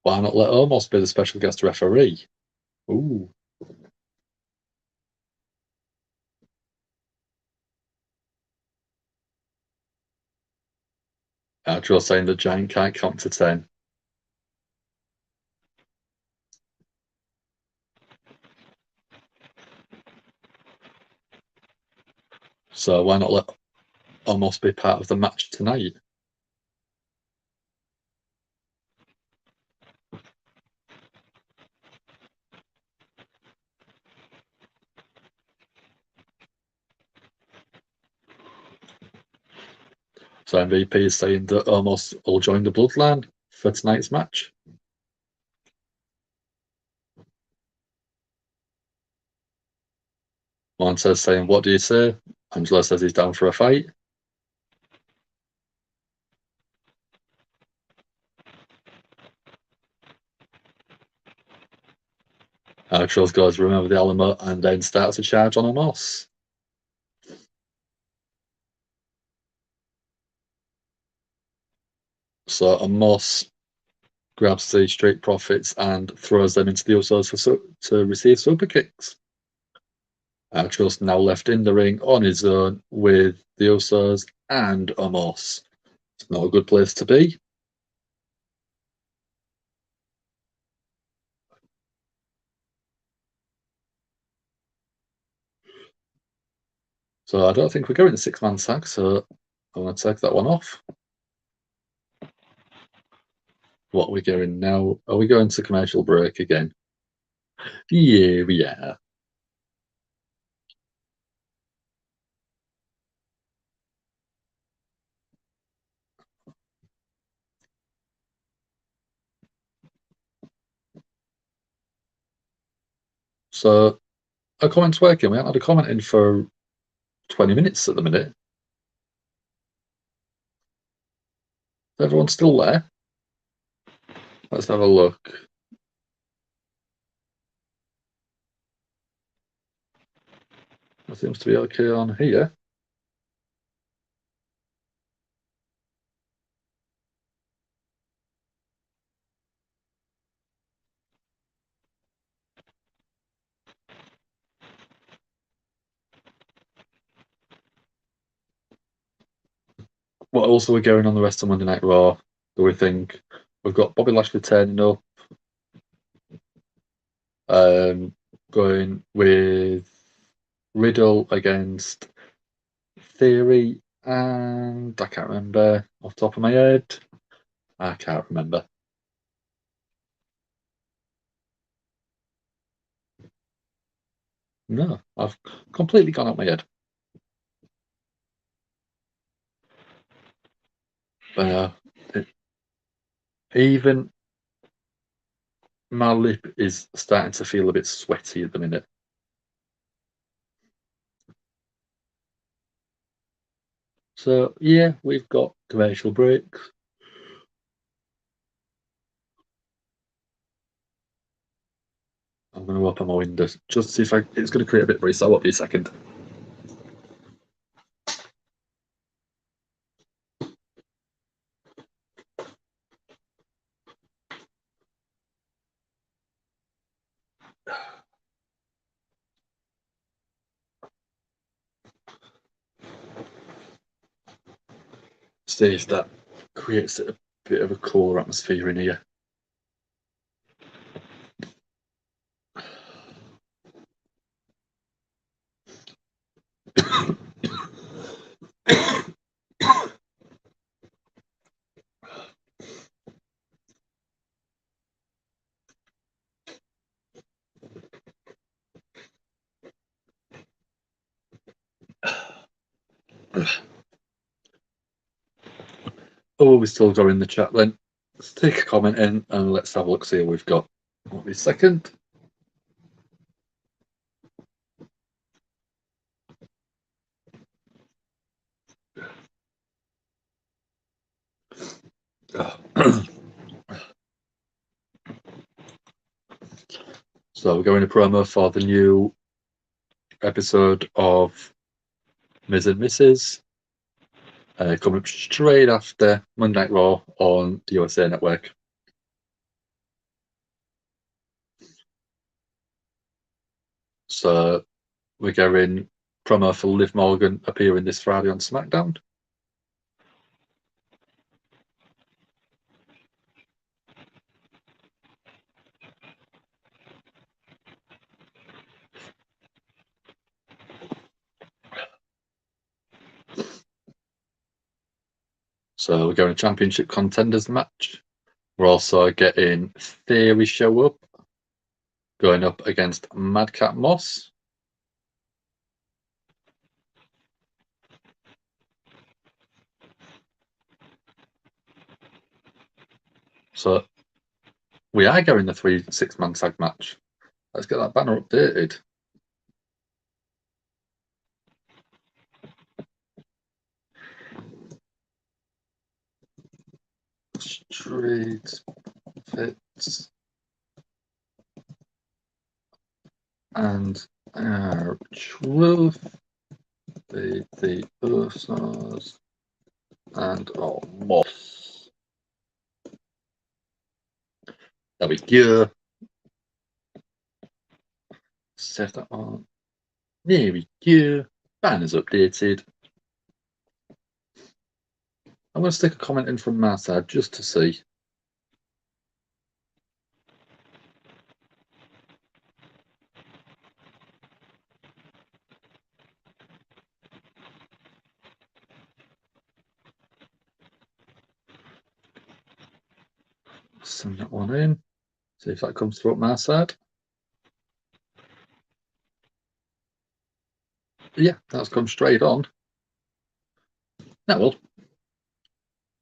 Why not let Omos be the special guest referee? Ooh. Archer saying the Giant can't count to 10. So why not let Omos be part of the match tonight? So MVP is saying that Omos will join the Bloodline for tonight's match. Montez saying, what do you say? Angelo says he's down for a fight. Charles goes, remember the Alamo, and then starts a charge on Omos. So Omos grabs the Street Profits and throws them into the Usos to receive super kicks. Charles now left in the ring on his own with the Usos and Omos. It's not a good place to be. So I don't think we're going to 6-man tag, so I'm going to take that one off. What are we going now? Are we going to commercial break again? Yeah, we are. So a comment's working? We haven't had a comment in for 20 minutes at the minute. Everyone's still there. Let's have a look. It seems to be okay on here. What else are we going on the rest of Monday Night Raw? Do we think we've got Bobby Lashley turning up? Going with Riddle against Theory, and I can't remember off the top of my head. I can't remember. No, I've completely gone out my head. Even my lip is starting to feel a bit sweaty at the minute. So yeah, we've got commercial breaks. I'm going to open my windows just to see if it's going to create a bit of breeze. So I won't be a second. See if that creates a bit of a cooler atmosphere in here. Oh, we still got in the chat then. Let's take a comment in and let's have a look, see what we've got. Won't be a second. So we're going to promo for the new episode of Ms. and Mrs. Coming up straight after Monday Night Raw on the USA Network. So we're going promo for Liv Morgan appearing this Friday on SmackDown. So we're going championship contenders match. We're also getting Theory show up, going up against Madcap Moss. So we are going the 3 6-man tag match. Let's get that banner updated. Street Fits and our truth, the Usos and our Moss. There we go. Set that on. There we go. Banner's updated. I'm going to stick a comment in from my side just to see. Send that one in. See if that comes through up my side. Yeah, that's come straight on. That will.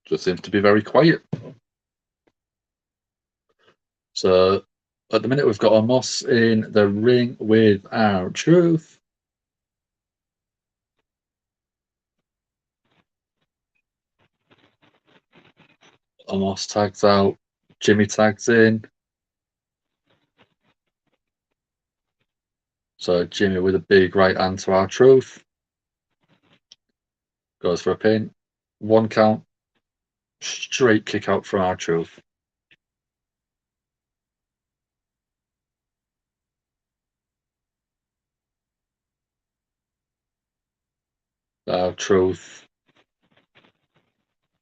Just seems to be very quiet. So At the minute, we've got Amos in the ring with our Truth. Amos tags out. Jimmy tags in. So Jimmy with a big right hand to our Truth. Goes for a pin. 1 count. Straight kick out from our Truth. Our Truth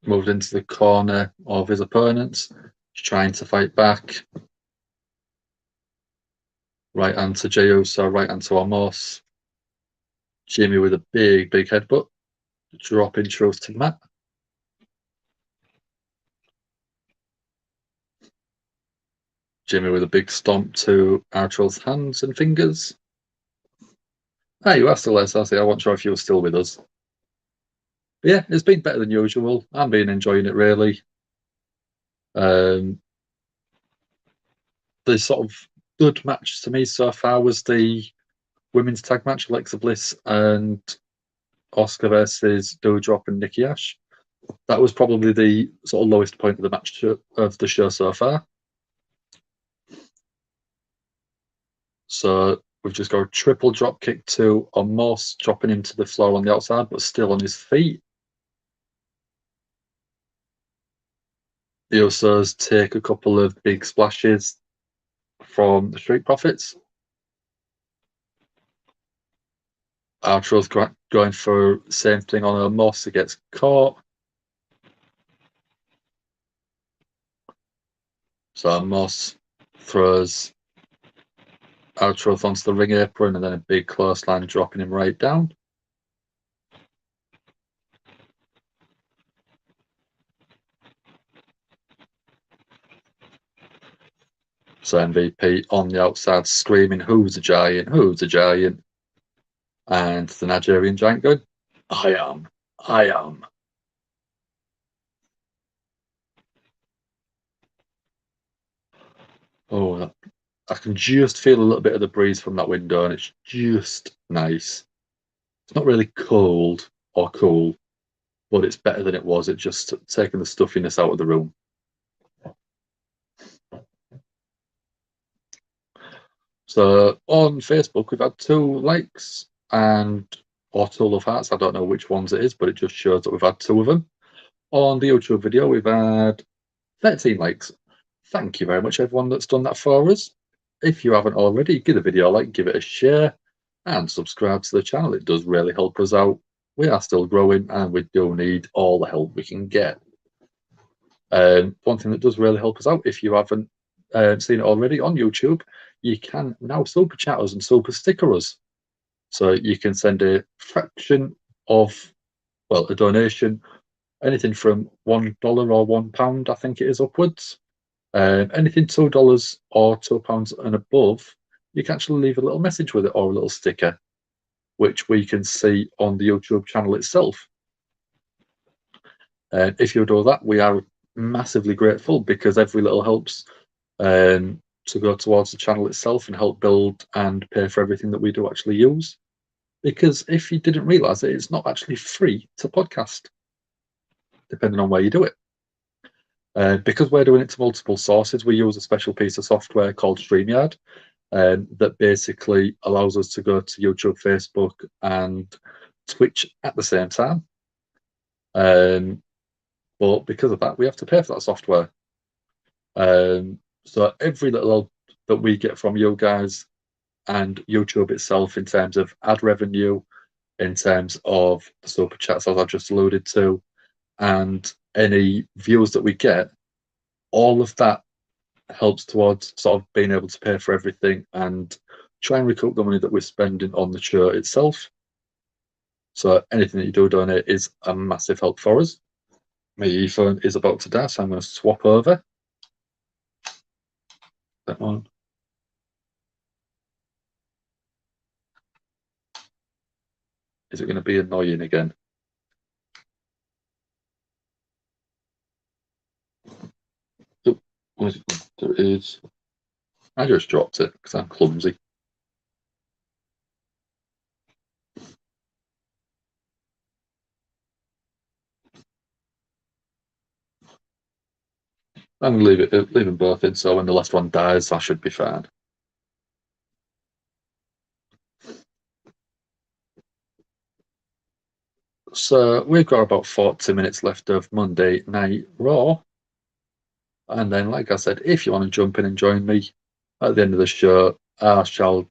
moved into the corner of his opponents. He's trying to fight back. Right hand to Jey Uso, right hand to Amos. Jimmy with a big headbutt. Dropping Truth to the mat. Jimmy with a big stomp to our Truth's hands and fingers. Ah, you are still there, Sassy. I wasn't sure if you were still with us. But yeah, it's been better than usual. I've been enjoying it, really. The sort of good match to me so far was the women's tag match, Alexa Bliss and Oscar versus Doudrop and Nikki Ash. That was probably the sort of lowest point of the match of the show so far. So we've just got a triple drop kick to Amos, dropping him to the floor on the outside, but still on his feet. The Usos take a couple of big splashes from the Street Profits. Outro's going for the same thing on Amos. He gets caught. So Amos throws Outro onto the ring apron and then a big clothesline dropping him right down. So MVP on the outside screaming, "Who's a giant? Who's a giant?" And the Nigerian giant going, "I am. I am." Oh, I can just feel a little bit of the breeze from that window, and it's just nice. It's not really cold or cool, but it's better than it was. It's just taking the stuffiness out of the room. So on Facebook, we've had 2 likes and or 2 love hearts. I don't know which ones it is, but it just shows that we've had 2 of them. On the YouTube video, we've had 13 likes. Thank you very much, everyone that's done that for us. If you haven't already, give the video a like, give it a share, and subscribe to the channel. It does really help us out. We are still growing, and we do need all the help we can get. One thing that does really help us out, if you haven't seen it already on YouTube, you can now super chat us and super sticker us. So you can send a fraction of, well, a donation, anything from $1 or £1, I think it is, upwards. Anything $2 or £2 and above, you can actually leave a little message with it or a little sticker, which we can see on the YouTube channel itself. If you do that, we are massively grateful, because every little helps to go towards the channel itself and help build and pay for everything that we do actually use. Because if you didn't realize it, it's not actually free to podcast, depending on where you do it. Because we're doing it to multiple sources, we use a special piece of software called StreamYard that basically allows us to go to YouTube, Facebook, and Twitch at the same time. But because of that, we have to pay for that software. So every little help that we get from you guys and YouTube itself, in terms of ad revenue, in terms of the super chats, as I just alluded to, and any views that we get, all of that helps towards sort of being able to pay for everything and try and recoup the money that we're spending on the show itself. So anything that you do donate is a massive help for us. My earphone is about to die, so I'm going to swap over. That one. Is it going to be annoying again? Oh, there it is. I just dropped it because I'm clumsy. I'm going to leave them both in, so when the last one dies, I should be fine. So we've got about 40 minutes left of Monday Night Raw. And then, like I said, if you want to jump in and join me at the end of the show, I shall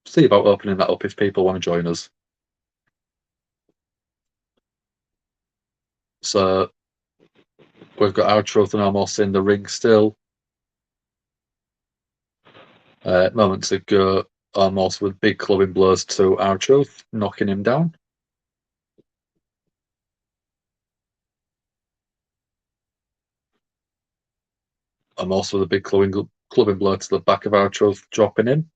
see about opening that up if people want to join us. So we've got our Truth and Almost in the ring still. Moments ago, Almost with big clubbing blows to our Truth, knocking him down. Almost with a big clubbing blow to the back of our Truth, dropping him.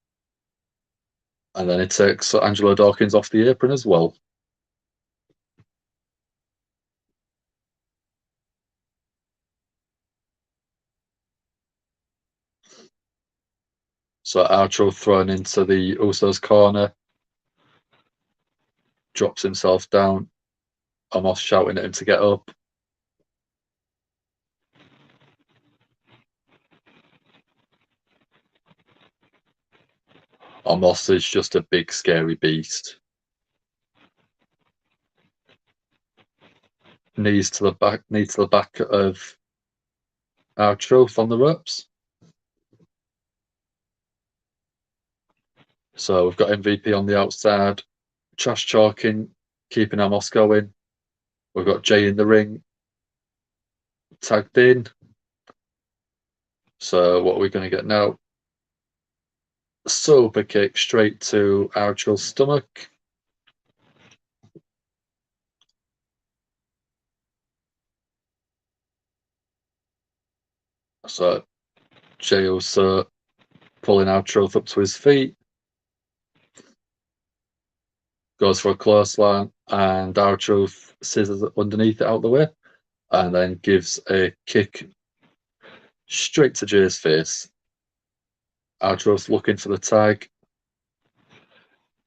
And then it takes Angelo Dawkins off the apron as well. So R-Truth thrown into the Usos corner, drops himself down, almost shouting at him to get up. Almost is just a big scary beast. Knees to the back of R-Truth on the ropes. So we've got MVP on the outside, trash talking, keeping Amos going. We've got Jay in the ring, tagged in. So what are we going to get now? Super kick straight to R-Truth's stomach. So Jay also pulling R-Truth up to his feet. Goes for a clothesline, and R-Truth scissors underneath it out the way, and then gives a kick straight to Jay's face. R-Truth looking for the tag.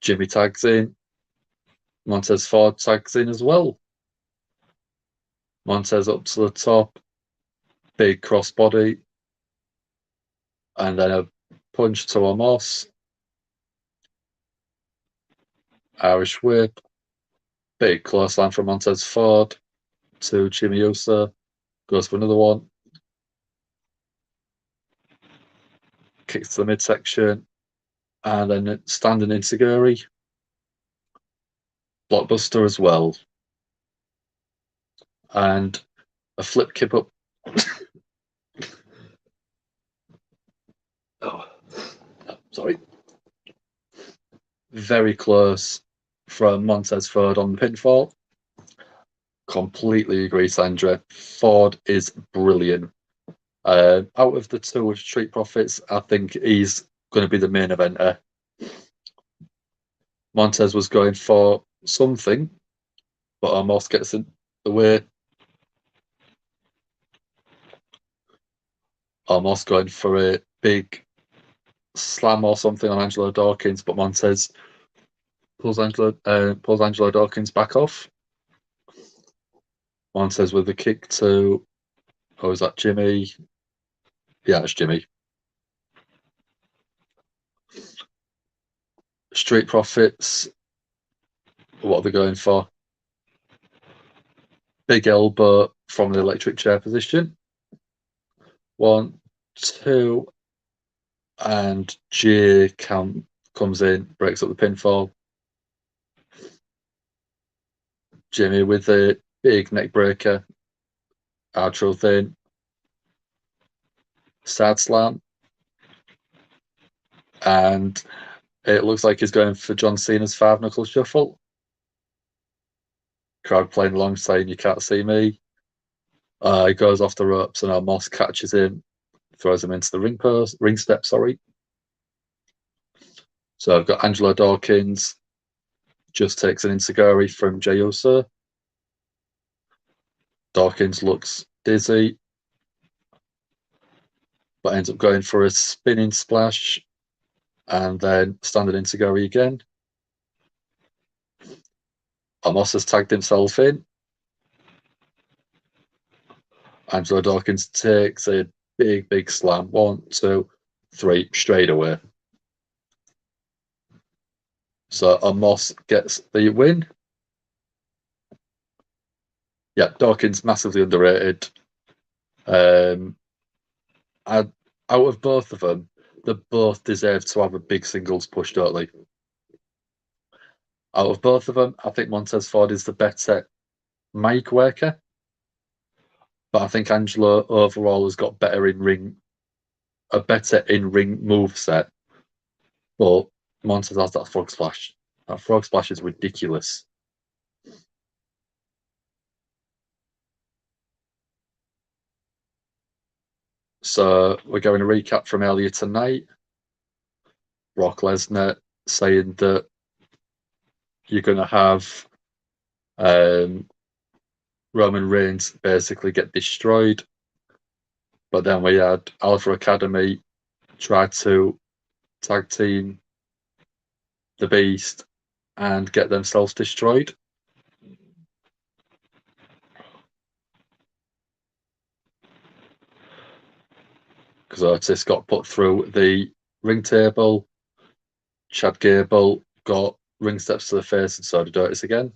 Jimmy tags in. Montez Ford tags in as well. Montez up to the top. Big crossbody. And then a punch to Amos. Irish whip. Big clothesline from Montez Ford to Jimmy Uso. Goes for another one. Kicks to the midsection. And then standing enzuigiri. Blockbuster as well. And a flip kip up. Oh, sorry. Very close from Montez Ford on the pinfall. Completely agree, Sandra. Ford is brilliant. Out of the two with Street Profits, I think he's going to be the main eventer. Montez was going for something, but almost gets in the way. Almost going for a big slam or something on Angelo Dawkins, but Montez pulls Angelo Dawkins back off. Montez with the kick to, oh, is that Jimmy? Yeah, it's Jimmy. Street Profits, what are they going for? Big elbow from the electric chair position. 1, 2, and Jay comes in, breaks up the pinfall. Jimmy with a big neck breaker. R-Truth in. Sad slam. And it looks like he's going for John Cena's 5-knuckle shuffle. Crowd playing along saying, "You can't see me." He goes off the ropes and Moss catches him, throws him into the ring step, sorry. So I've got Angelo Dawkins, just takes an enzuigiri from Jey Uso. Dawkins looks dizzy, but ends up going for a spinning splash and then standing into GAHY again. Omos has tagged himself in. Angelo Dawkins takes a big slam. 1, 2, 3, straight away. So Omos gets the win. Yeah, Dawkins massively underrated. Out of both of them, they both deserve to have a big singles push, don't they? Out of both of them, I think Montez Ford is the better mic worker, but I think Angelo overall has got a better in-ring move set. But Montez has that frog splash. That frog splash is ridiculous. So we're going to recap from earlier tonight. Brock Lesnar saying that you're going to have Roman Reigns basically get destroyed. But then we had Alpha Academy try to tag team the Beast and get themselves destroyed. Because Otis got put through the ring table. Chad Gable got ring steps to the face, and so did Otis again.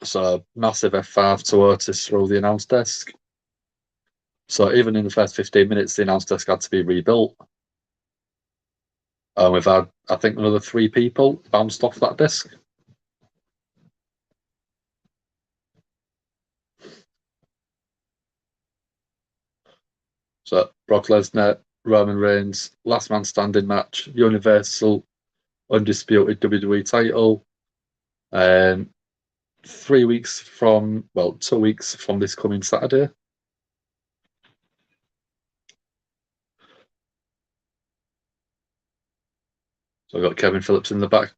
So massive F5 to Otis through the announce desk. So even in the first 15 minutes, the announce desk had to be rebuilt. And we've had, I think, another 3 people bounced off that desk. So Brock Lesnar, Roman Reigns, last man standing match, Universal Undisputed WWE title. 2 weeks from this coming Saturday. So we've got Kevin Phillips in the back.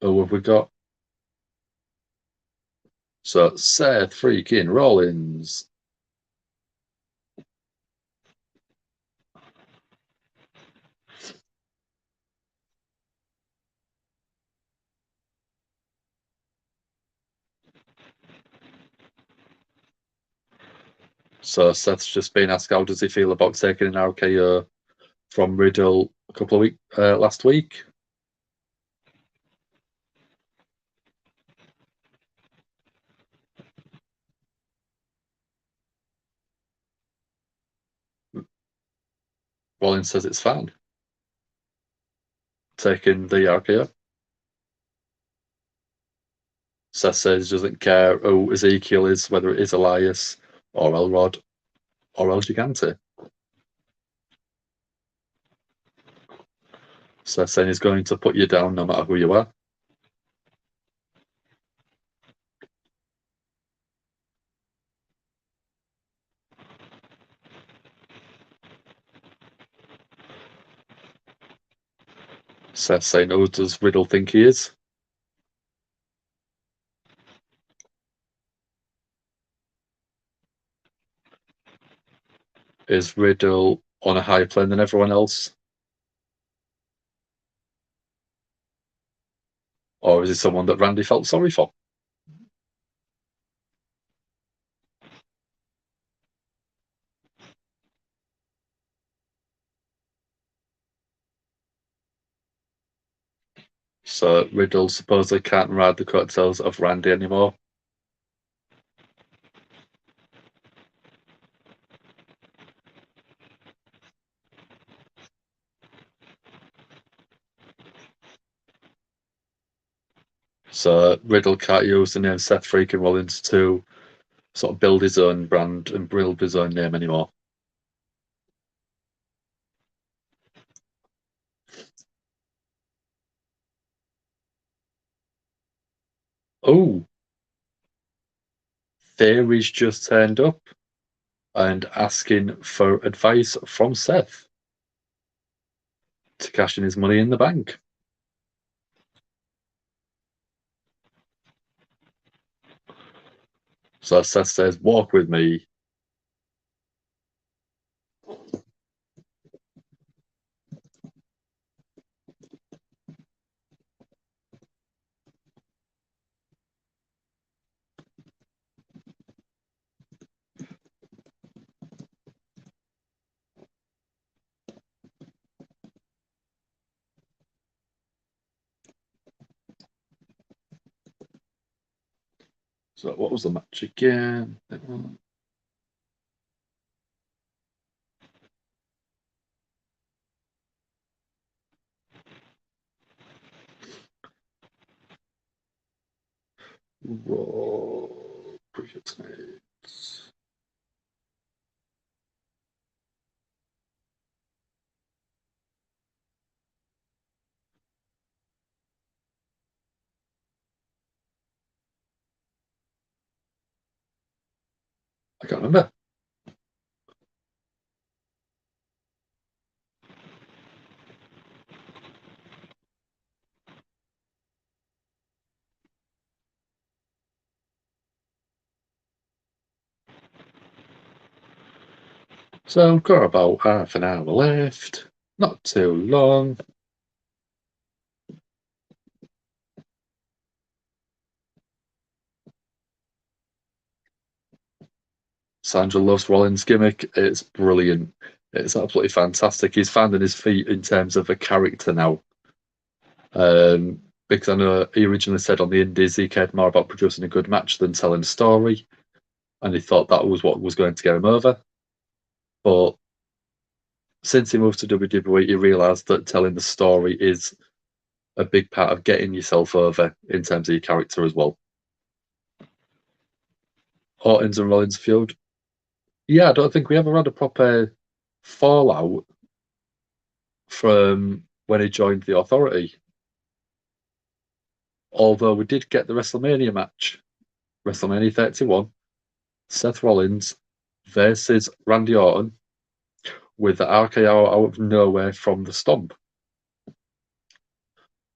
Who have we got? So Seth freaking Rollins. So Seth's just been asked how does he feel about taking an RKO from Riddle last week. Rollins says it's fine. Taking the RKO. Seth says he doesn't care who Ezekiel is, whether it is Elias or Elrod or El Gigante. Seth saying he's going to put you down no matter who you are. Seth saying, who does Riddle think he is? Is Riddle on a higher plane than everyone else? Or is he someone that Randy felt sorry for? So Riddle supposedly can't ride the coattails of Randy anymore. So Riddle can't use the name Seth freaking Rollins to sort of build his own brand and build his own name anymore. Oh, Theory's just turned up and asking for advice from Seth to cash in his money in the bank. So Seth says, "Walk with me." So what was the match again? Raw previous nights. I can't remember. So I've got about half an hour left. Not too long. Sandra loves Rollins' gimmick. It's brilliant. It's absolutely fantastic. He's finding his feet in terms of a character now. Because I know he originally said on the Indies he cared more about producing a good match than telling a story, and he thought that was what was going to get him over. But since he moved to WWE, he realised that telling the story is a big part of getting yourself over in terms of your character as well. Orton's and Rollins feud. Yeah, I don't think we ever had a proper fallout from when he joined the Authority. Although we did get the WrestleMania match, WrestleMania 31, Seth Rollins versus Randy Orton with the RKO out of nowhere from the stomp.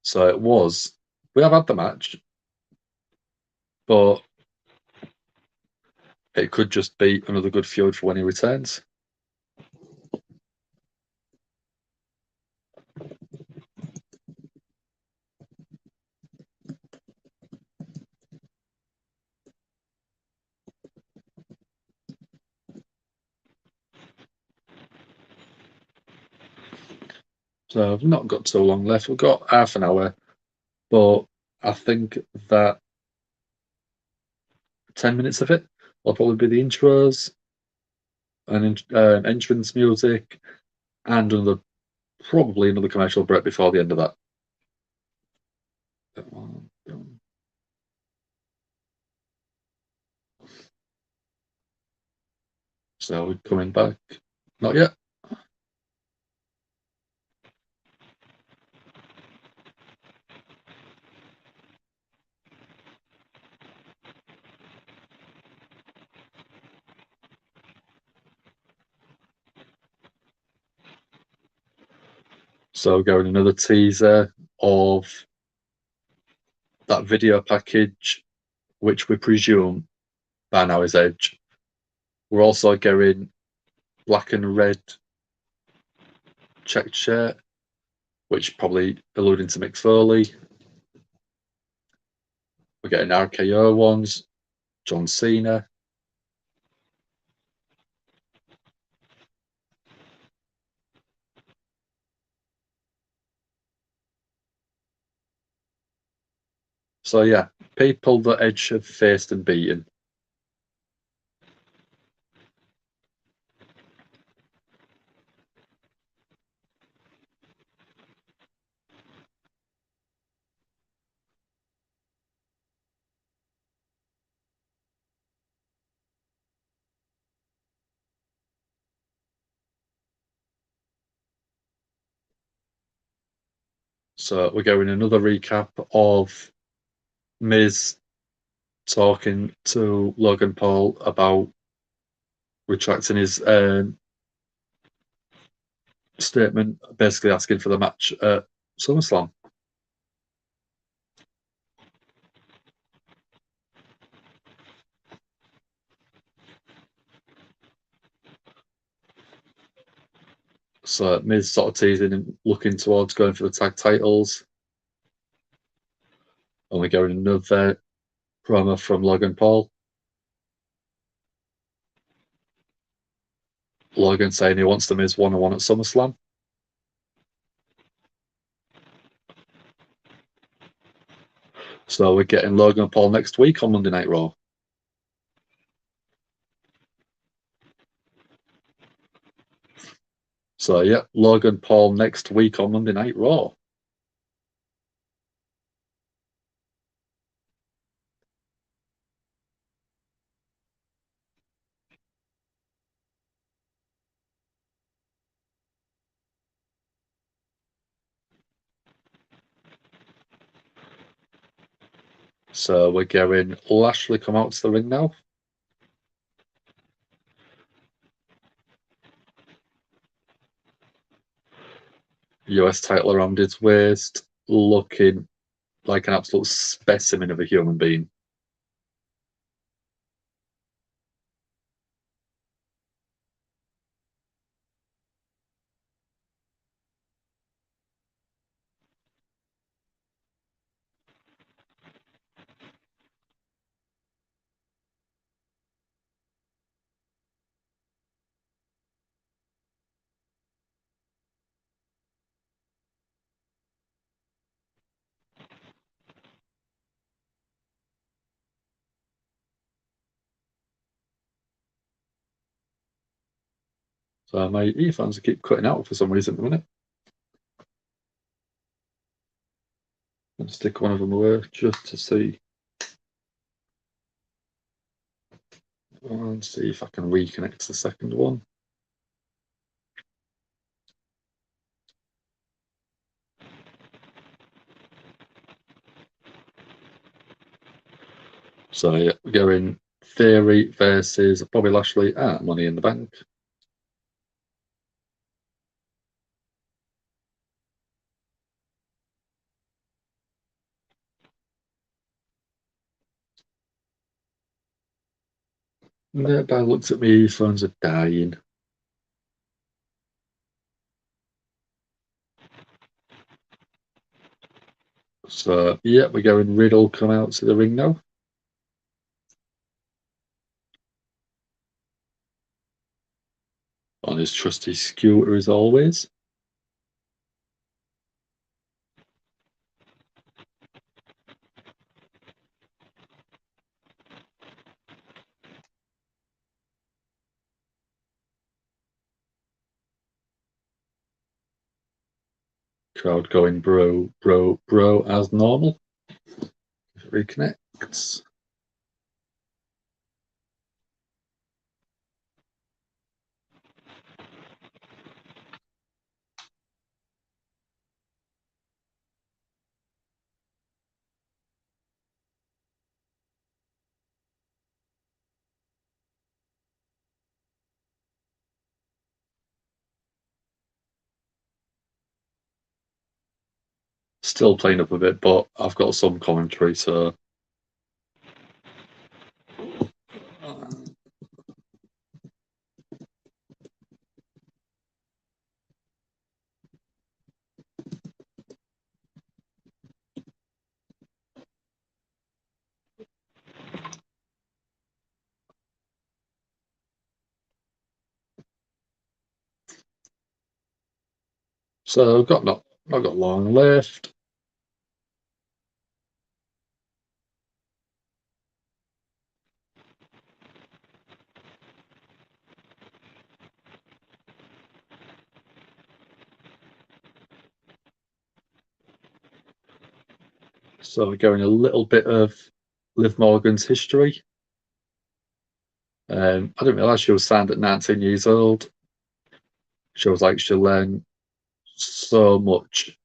So it was, we have had the match, but it could just be another good feud for when he returns. So I've not got too long left. We've got half an hour, but I think that 10 minutes of it will probably be the intros and entrance music and probably another commercial break before the end of that. So we're coming back. Not yet. So going another teaser of that video package, which we presume by now is Edge. We're also getting black and red checked shirt, which probably alluding to Mick Foley. We're getting RKO ones, John Cena. So yeah, people that Edge have faced and beaten. So we're going another recap of Miz talking to Logan Paul about retracting his statement, basically asking for the match at SummerSlam. So Miz sort of teasing and looking towards going for the tag titles. And we go in another promo from Logan Paul. Logan saying he wants the Miz one-on-one at SummerSlam. So we're getting Logan Paul next week on Monday Night Raw. So yeah, Logan Paul next week on Monday Night Raw. So we're getting Lashley come out to the ring now. US title around his waist, looking like an absolute specimen of a human being. So my earphones keep cutting out for some reason at the minute. I'll stick one of them away just to see. And see if I can reconnect the second one. So yeah, we're going Theory versus Bobby Lashley at Money in the Bank. Everybody looks at me, phones are dying. So yeah, we're going Riddle come out to the ring now. On his trusty scooter as always. Crowd going bro, bro, bro as normal. Reconnects. Still playing up a bit, but I've got some commentary, so I've got not got long left. So we're going a little bit of Liv Morgan's history. I didn't realise she was signed at 19 years old. Shows like she'll learn so much.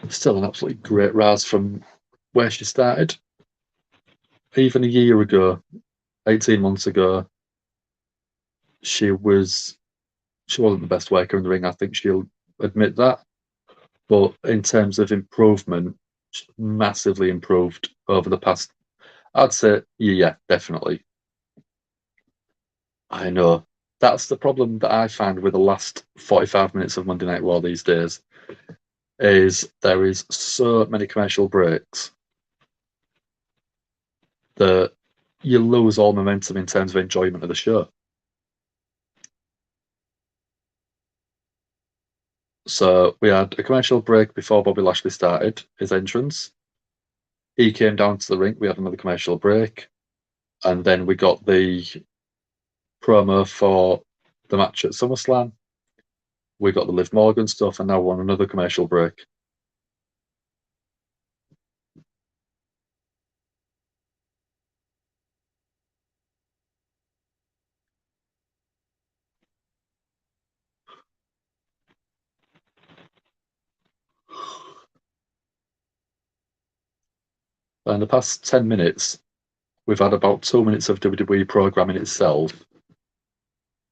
Still an absolutely great rise from where she started. Even a year ago, 18 months ago, she wasn't the best worker in the ring. I think she'll admit that. but in terms of improvement, massively improved over the past. I'd say, yeah, definitely. I know. That's the problem that I find with the last 45 minutes of Monday Night Raw these days, is there is so many commercial breaks that you lose all momentum in terms of enjoyment of the show. So we had a commercial break before Bobby Lashley started his entrance. He came down to the ring. We had another commercial break, and then we got the promo for the match at SummerSlam. We got the Liv Morgan stuff, and now we're on another commercial break. In the past 10 minutes, we've had about 2 minutes of WWE programming itself.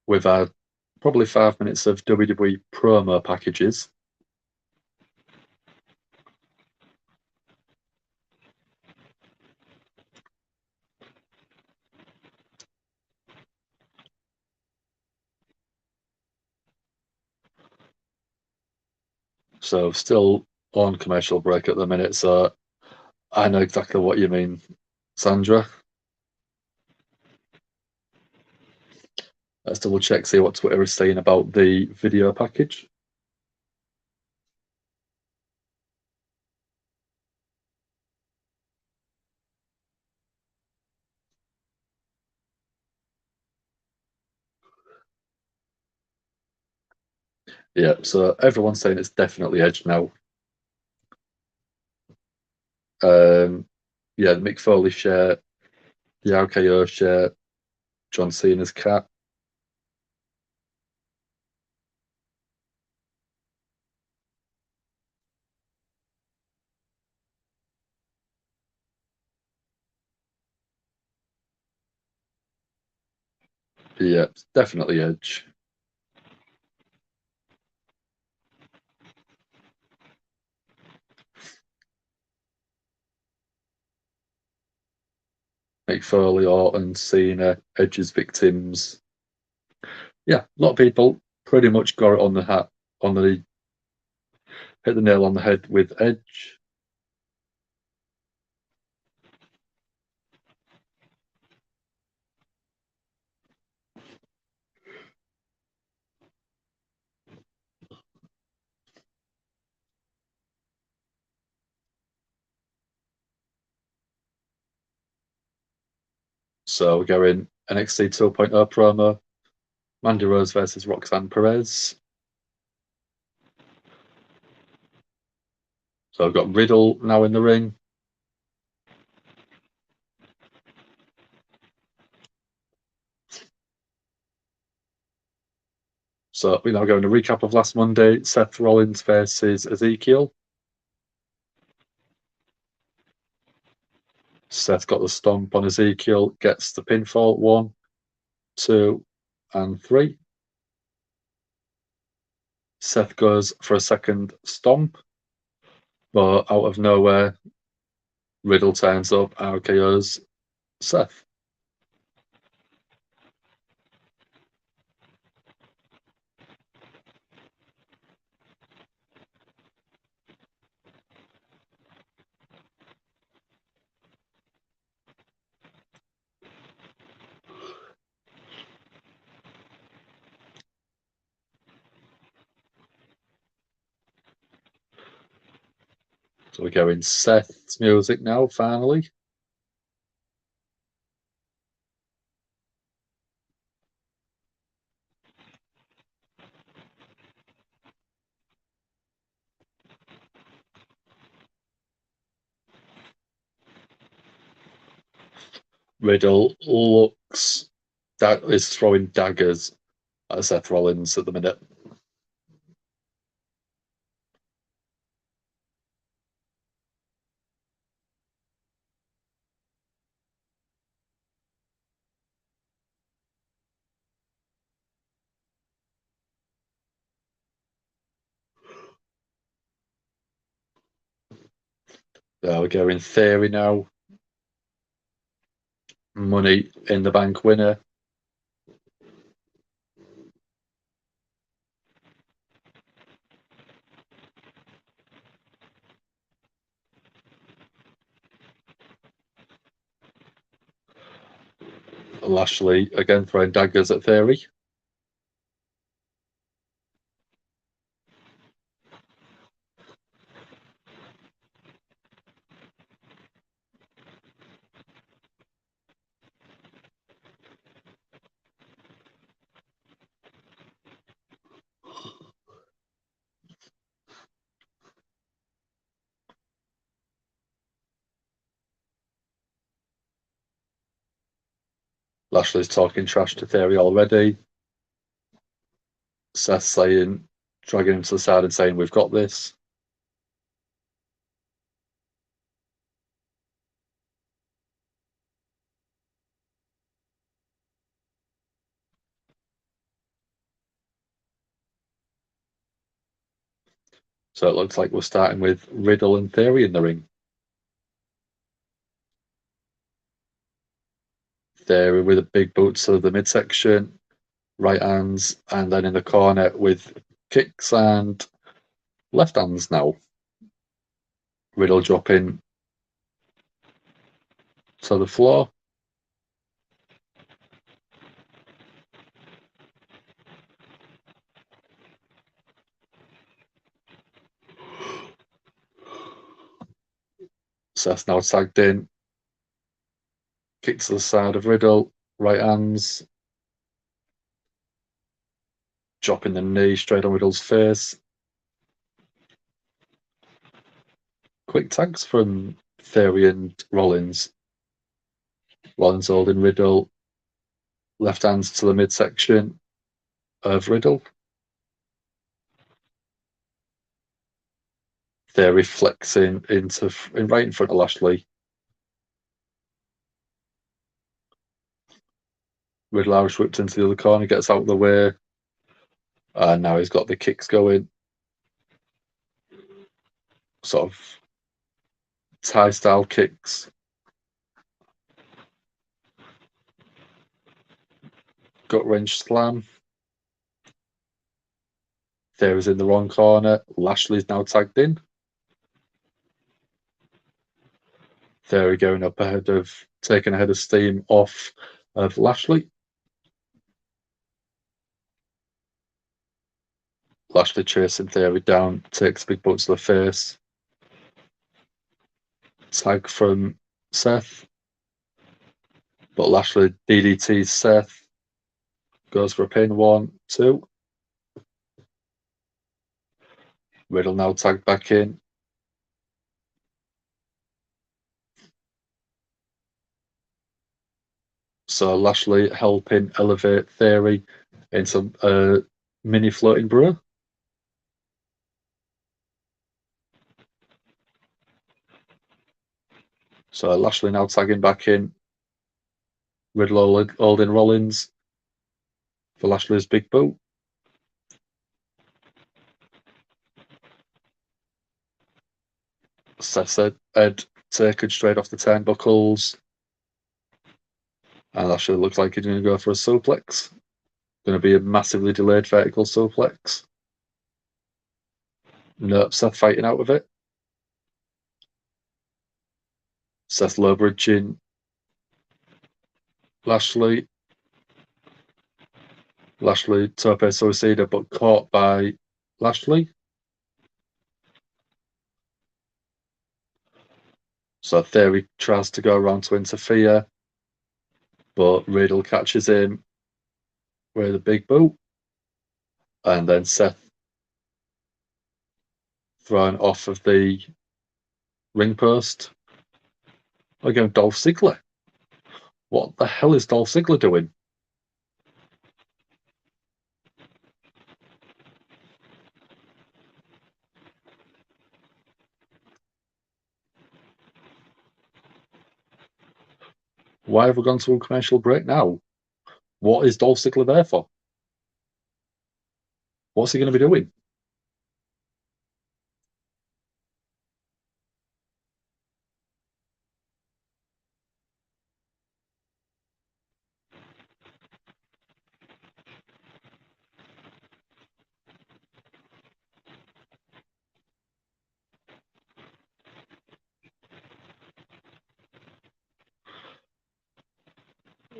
We've had probably 5 minutes of WWE promo packages. So still on commercial break at the minute. So I know exactly what you mean, Sandra. Let's double check, see what Twitter is saying about the video package. Yeah, so everyone's saying it's definitely Edge now. Yeah, the Mick Foley shirt, the RKO shirt, John Cena's cat. Yeah, it's definitely Edge. Mick Foley, Orton, Cena, Edge's victims. Yeah, a lot of people pretty much got it on the hat, on the hit the nail on the head with Edge. So we're going NXT 2.0 promo, Mandy Rose versus Roxanne Perez. So we've got Riddle now in the ring. So we're now going to recap of last Monday, Seth Rollins versus Ezekiel. Seth got the stomp on Ezekiel, gets the pinfall, 1, 2, and 3. Seth goes for a second stomp, but out of nowhere, Riddle turns up, RKO's Seth. So we're going Seth's music now, finally. Riddle looks that is throwing daggers at Seth Rollins at the minute. we're going Theory now. Money in the Bank winner. Lashley again throwing daggers at Theory. Lashley's talking trash to Theory already. Seth saying, dragging him to the side and saying, "We've got this." So it looks like we're starting with Riddle and Theory in the ring. Theory with a big boot to the midsection, right hands, and then in the corner with kicks and left hands now. Riddle dropping to the floor. Seth now tagged in. Kicks to the side of Riddle, right hands. Dropping the knee straight on Riddle's face. Quick tags from Theory and Rollins. Rollins holding Riddle. Left hands to the midsection of Riddle. Theory flexing right in front of Lashley. Riddle Irish whipped into the other corner, gets out of the way. And now he's got the kicks going. Sort of Thai style kicks. Gut wrench slam. Theory's in the wrong corner. Lashley's now tagged in. Theory going up taking ahead of steam off of Lashley. Lashley chasing Theory down, takes a big boot to the face. Tag from Seth. But Lashley DDTs Seth. Goes for a pin, 1, 2. Riddle now tagged back in. So Lashley helping elevate Theory into a mini floating brewer. So Lashley now tagging back in. Riddle holding Rollins for Lashley's big boot. Seth said Ed taken straight off the turnbuckles. And Lashley looks like he's going to go for a suplex. Going to be a massively delayed vertical suplex. Nope, Seth fighting out of it. Seth low bridging Lashley. Lashley tope suicida, but caught by Lashley. So Theory tries to go around to interfere, but Riddle catches him with a big boot. And then Seth thrown off of the ring post. Again, Dolph Ziggler. What the hell is Dolph Ziggler doing? Why have we gone to a commercial break now? What is Dolph Ziggler there for? What's he going to be doing?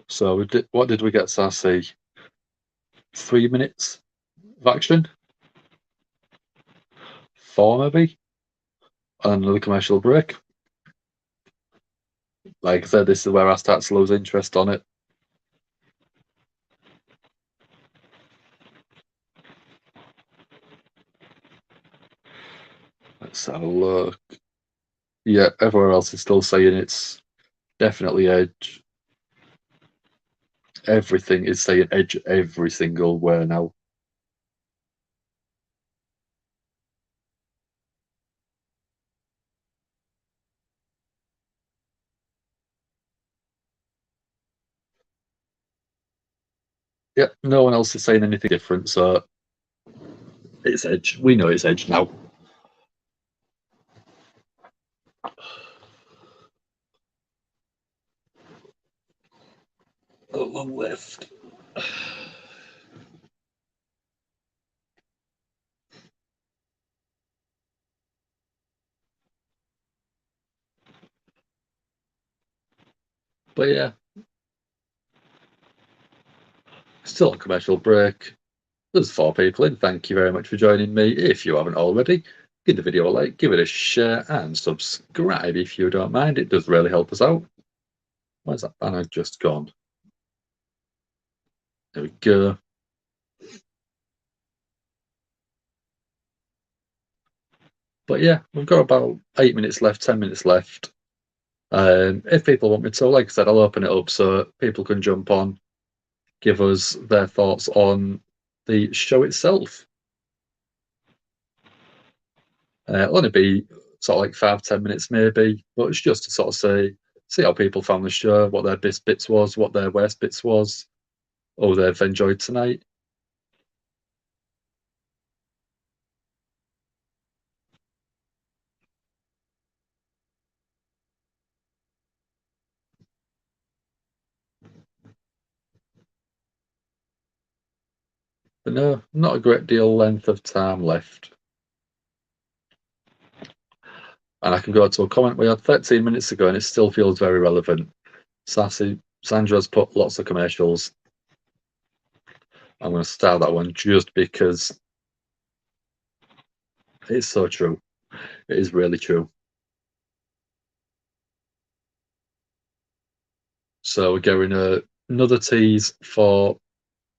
So what did we get, Sassy? 3 minutes of action? 4 maybe? And another commercial break. Like I said, this is where I start to lose interest on it. Let's have a look. Yeah, everywhere else is still saying it's definitely Edge. Everything is saying Edge every single where now. Yeah, no one else is saying anything different, so it's Edge. We know it's Edge now. A long left. But yeah, still on commercial break. There's 4 people in. Thank you very much for joining me. If you haven't already, give the video a like, give it a share, and subscribe if you don't mind. It does really help us out. Where's that banner just gone? There we go. But yeah, we've got about 8 minutes left, 10 minutes left. If people want me to, like I said, I'll open it up so people can jump on, give us their thoughts on the show itself. It'll only be sort of like 5-10 minutes maybe, but it's just to sort of see how people found the show, what their best bits was, what their worst bits was, or they've enjoyed tonight. But no, not a great deal length of time left. And I can go to a comment we had 13 minutes ago and it still feels very relevant. Sandra's put lots of commercials. I'm going to start that one just because it's so true. It is really true. So we're getting another tease for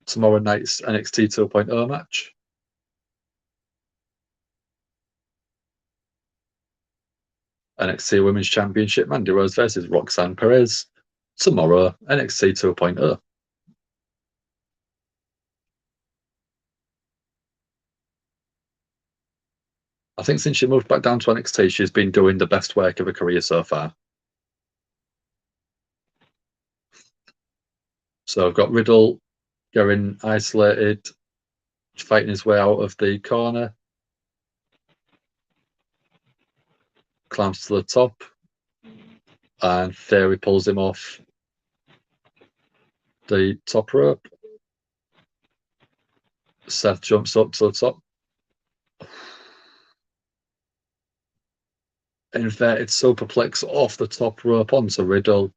tomorrow night's NXT 2.0 match. NXT Women's Championship, Mandy Rose versus Roxanne Perez. Tomorrow, NXT 2.0. I think since she moved back down to NXT, she's been doing the best work of her career so far. So I've got Riddle getting isolated, fighting his way out of the corner, climbs to the top, and Theory pulls him off the top rope. Seth jumps up to the top. Inverted superplex off the top rope onto Riddle.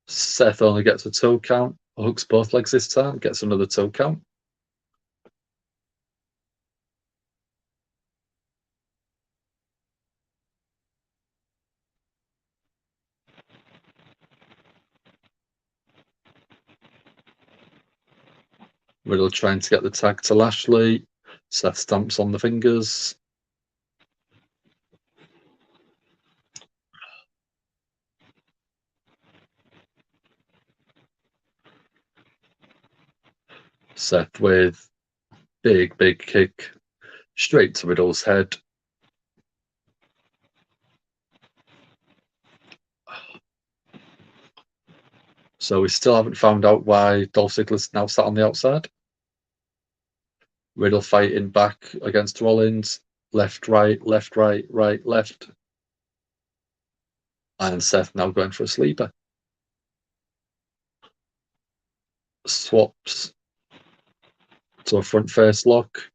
Seth only gets a 2 count, hooks both legs this time, gets another 2 count. Riddle trying to get the tag to Lashley. Seth stamps on the fingers. Seth with big kick straight to Riddle's head. So we still haven't found out why Dolph Ziggler's now sat on the outside. Riddle fighting back against Rollins. Left, right, right, left. And Seth now going for a sleeper. Swaps to a front face lock.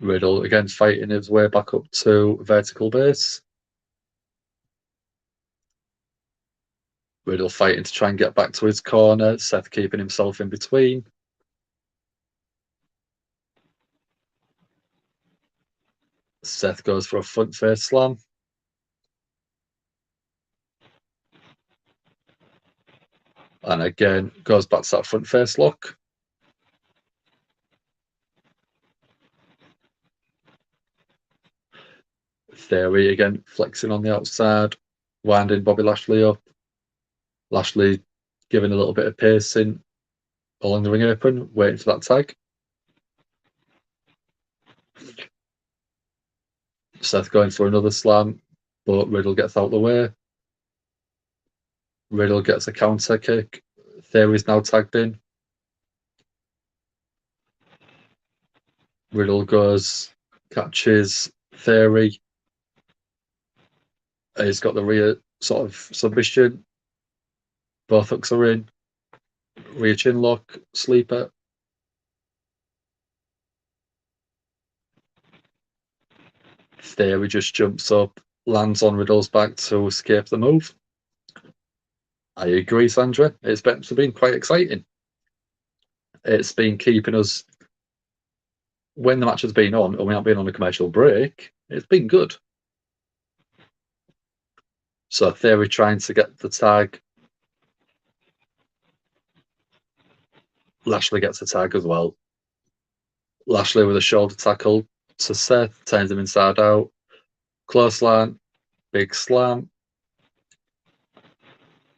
Riddle again fighting his way back up to vertical base. Riddle fighting to try and get back to his corner. Seth keeping himself in between. Seth goes for a front face slam. And again, goes back to that front face lock. Theory again, flexing on the outside, winding Bobby Lashley up. Lashley giving a little bit of pacing along the ring apron, waiting for that tag. Seth going for another slam, but Riddle gets out of the way. Riddle gets a counter kick. Theory's now tagged in. Riddle goes, catches Theory. He's got the rear sort of submission. Both hooks are in. Rear chin lock, sleeper. Theory just jumps up, lands on Riddle's back to escape the move. I agree, Sandra. It's been quite exciting. It's been keeping us, when the match has been on, and we haven't been on a commercial break, it's been good. So Theory trying to get the tag. Lashley gets a tag as well. Lashley with a shoulder tackle to Seth, turns him inside out. Clothesline, big slam.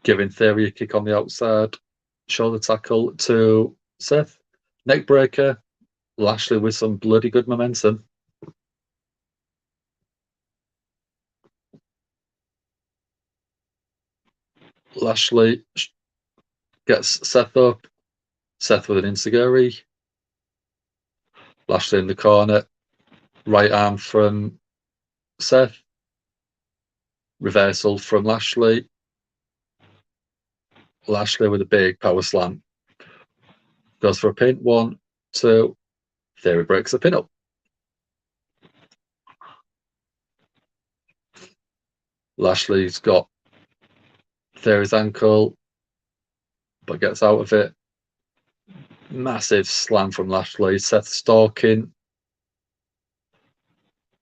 Giving Theory a kick on the outside. Shoulder tackle to Seth. Neck breaker. Lashley with some bloody good momentum. Lashley gets Seth up. Seth with an enziguri. Lashley in the corner. Right arm from Seth. Reversal from Lashley. Lashley with a big power slam. Goes for a pin. 1, 2. Theory breaks the pin up. Lashley's got Theory's ankle, but gets out of it. Massive slam from Lashley. Seth stalking.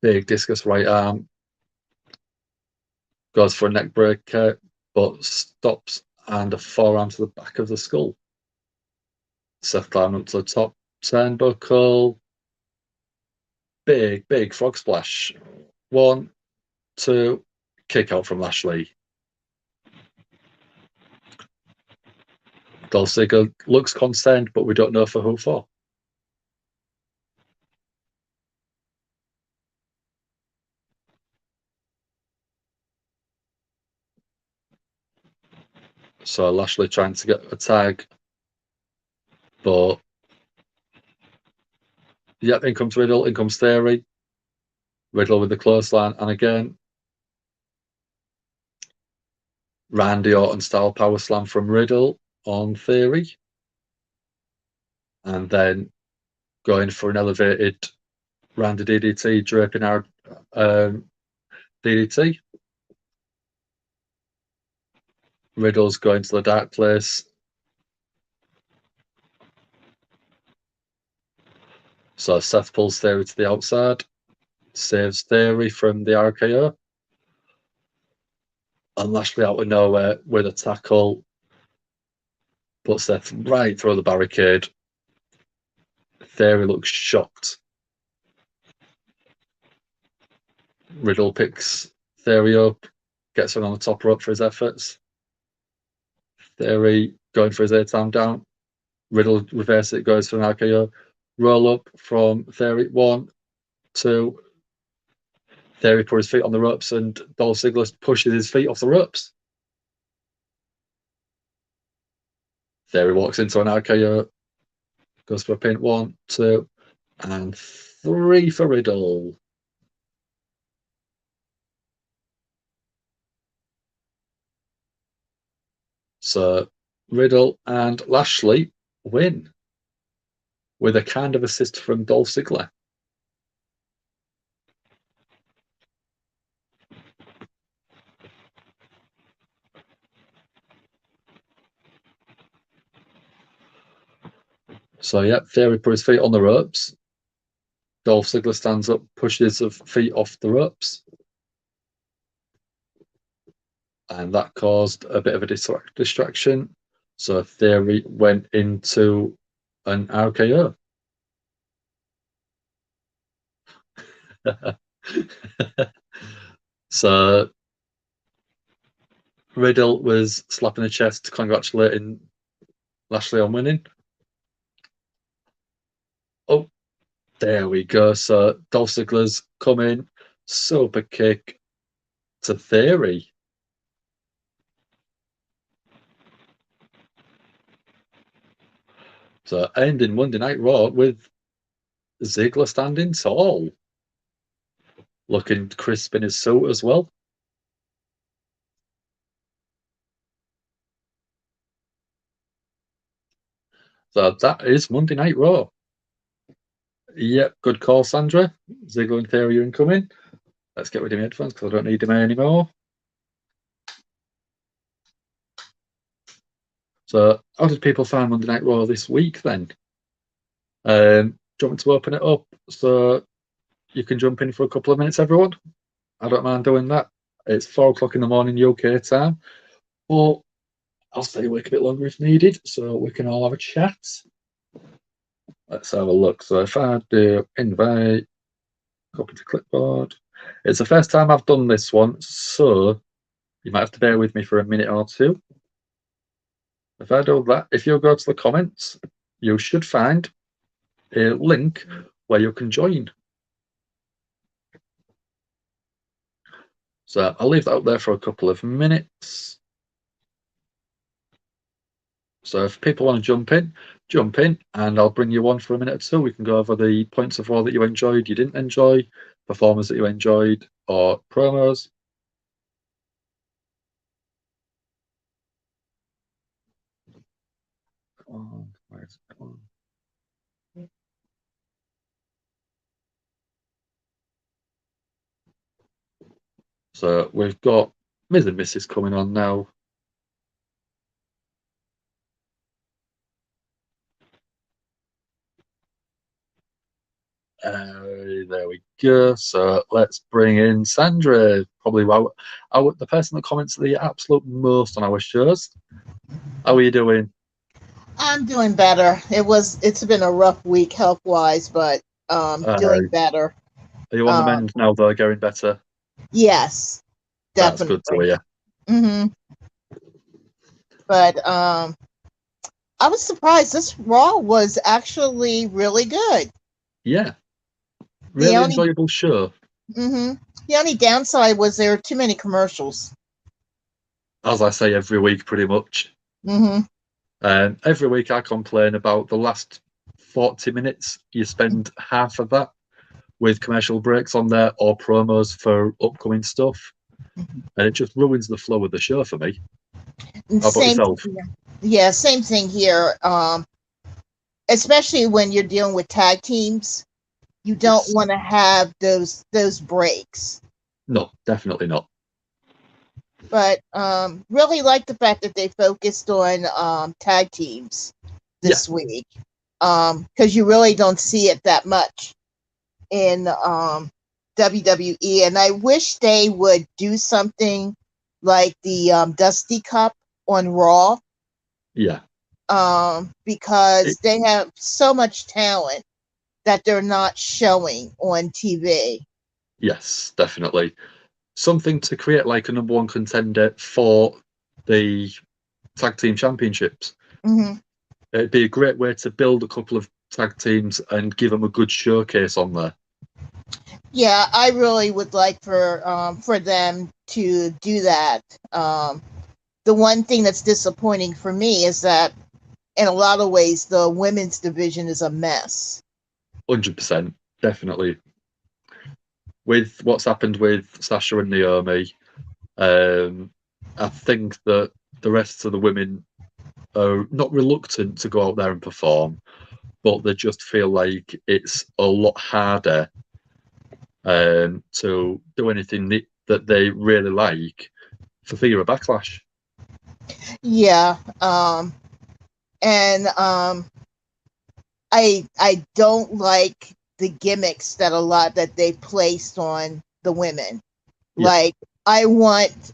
Big discus right arm. Goes for a neck breaker, but stops and a forearm to the back of the skull. Seth climbing up to the top turnbuckle. Big frog splash. 1, 2. Kick out from Lashley. Dolph Ziggler looks concerned, but we don't know for who for. So Lashley trying to get a tag, but yep, in comes Riddle, in comes Theory. Riddle with the clothesline, and again, Randy Orton style power slam from Riddle on Theory. And then going for an elevated Randy DDT, draping our DDT. Riddle's going to the dark place. So Seth pulls Theory to the outside, saves Theory from the RKO. And Lashley out of nowhere with a tackle, puts Seth right through the barricade. Theory looks shocked. Riddle picks Theory up, gets him on the top rope for his efforts. Theory going for his 8-arm down. Riddle reverses it, goes for an RKO. Roll up from Theory. 1, 2. Theory put his feet on the ropes and Dolph Ziggler pushes his feet off the ropes. Theory walks into an RKO. Goes for a pin. 1, 2, and 3 for Riddle. So Riddle and Lashley win with a kind of assist from Dolph Ziggler. So yeah, Theory put his feet on the ropes. Dolph Ziggler stands up, pushes his feet off the ropes, and that caused a bit of a distraction. So Theory went into an RKO. So Riddle was slapping the chest, congratulating Lashley on winning. Oh, there we go. So Dolph Ziggler's coming, super kick to Theory. So ending Monday Night Raw with Ziggler standing tall, looking crisp in his suit as well. So that is Monday Night Raw. Yep, good call, Sandra. Ziggler and Theory are incoming. Let's get rid of my headphones because I don't need them anymore. So, how did people find Monday Night Raw this week then? Do you want me to open it up so you can jump in for a couple of minutes, everyone? I don't mind doing that. It's 4 o'clock in the morning UK time, but I'll stay awake a bit longer if needed so we can all have a chat. Let's have a look. So, if I do invite, copy to clipboard, it's the first time I've done this one, so you might have to bear with me for a minute or two. If I do that, if you go to the comments, you should find a link where you can join. So I'll leave that up there for a couple of minutes. So if people want to jump in, and I'll bring you on for a minute or two. We can go over the points of Raw that you enjoyed, you didn't enjoy, performers that you enjoyed, or promos. Where's it gone? So we've got Ms. and Mrs. coming on now. There we go. So let's bring in Sandra, probably the person that comments the absolute most on our shows. How are you doing? I'm doing better. It's been a rough week health wise, but doing better. Are you on the mend now, though, getting better? Yes, That's good to definitely. hear. But I was surprised. This Raw was actually really good. Yeah, really enjoyable show. The only downside was there were too many commercials. As I say every week, pretty much. Every week I complain about the last 40 minutes. You spend half of that with commercial breaks on there or promos for upcoming stuff, and it just ruins the flow of the show for me. How about yourself? Yeah, same thing here. Especially when you're dealing with tag teams, you don't want to have those breaks. No, definitely not. But really like the fact that they focused on tag teams this week, because you really don't see it that much in WWE, and I wish they would do something like the Dusty Cup on Raw. Yeah. Because they have so much talent that they're not showing on TV. Yes, definitely. Something to create like a number one contender for the tag team championships. It'd be a great way to build a couple of tag teams and give them a good showcase on there. Yeah, I really would like for them to do that. The one thing that's disappointing for me is that in a lot of ways the women's division is a mess. 100%, definitely. With what's happened with Sasha and Naomi, I think that the rest of the women are not reluctant to go out there and perform, but they just feel like it's a lot harder to do anything that they really like for fear of backlash. Yeah, and I don't like the gimmicks that they placed on the women. Yeah. Like I want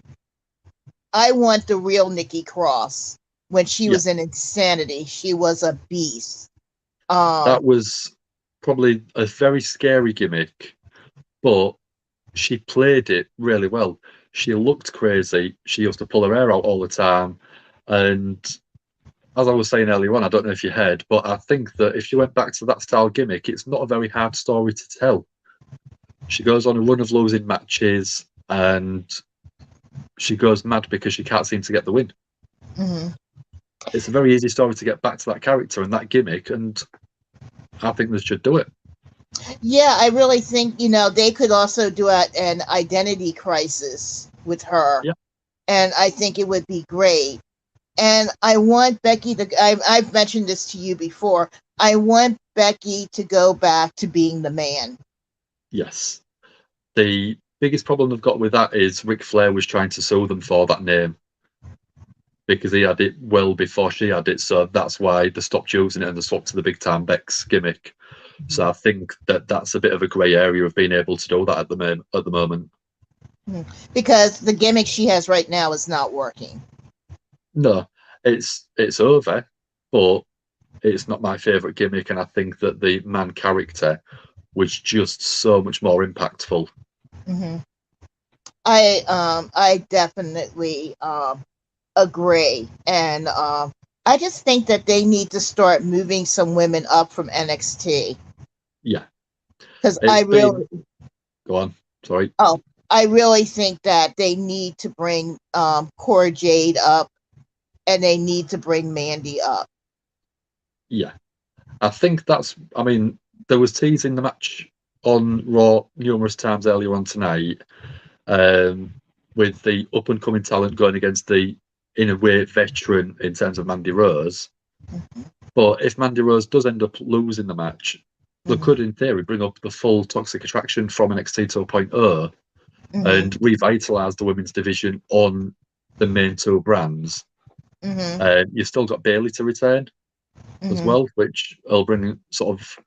the real Nikki Cross when she Yeah. was in Insanity. She was a beast. That was probably a very scary gimmick, but she played it really well. She looked crazy. She used to pull her hair out all the time. And as I was saying earlier on, I don't know if you heard, but I think that if she went back to that style gimmick, it's not a very hard story to tell. She goes on a run of losing matches and she goes mad because she can't seem to get the win. Mm-hmm. It's a very easy story to get back to that character and that gimmick, and I think they should do it. Yeah, I really think they could also do an identity crisis with her, Yeah. and I think it would be great. And I want Becky to. I've mentioned this to you before. I want Becky to go back to being the man. Yes. The biggest problem they've got with that is Ric Flair was trying to sue them for that name because he had it well before she had it. So that's why they stopped using it and they swapped to the big time Bex gimmick. So I think that that's a bit of a grey area of being able to do that at the moment. Because the gimmick she has right now is not working. No, it's over, but it's not my favourite gimmick, and I think that the man character was just so much more impactful. Mm-hmm. I definitely agree, and I just think that they need to start moving some women up from NXT. Yeah, Because go on. Sorry. I really think that they need to bring Cora Jade up, and they need to bring Mandy up. Yeah, I think that's. I mean, there was teasing the match on Raw numerous times earlier on tonight, with the up and coming talent going against the, in a way, veteran in terms of Mandy Rose. Mm-hmm. But if Mandy Rose does end up losing the match, they could, in theory, bring up the full Toxic Attraction from NXT 2.0 and revitalize the women's division on the main two brands. You've still got Bayley to return as well, which will bring sort of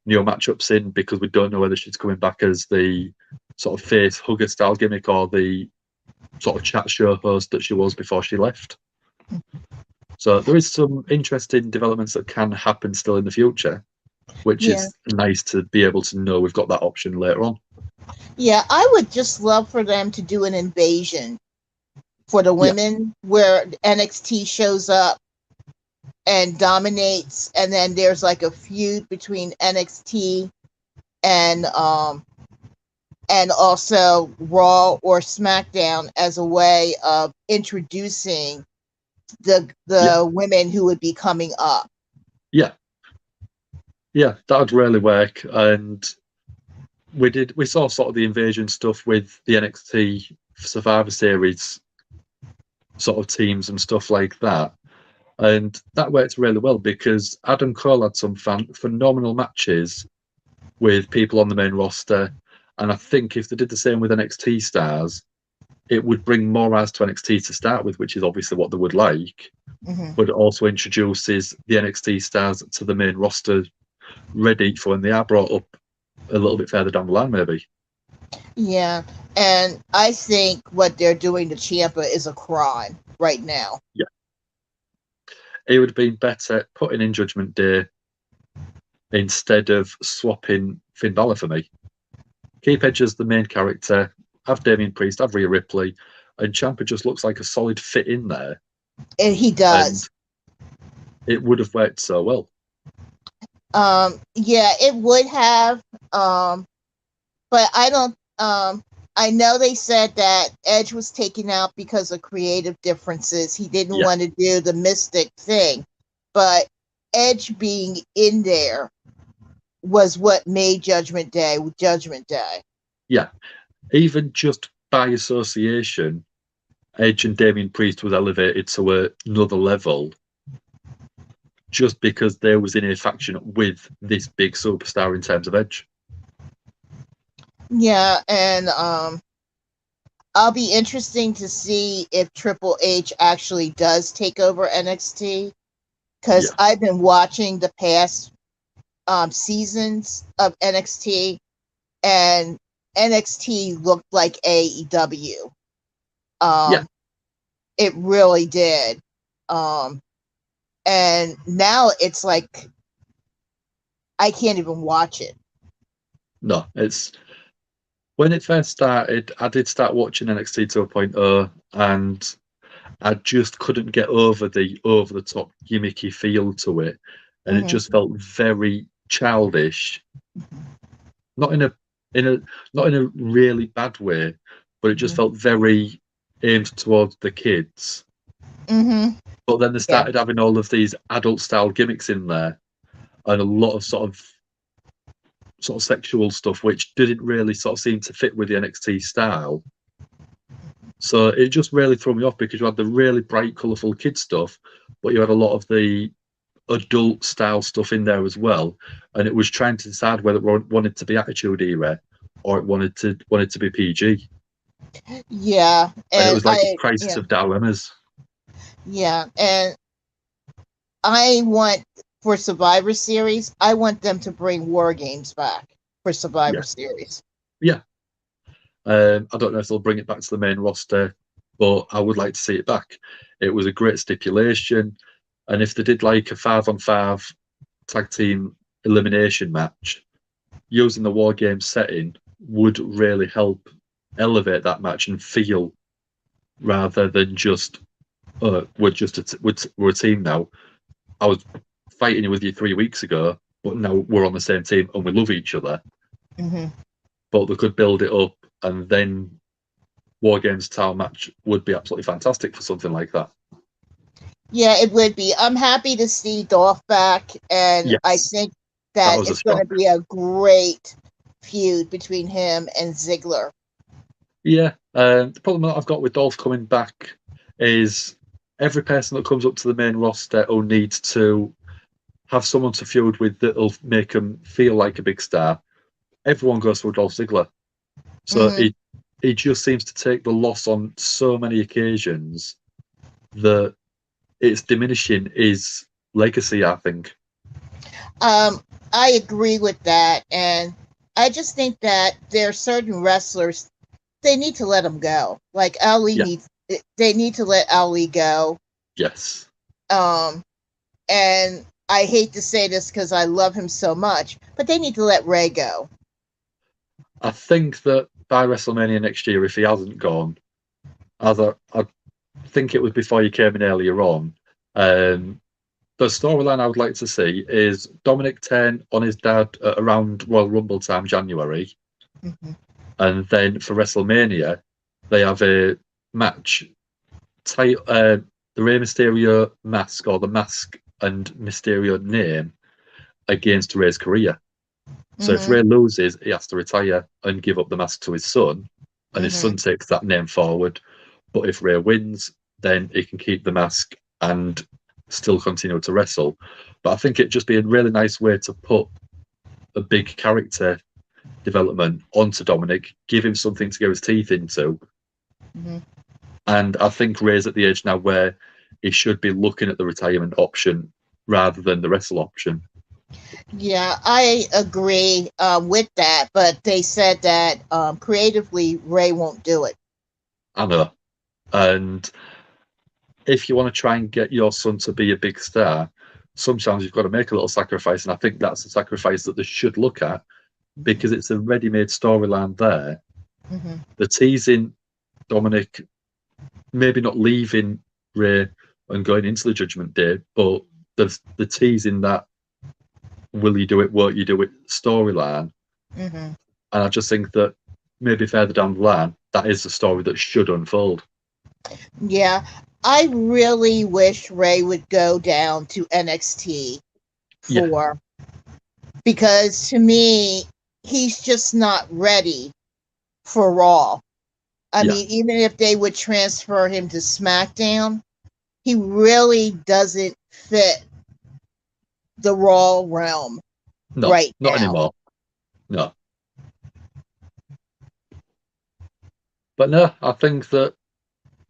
new matchups in because we don't know whether she's coming back as the sort of face hugger style gimmick or the sort of chat show host that she was before she left. So there is some interesting developments that can happen still in the future, which is nice to be able to know we've got that option later on. Yeah, I would just love for them to do an invasion for the women where NXT shows up and dominates, and then there's like a feud between NXT and also Raw or SmackDown as a way of introducing the women who would be coming up. Yeah, that would really work. And we saw sort of the invasion stuff with the NXT Survivor Series sort of teams and stuff like that. And that worked really well because Adam Cole had some phenomenal matches with people on the main roster. And I think if they did the same with NXT stars, it would bring more eyes to NXT to start with, which is obviously what they would like. But it also introduces the NXT stars to the main roster ready for when they are brought up a little bit further down the line, maybe. Yeah, and I think what they're doing to Ciampa is a crime right now. Yeah. It would have been better putting in Judgment Day instead of swapping Finn Balor for me. Keep Edge as the main character, have Damian Priest, have Rhea Ripley, and Ciampa just looks like a solid fit in there. And he does. And it would have worked so well. Yeah, it would have. But I don't. I know they said that Edge was taken out because of creative differences. He didn't want to do the Mystic thing, but Edge being in there was what made Judgment Day. Yeah, even just by association, Edge and Damian Priest was elevated to another level just because they was in a faction with this big superstar in terms of Edge. Yeah, and I'll be interesting to see if Triple H actually does take over NXT, because I've been watching the past seasons of NXT, and NXT looked like AEW. Yeah, It really did. And now it's like I can't even watch it. no, it's when it first started, I did start watching NXT 2.0, and I just couldn't get over the top gimmicky feel to it, and it Mm-hmm. just felt very childish. Not in a in a not in a really bad way, but it just Mm-hmm. felt very aimed towards the kids. Mm-hmm. But then they Yeah. started having all of these adult style gimmicks in there, and a lot of sort of sexual stuff, which didn't really sort of seem to fit with the NXT style. So it just really threw me off because you had the really bright, colourful kid stuff, but you had a lot of the adult style stuff in there as well, and it was trying to decide whether it wanted to be Attitude Era or it wanted to be PG, Yeah. and it And was like a crisis of dilemmas. yeah, and I want for Survivor Series, I want them to bring War Games back for Survivor Yeah, Series. yeah. I don't know if they'll bring it back to the main roster, but I would like to see it back. It was a great stipulation, and if they did like a 5-on-5 tag team elimination match, using the War Games setting would really help elevate that match and feel, rather than just we're just we're a team now. I was fighting with you 3 weeks ago, but now we're on the same team and we love each other. Mm-hmm. But they could build it up, and then War Games style match would be absolutely fantastic for something like that. Yeah, it would be. I'm happy to see Dolph back, and I Yes, think that that was a it's going strong. to be a great feud between him and Ziggler. Yeah, the problem that I've got with Dolph coming back is every person that comes up to the main roster who needs to have someone to feud with that'll make them feel like a big star. Everyone goes for Dolph Ziggler, so Mm-hmm. he just seems to take the loss on so many occasions that it's diminishing his legacy, I think. Um, I agree with that, and I just think that there are certain wrestlers they need to let them go. Like Ali Yeah, needs, they need to let Ali go. yes. Um, and I hate to say this because I love him so much, but they need to let Ray go. I think that by WrestleMania next year, if he hasn't gone, I think it was before you came in earlier on. The storyline I would like to see is Dominic 10 on his dad at around Royal Rumble time, January. Mm-hmm. And then for WrestleMania, they have a match, the Rey Mysterio mask or the mask and Mysterio name against Rey's career. So if Mm-hmm. Ray loses, he has to retire and give up the mask to his son, and his Mm-hmm. son takes that name forward. But if Ray wins, then he can keep the mask and still continue to wrestle. But I think it'd just be a really nice way to put a big character development onto Dominic, give him something to get his teeth into. Mm-hmm. And I think Ray's at the age now where he should be looking at the retirement option rather than the wrestle option. Yeah, I agree with that, but they said that creatively Ray won't do it. I know. And if you want to try and get your son to be a big star, sometimes you've got to make a little sacrifice. And I think that's a sacrifice that they should look at because it's a ready made storyline there. Mm-hmm. The teasing Dominic maybe not leaving Ray and going into the Judgment Day, but the teasing that will you do it, won't you do it storyline. Mm-hmm. And I just think that maybe further down the line, that is the story that should unfold. Yeah, I really wish Ray would go down to NXT Yeah, for because to me he's just not ready for Raw. I yeah, mean, even if they would transfer him to SmackDown, he really doesn't fit the Raw realm no, right not now. anymore. No. But no, I think that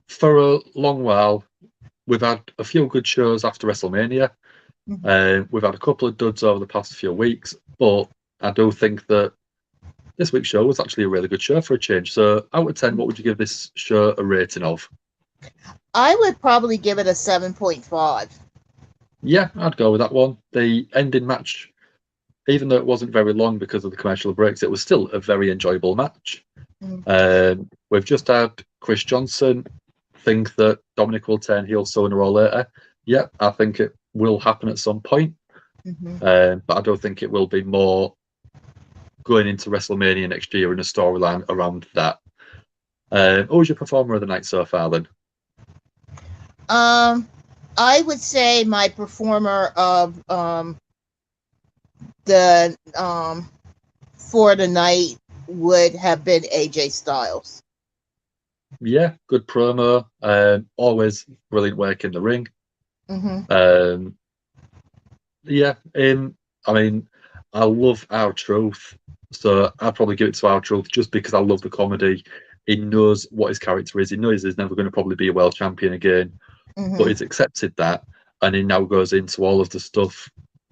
for a long while, we've had a few good shows after WrestleMania. We've had a couple of duds over the past few weeks, but I do think that this week's show was actually a really good show for a change. So, out of 10, what would you give this show a rating of? I would probably give it a 7.5. Yeah, I'd go with that one. The ending match, even though it wasn't very long because of the commercial breaks, it was still a very enjoyable match. We've just had Chris Johnson think that Dominic will turn heel sooner or later. Yeah, I think it will happen at some point. But I don't think it will be more going into WrestleMania next year in a storyline around that. Who was your performer of the night so far then? I would say my performer of the for the night would have been AJ Styles. Yeah, good promo. Always brilliant work in the ring. Yeah, I mean, I love R-Truth, so I'd probably give it to R-Truth just because I love the comedy. He knows what his character is. He knows he's never going to probably be a world champion again, but he's accepted that, and he now goes into all of the stuff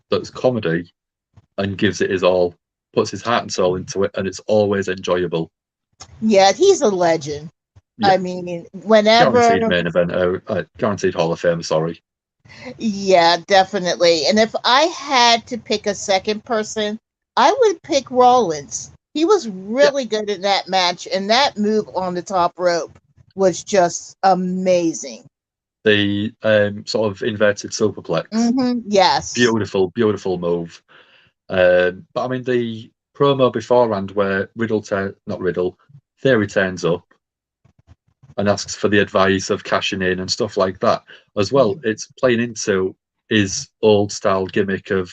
that's comedy and gives it his all, puts his heart and soul into it, and it's always enjoyable. Yeah, he's a legend. Yeah. I mean, whenever guaranteed main event, guaranteed Hall of Fame. Sorry. Yeah, definitely. And if I had to pick a second person, I would pick Rollins. He was really good in that match, and that move on the top rope was just amazing. The sort of inverted superplex. Yes. Beautiful, beautiful move. But I mean, the promo beforehand where Theory turns up and asks for the advice of cashing in and stuff like that as well. It's playing into his old style gimmick of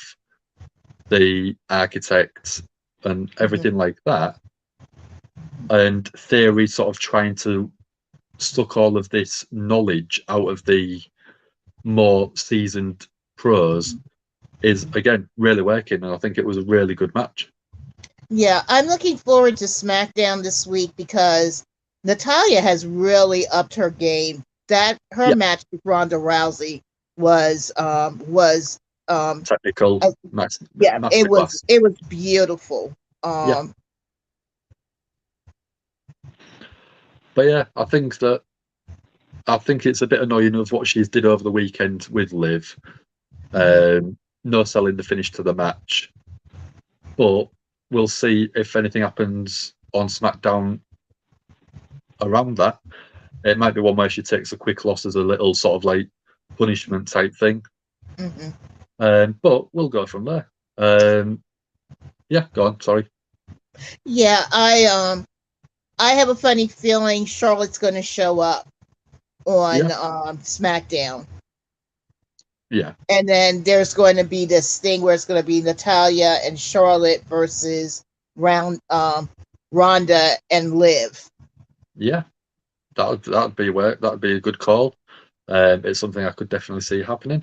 the architect and everything like that. And Theory sort of trying to suck all of this knowledge out of the more seasoned pros is, again, really working. And I think it was a really good match. Yeah, I'm looking forward to SmackDown this week because Natalya has really upped her game. That her match with Ronda Rousey was technical. It was beautiful. But yeah, I think it's a bit annoying of what she's did over the weekend with Liv. No selling the finish to the match, but we'll see if anything happens on SmackDown around that. It might be one where she takes a quick loss as a little sort of like punishment type thing. But we'll go from there. Yeah, go on. Sorry. Yeah, I have a funny feeling Charlotte's going to show up on SmackDown. Yeah. And then there's going to be this thing where it's going to be Natalya and Charlotte versus Ronda and Liv. Yeah, that'd be a good call. It's something I could definitely see happening.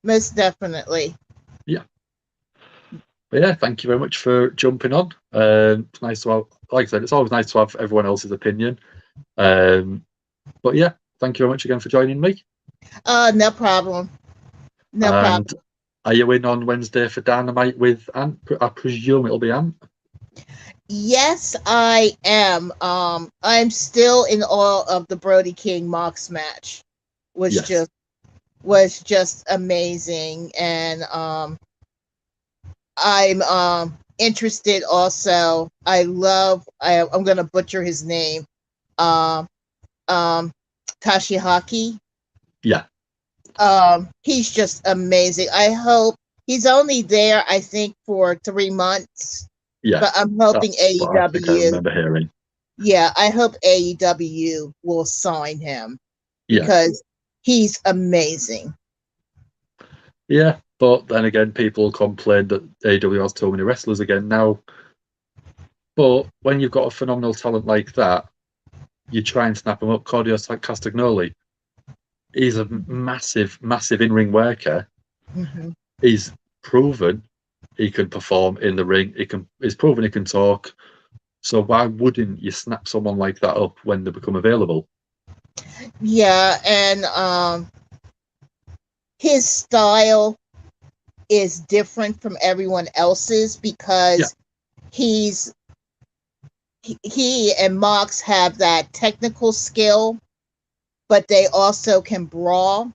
Most definitely. Yeah. But yeah, thank you very much for jumping on. It's nice to have, like I said, it's always nice to have everyone else's opinion. But yeah, thank you very much again for joining me. No problem. No problem. Are you in on Wednesday for Dynamite with Ant? I presume it'll be Ant. Yes, I am. I'm still in awe of the Brody King Mox match, which was just amazing, and I'm interested also. I'm gonna butcher his name. Tashihaki. Yeah. He's just amazing. I hope he's only there, I think, for 3 months. Yeah. But I'm hoping AEW. I think I remember hearing. Yeah, I hope AEW will sign him because he's amazing. Yeah, but then again, people complain that AEW has too many wrestlers again now. But when you've got a phenomenal talent like that, you try and snap him up. Claudio Castagnoli, he's a massive, massive in-ring worker. He's proven he can perform in the ring. He's proven he can talk. So why wouldn't you snap someone like that up when they become available? Yeah, and his style is different from everyone else's because he and Mox have that technical skill, but they also can brawl.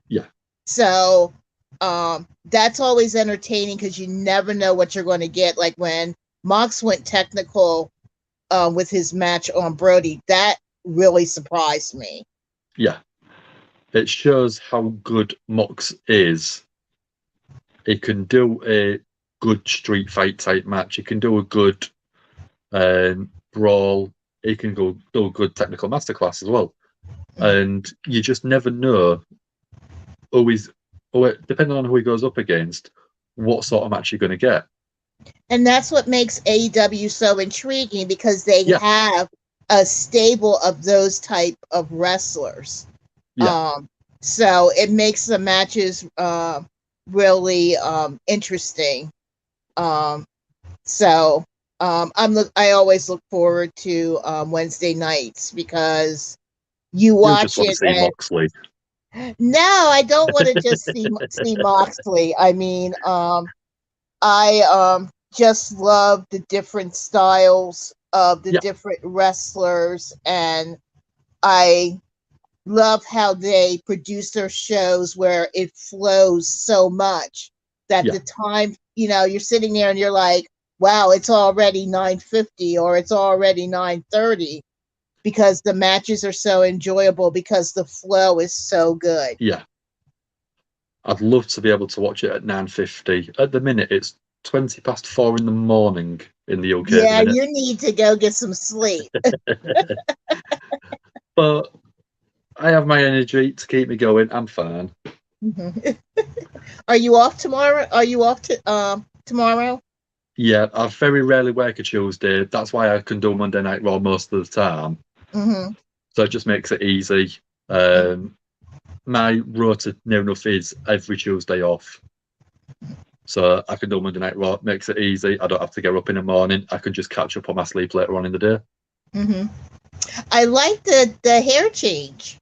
Yeah. So that's always entertaining because you never know what you're going to get. Like when Mox went technical with his match on Brody, that really surprised me. Yeah. It shows how good Mox is. He can do a good street fight type match. He can do a good brawl. He can do a good technical masterclass as well. And you just never know depending on who he goes up against, what sort of match you're going to get. And that's what makes AEW so intriguing because they have a stable of those type of wrestlers. So it makes the matches really interesting. I always look forward to Wednesday nights because you watch just want it. To see Moxley. No, I don't want to just see Moxley. I mean, I just love the different styles of the different wrestlers, and I love how they produce their shows where it flows so much that the time, you're sitting there and you're like, wow, it's already 9:50 or it's already 9:30 because the matches are so enjoyable because the flow is so good. Yeah. I'd love to be able to watch it at 9:50. At the minute, it's 4:20 in the morning in the UK. Yeah, you need to go get some sleep. But I have my energy to keep me going. I'm fine. Are you off tomorrow? Are you off tomorrow? Yeah, I very rarely work a Tuesday. That's why I can do Monday Night Raw most of the time. So it just makes it easy. My rota near enough is every Tuesday off. So I can do Monday Night Raw. It makes it easy. I don't have to get up in the morning. I can just catch up on my sleep later on in the day. I like the hair change.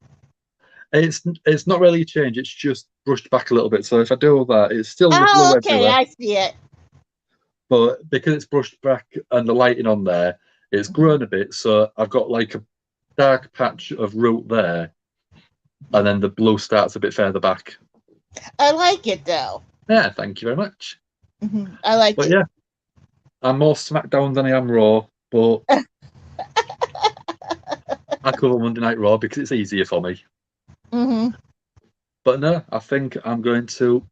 It's not really a change. It's just brushed back a little bit. So if I do all that, it's still low everywhere. I see it. But because it's brushed back and the lighting on there, it's grown a bit. So I've got like a dark patch of root there, and then the blue starts a bit further back. I like it though. Yeah, thank you very much. I like it. But yeah, I'm more SmackDown than I am Raw, but I cover Monday Night Raw because it's easier for me. But no, I think I'm going to,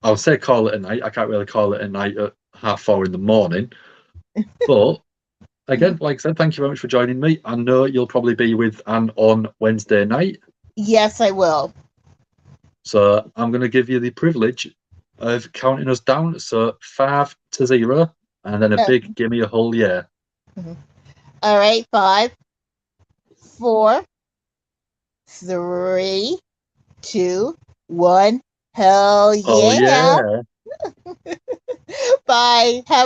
I would say call it a night. I can't really call it a night at 4:30 in the morning. But again, like I said, thank you very much for joining me. I know you'll probably be with Anne on Wednesday night. Yes, I will. So I'm going to give you the privilege of counting us down. So 5-0, and then a big give me a whole yeah. All right, 5, 4, 3, 2, 1. Hell yeah. Oh, yeah. Bye. Have